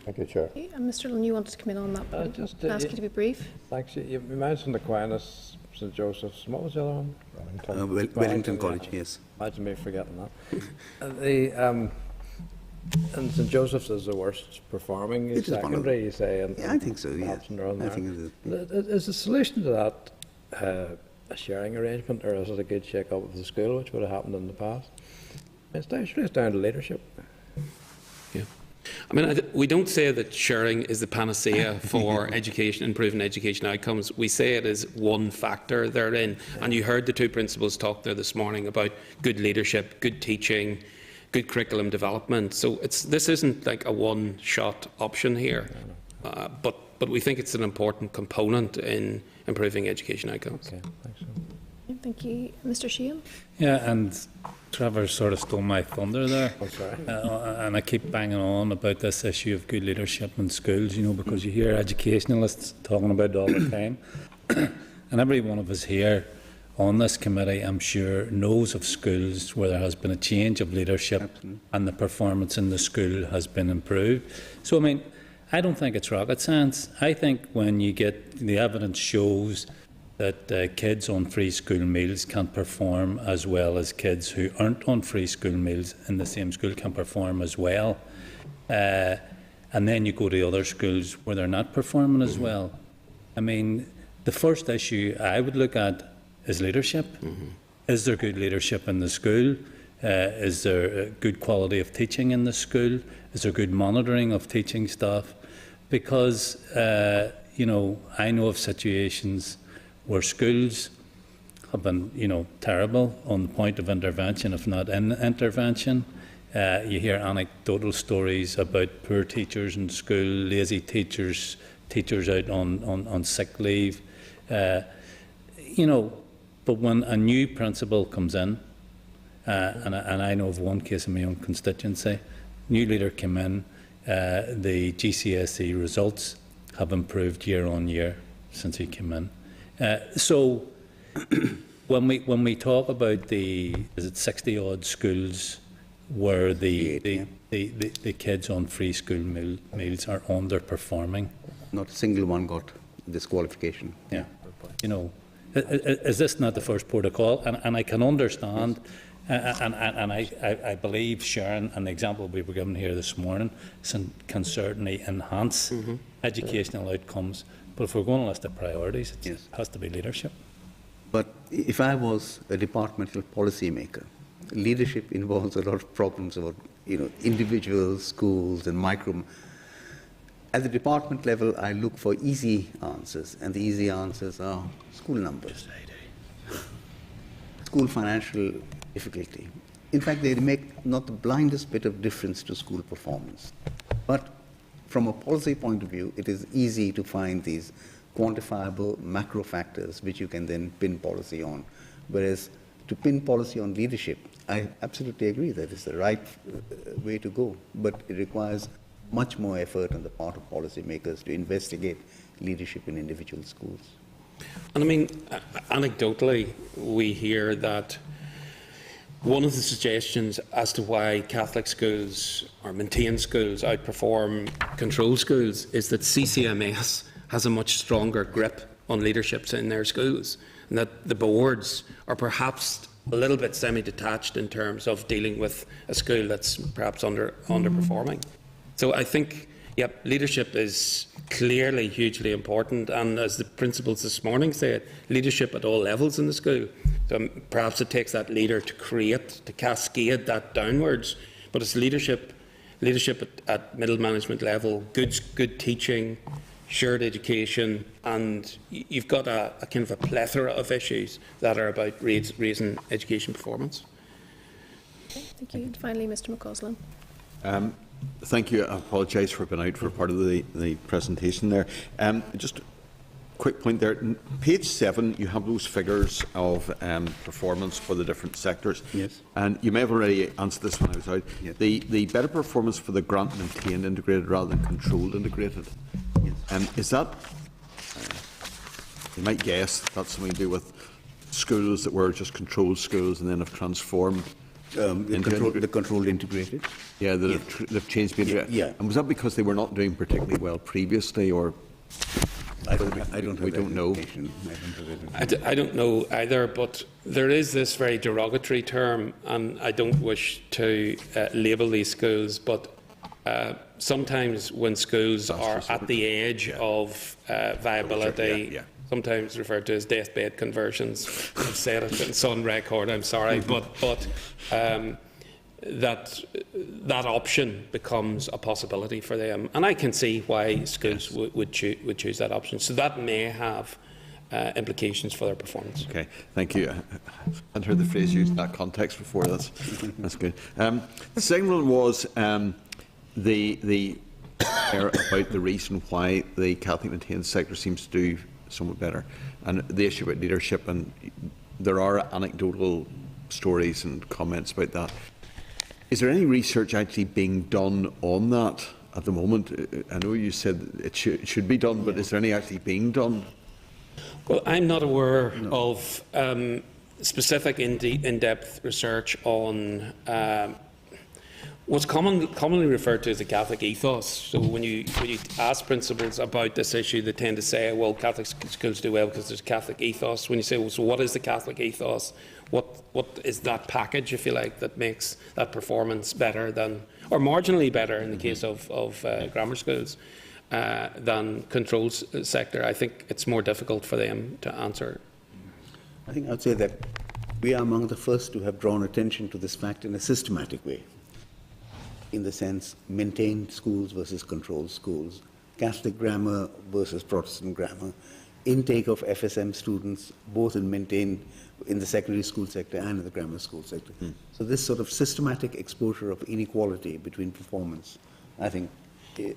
Thank you, Chair. Okay, and Mr. Lynn, you wanted to come in on that point. I'll ask you to be brief. Thanks. You mentioned Aquinas, St. Joseph's. What was the other one? Wellington College, yes. Imagine me forgetting that. And St. Joseph's is the worst performing secondary, you say? Yeah, I think so, yeah. I think is the solution to that a sharing arrangement, or is it a good shake-up of the school, which would have happened in the past? It's down to leadership. Yeah. I mean, we don't say that sharing is the panacea for education, improving education outcomes. We say it is one factor therein. And you heard the two principals talk there this morning about good leadership, good teaching, good curriculum development. So this isn't like a one-shot option here, but we think it's an important component in improving education outcomes. Okay, thanks. Thank you. Mr. Sheehan? Yeah, and Trevor sort of stole my thunder there. Oh, sorry. And I keep banging on about this issue of good leadership in schools, you know, because you hear educationalists talking about it all the time. And every one of us here on this committee, I'm sure, knows of schools where there has been a change of leadership. Absolutely. And the performance in the school has been improved. So, I mean, I don't think it's rocket science. I think when you get the evidence shows that kids on free school meals can perform as well as kids who aren't on free school meals in the same school can perform as well. And then you go to other schools where they're not performing as well. I mean, the first issue I would look at is leadership. Is there good leadership in the school? Is there a good quality of teaching in the school? Is there good monitoring of teaching staff? Because, you know, I know of situations where schools have been, you know, terrible on the point of intervention, if not in intervention. You hear anecdotal stories about poor teachers in school, lazy teachers, teachers out on sick leave. You know, but when a new principal comes in, and I know of one case in my own constituency, new leader came in, the GCSE results have improved year on year since he came in. So when we talk about is it 60 odd schools where the kids on free school meals are underperforming? Not a single one got disqualification. Yeah, you know, is this not the first protocol? And I can understand, and I believe Sharon and the example we were given here this morning can certainly enhance educational outcomes. But if we're going to list the priorities, it has to be leadership. But if I was a departmental policy maker, leadership involves a lot of problems about, you know, individuals, schools, and micro. At the department level, I look for easy answers, and the easy answers are school numbers, school financial difficulty. In fact, they make not the blindest bit of difference to school performance. But from a policy point of view, it is easy to find these quantifiable macro factors which you can then pin policy on. Whereas to pin policy on leadership, I absolutely agree that it's the right way to go, but it requires much more effort on the part of policymakers to investigate leadership in individual schools. And I mean, anecdotally, we hear that one of the suggestions as to why Catholic schools or maintained schools outperform control schools is that CCMS has a much stronger grip on leaderships in their schools, and that the boards are perhaps a little bit semi-detached in terms of dealing with a school that's perhaps underperforming. So I think, yep, leadership is clearly hugely important, and as the principals this morning said, leadership at all levels in the school. So perhaps it takes that leader to create, to cascade that downwards, but it's leadership at middle management level, good teaching, shared education, and you've got a kind of a plethora of issues that are about raising education performance. Okay, thank you. And finally, Mr. McCausland. Thank you. I apologise for being out for part of the presentation there. Just a quick point there. Page 7, you have those figures of performance for the different sectors. Yes. And you may have already answered this when I was out. Yes. The better performance for the grant maintained integrated rather than controlled integrated. Yes. Is that, you might guess, that's something to do with schools that were just controlled schools and then have transformed the controlled integrated. Yeah, they've changed behaviour. Yeah. And was that because they were not doing particularly well previously, or I don't know. I don't know either, but there is this very derogatory term, and I don't wish to label these schools, but sometimes when schools are at the edge of viability, sometimes referred to as deathbed conversions. I've said it, it's on record, I'm sorry, but that option becomes a possibility for them. And I can see why schools would choose that option. So that may have implications for their performance. Okay, thank you. I hadn't heard the phrase used in that context before. That's good. The second one was the about the reason why the Catholic maintained sector seems to do somewhat better, and the issue about leadership. And there are anecdotal stories and comments about that. Is there any research actually being done on that at the moment? I know you said it should be done, but is there any actually being done? Well, I'm not aware of specific in-depth research on what's commonly referred to as the Catholic ethos. So when you ask principals about this issue, they tend to say, well, Catholic schools do well because there's a Catholic ethos. When you say, well, so what is the Catholic ethos? What is that package, if you like, that makes that performance better than, or marginally better in the case of grammar schools, than controlled sector? I think it's more difficult for them to answer. I think I'd say that we are among the first to have drawn attention to this fact in a systematic way. In the sense, maintained schools versus controlled schools, Catholic grammar versus Protestant grammar, intake of FSM students, both in the secondary school sector and in the grammar school sector. So this sort of systematic exposure of inequality between performance, I think, it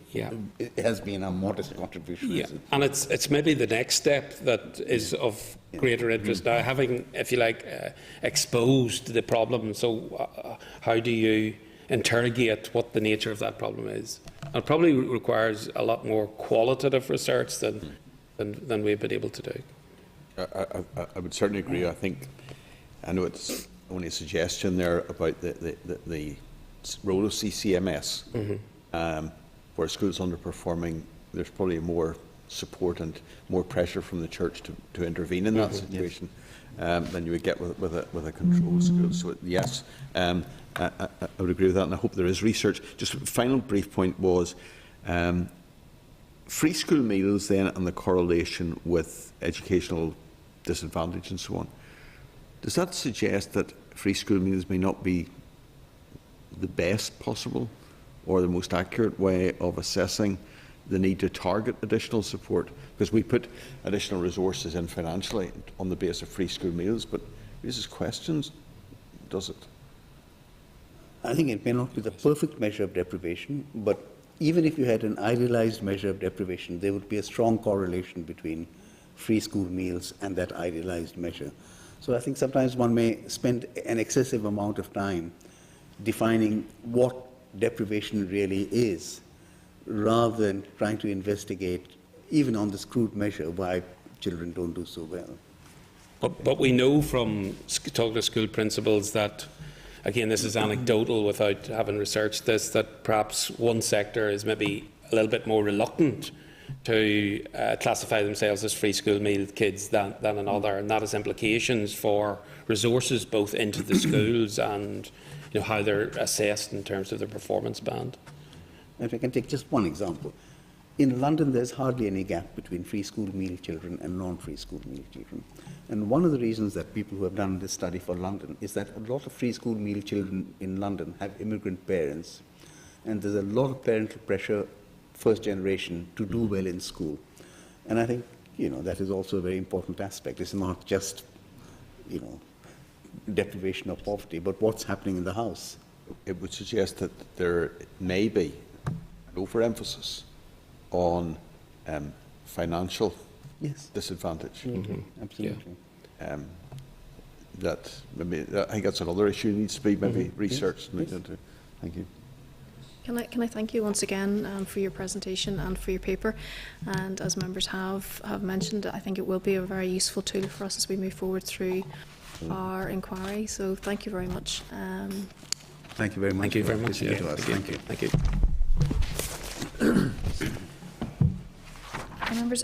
has been a modest contribution. Yeah, and it's maybe the next step that is of greater interest now, having, if you like, exposed the problem. So how do you interrogate what the nature of that problem is? And it probably requires a lot more qualitative research than we've been able to do. I would certainly agree. I know it's only a suggestion there about the role of CCMS. Where schools underperforming, there's probably more support and more pressure from the church to intervene in that situation than you would get with a controlled school. So yes, I would agree with that, and I hope there is research. Just a final brief point was free school meals then, and the correlation with educational disadvantage and so on. Does that suggest that free school meals may not be the best possible or the most accurate way of assessing the need to target additional support? Because we put additional resources in financially on the basis of free school meals, but raises questions, does it? I think it may not be the perfect measure of deprivation, but even if you had an idealized measure of deprivation, there would be a strong correlation between free school meals and that idealized measure. So I think sometimes one may spend an excessive amount of time defining what deprivation really is, rather than trying to investigate, even on this crude measure, why children don't do so well. But we know from talking to school principals that, again, this is anecdotal without having researched this, that perhaps one sector is maybe a little bit more reluctant to classify themselves as free school meal kids than another, and that has implications for resources both into the schools and how they're assessed in terms of their performance band. If I can take just one example. In London, there's hardly any gap between free school meal children and non-free school meal children. And one of the reasons that people who have done this study for London is that a lot of free school meal children in London have immigrant parents. And there's a lot of parental pressure, first generation, to do well in school. And I think, that is also a very important aspect. It's not just, deprivation or poverty, but what's happening in the house. It would suggest that there may be an overemphasis on financial disadvantage. Absolutely. Yeah. That maybe, I think that's another issue that needs to be maybe researched. Yes. Thank you. Can I thank you once again for your presentation and for your paper, and as members have mentioned, I think it will be a very useful tool for us as we move forward through our inquiry. So thank you very much. Thank you very much. Thank you very much. Yeah. Thank you. Thank you. Members,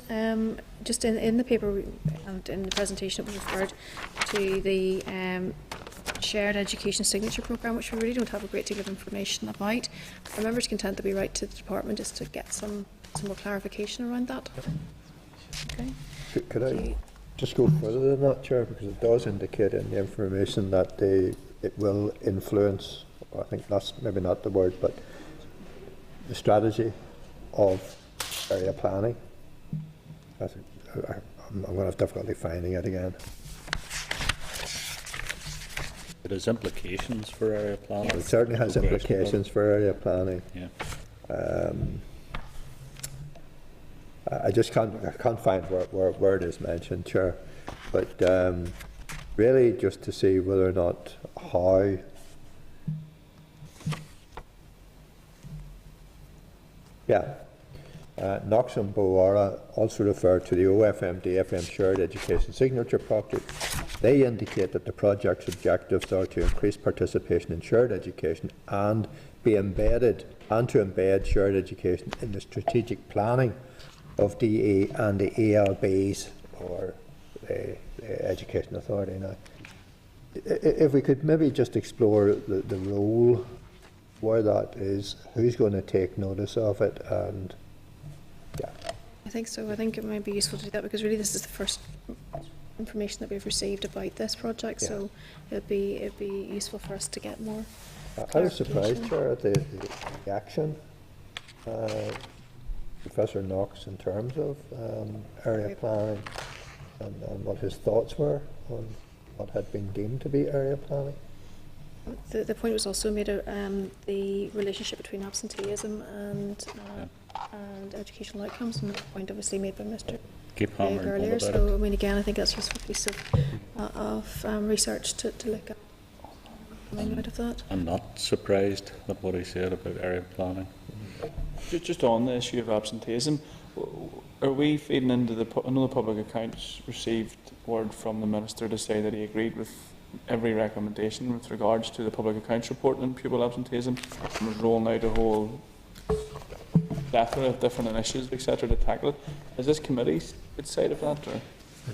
just in the paper and in the presentation, it was referred to the shared education signature programme, which we really don't have a great deal of information about. Are members content that we write to the department just to get some more clarification around that? Okay. Could I just go further than that, Chair, because it does indicate in the information that it will influence I think that's maybe not the word, but the strategy of area planning. I'm going to have difficulty finding it again. It has implications for area planning. It certainly has implications for area planning. Yeah. I just can't find where it is mentioned, Chair. But really just to see whether or not how Knox and Boara also refer to the OFM-DFM Shared Education Signature Project. They indicate that the project's objectives are to increase participation in shared education and to embed shared education in the strategic planning of DE and the ELBs, or the Education Authority now. If we could maybe just explore the role, where that is, who's going to take notice of it, and I think so. I think it might be useful to do that because really this is the first information that we've received about this project, so it'd be useful for us to get more. I was surprised, Chair, at the action, Professor Knox, in terms of area planning and what his thoughts were on what had been deemed to be area planning. The point was also made of the relationship between absenteeism and educational outcomes, and the point obviously made by Mr. Craig earlier. So, I mean, again, I think that's a useful piece of research to look at coming out of that. I'm not surprised at what he said about area planning. Just on the issue of absenteeism, are we feeding into I know the public accounts received word from the Minister to say that he agreed with every recommendation with regards to the public accounts report on pupil absenteeism, and was rolling out a whole plethora of different initiatives, etc., to tackle it. Is this committee its side of that? Or?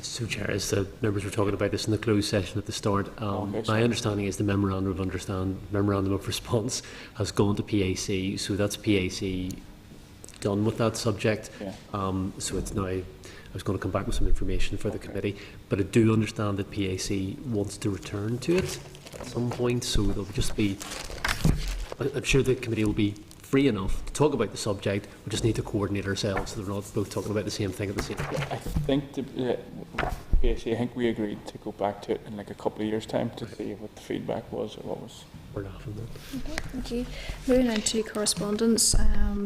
So, Chair, as the members were talking about this in the closed session at the start, my understanding is the memorandum of response has gone to PAC, so that's PAC done with that subject. So it's now, I was going to come back with some information for the committee, but I do understand that PAC wants to return to it at some point, so there'll just be, I'm sure the committee will be free enough to talk about the subject. We just need to coordinate ourselves so they're not both talking about the same thing at the same time. I think PAC, I think we agreed to go back to it in like a couple of years' time to see what the feedback was or what was. We're laughing then. Okay, thank you. Moving on to correspondence,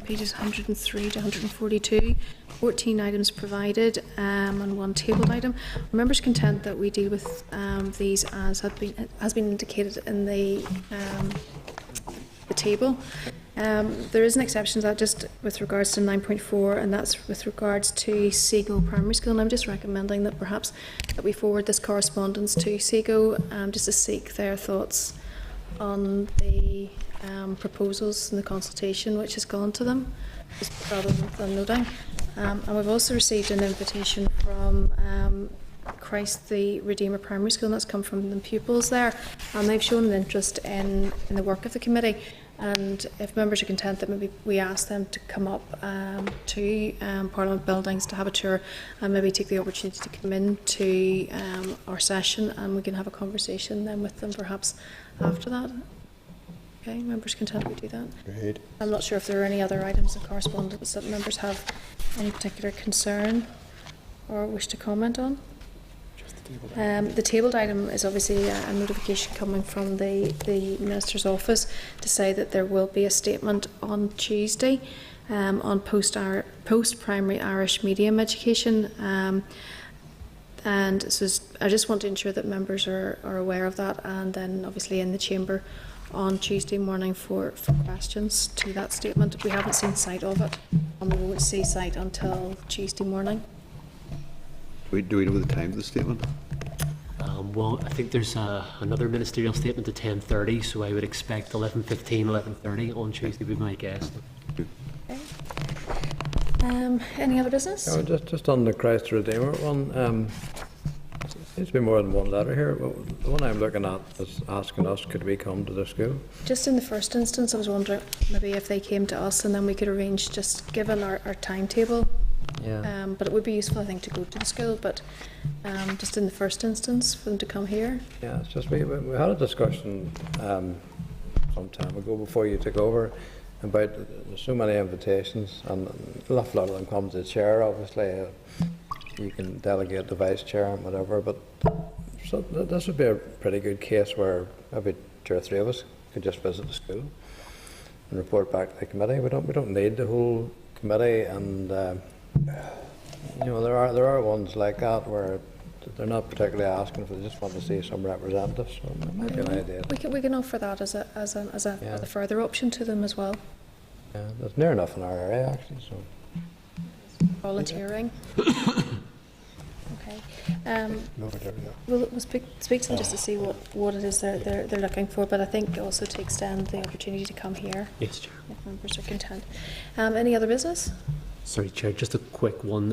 pages 103 to 142. 14 items provided and one tabled item. Members content that we deal with these as has been indicated in the table. There is an exception to that just with regards to 9.4, and that's with regards to Seago Primary School, and I'm just recommending that perhaps that we forward this correspondence to Seago just to seek their thoughts on the proposals and the consultation which has gone to them, just rather than noting. And we've also received an invitation from Christ the Redeemer Primary School, and that's come from the pupils there, and they've shown an interest in the work of the committee. And if members are content that maybe we ask them to come up to Parliament buildings to have a tour and maybe take the opportunity to come in to our session, and we can have a conversation then with them perhaps after that. Okay, members content we do that. Great. I'm not sure if there are any other items of correspondence that members have any particular concern or wish to comment on. The tabled item is obviously a notification coming from the Minister's office to say that there will be a statement on Tuesday on post-primary Irish medium education, and so I just want to ensure that members are aware of that, and then obviously in the chamber on Tuesday morning for questions to that statement. We haven't seen sight of it, and we won't see sight until Tuesday morning. Do we know the time of the statement? Well, I think there's another ministerial statement at 10:30, so I would expect 11:15, 11:30 on Tuesday would be my guess. Okay. Any other business? Just on the Christ Redeemer one, seems to be more than one letter here. The one I'm looking at is asking us, could we come to the school? Just in the first instance, I was wondering maybe if they came to us and then we could arrange, just given our timetable. Yeah. But it would be useful, I think, to go to the school, but just in the first instance for them to come here. Yeah, it's just we had a discussion some time ago before you took over about there's so many invitations, and a lot of them come to the chair, obviously. You can delegate the vice chair and whatever, but so this would be a pretty good case where maybe 2 or 3 of us could just visit the school and report back to the committee. We don't need the whole committee, and you know, there are ones like that where they're not particularly asking for, they just want to see some representatives. So it might be an idea. We can offer that as a further option to them as well. Yeah, that's near enough in our area actually. So volunteering. Okay. We'll speak to them just to see what it is they're looking for, but I think also to extend the opportunity to come here. Yes, Chair. If members are content. Any other business? Sorry, Chair, just a quick one.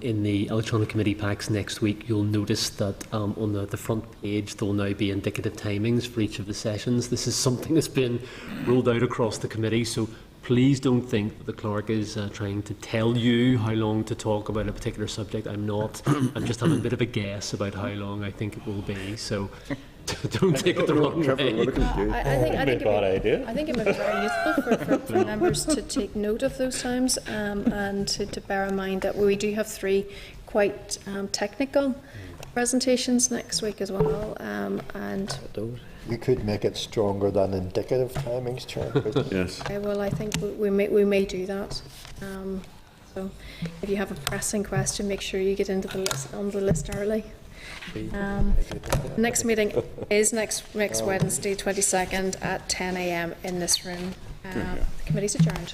In the electronic committee packs next week, you'll notice that on the front page there will now be indicative timings for each of the sessions. This is something that's been rolled out across the committee, so please don't think that the clerk is trying to tell you how long to talk about a particular subject. I'm not. I'm just having a bit of a guess about how long I think it will be, so don't take it the wrong way. I think it might be very useful for members to take note of those times and to bear in mind that we do have 3 quite technical presentations next week as well. And you could make it stronger than indicative timings, Chair. Yes. Well, I think we may do that. So if you have a pressing question, make sure you get into on the list early. Next meeting is next Wednesday, 22nd at 10 a.m. in this room. The committee's adjourned.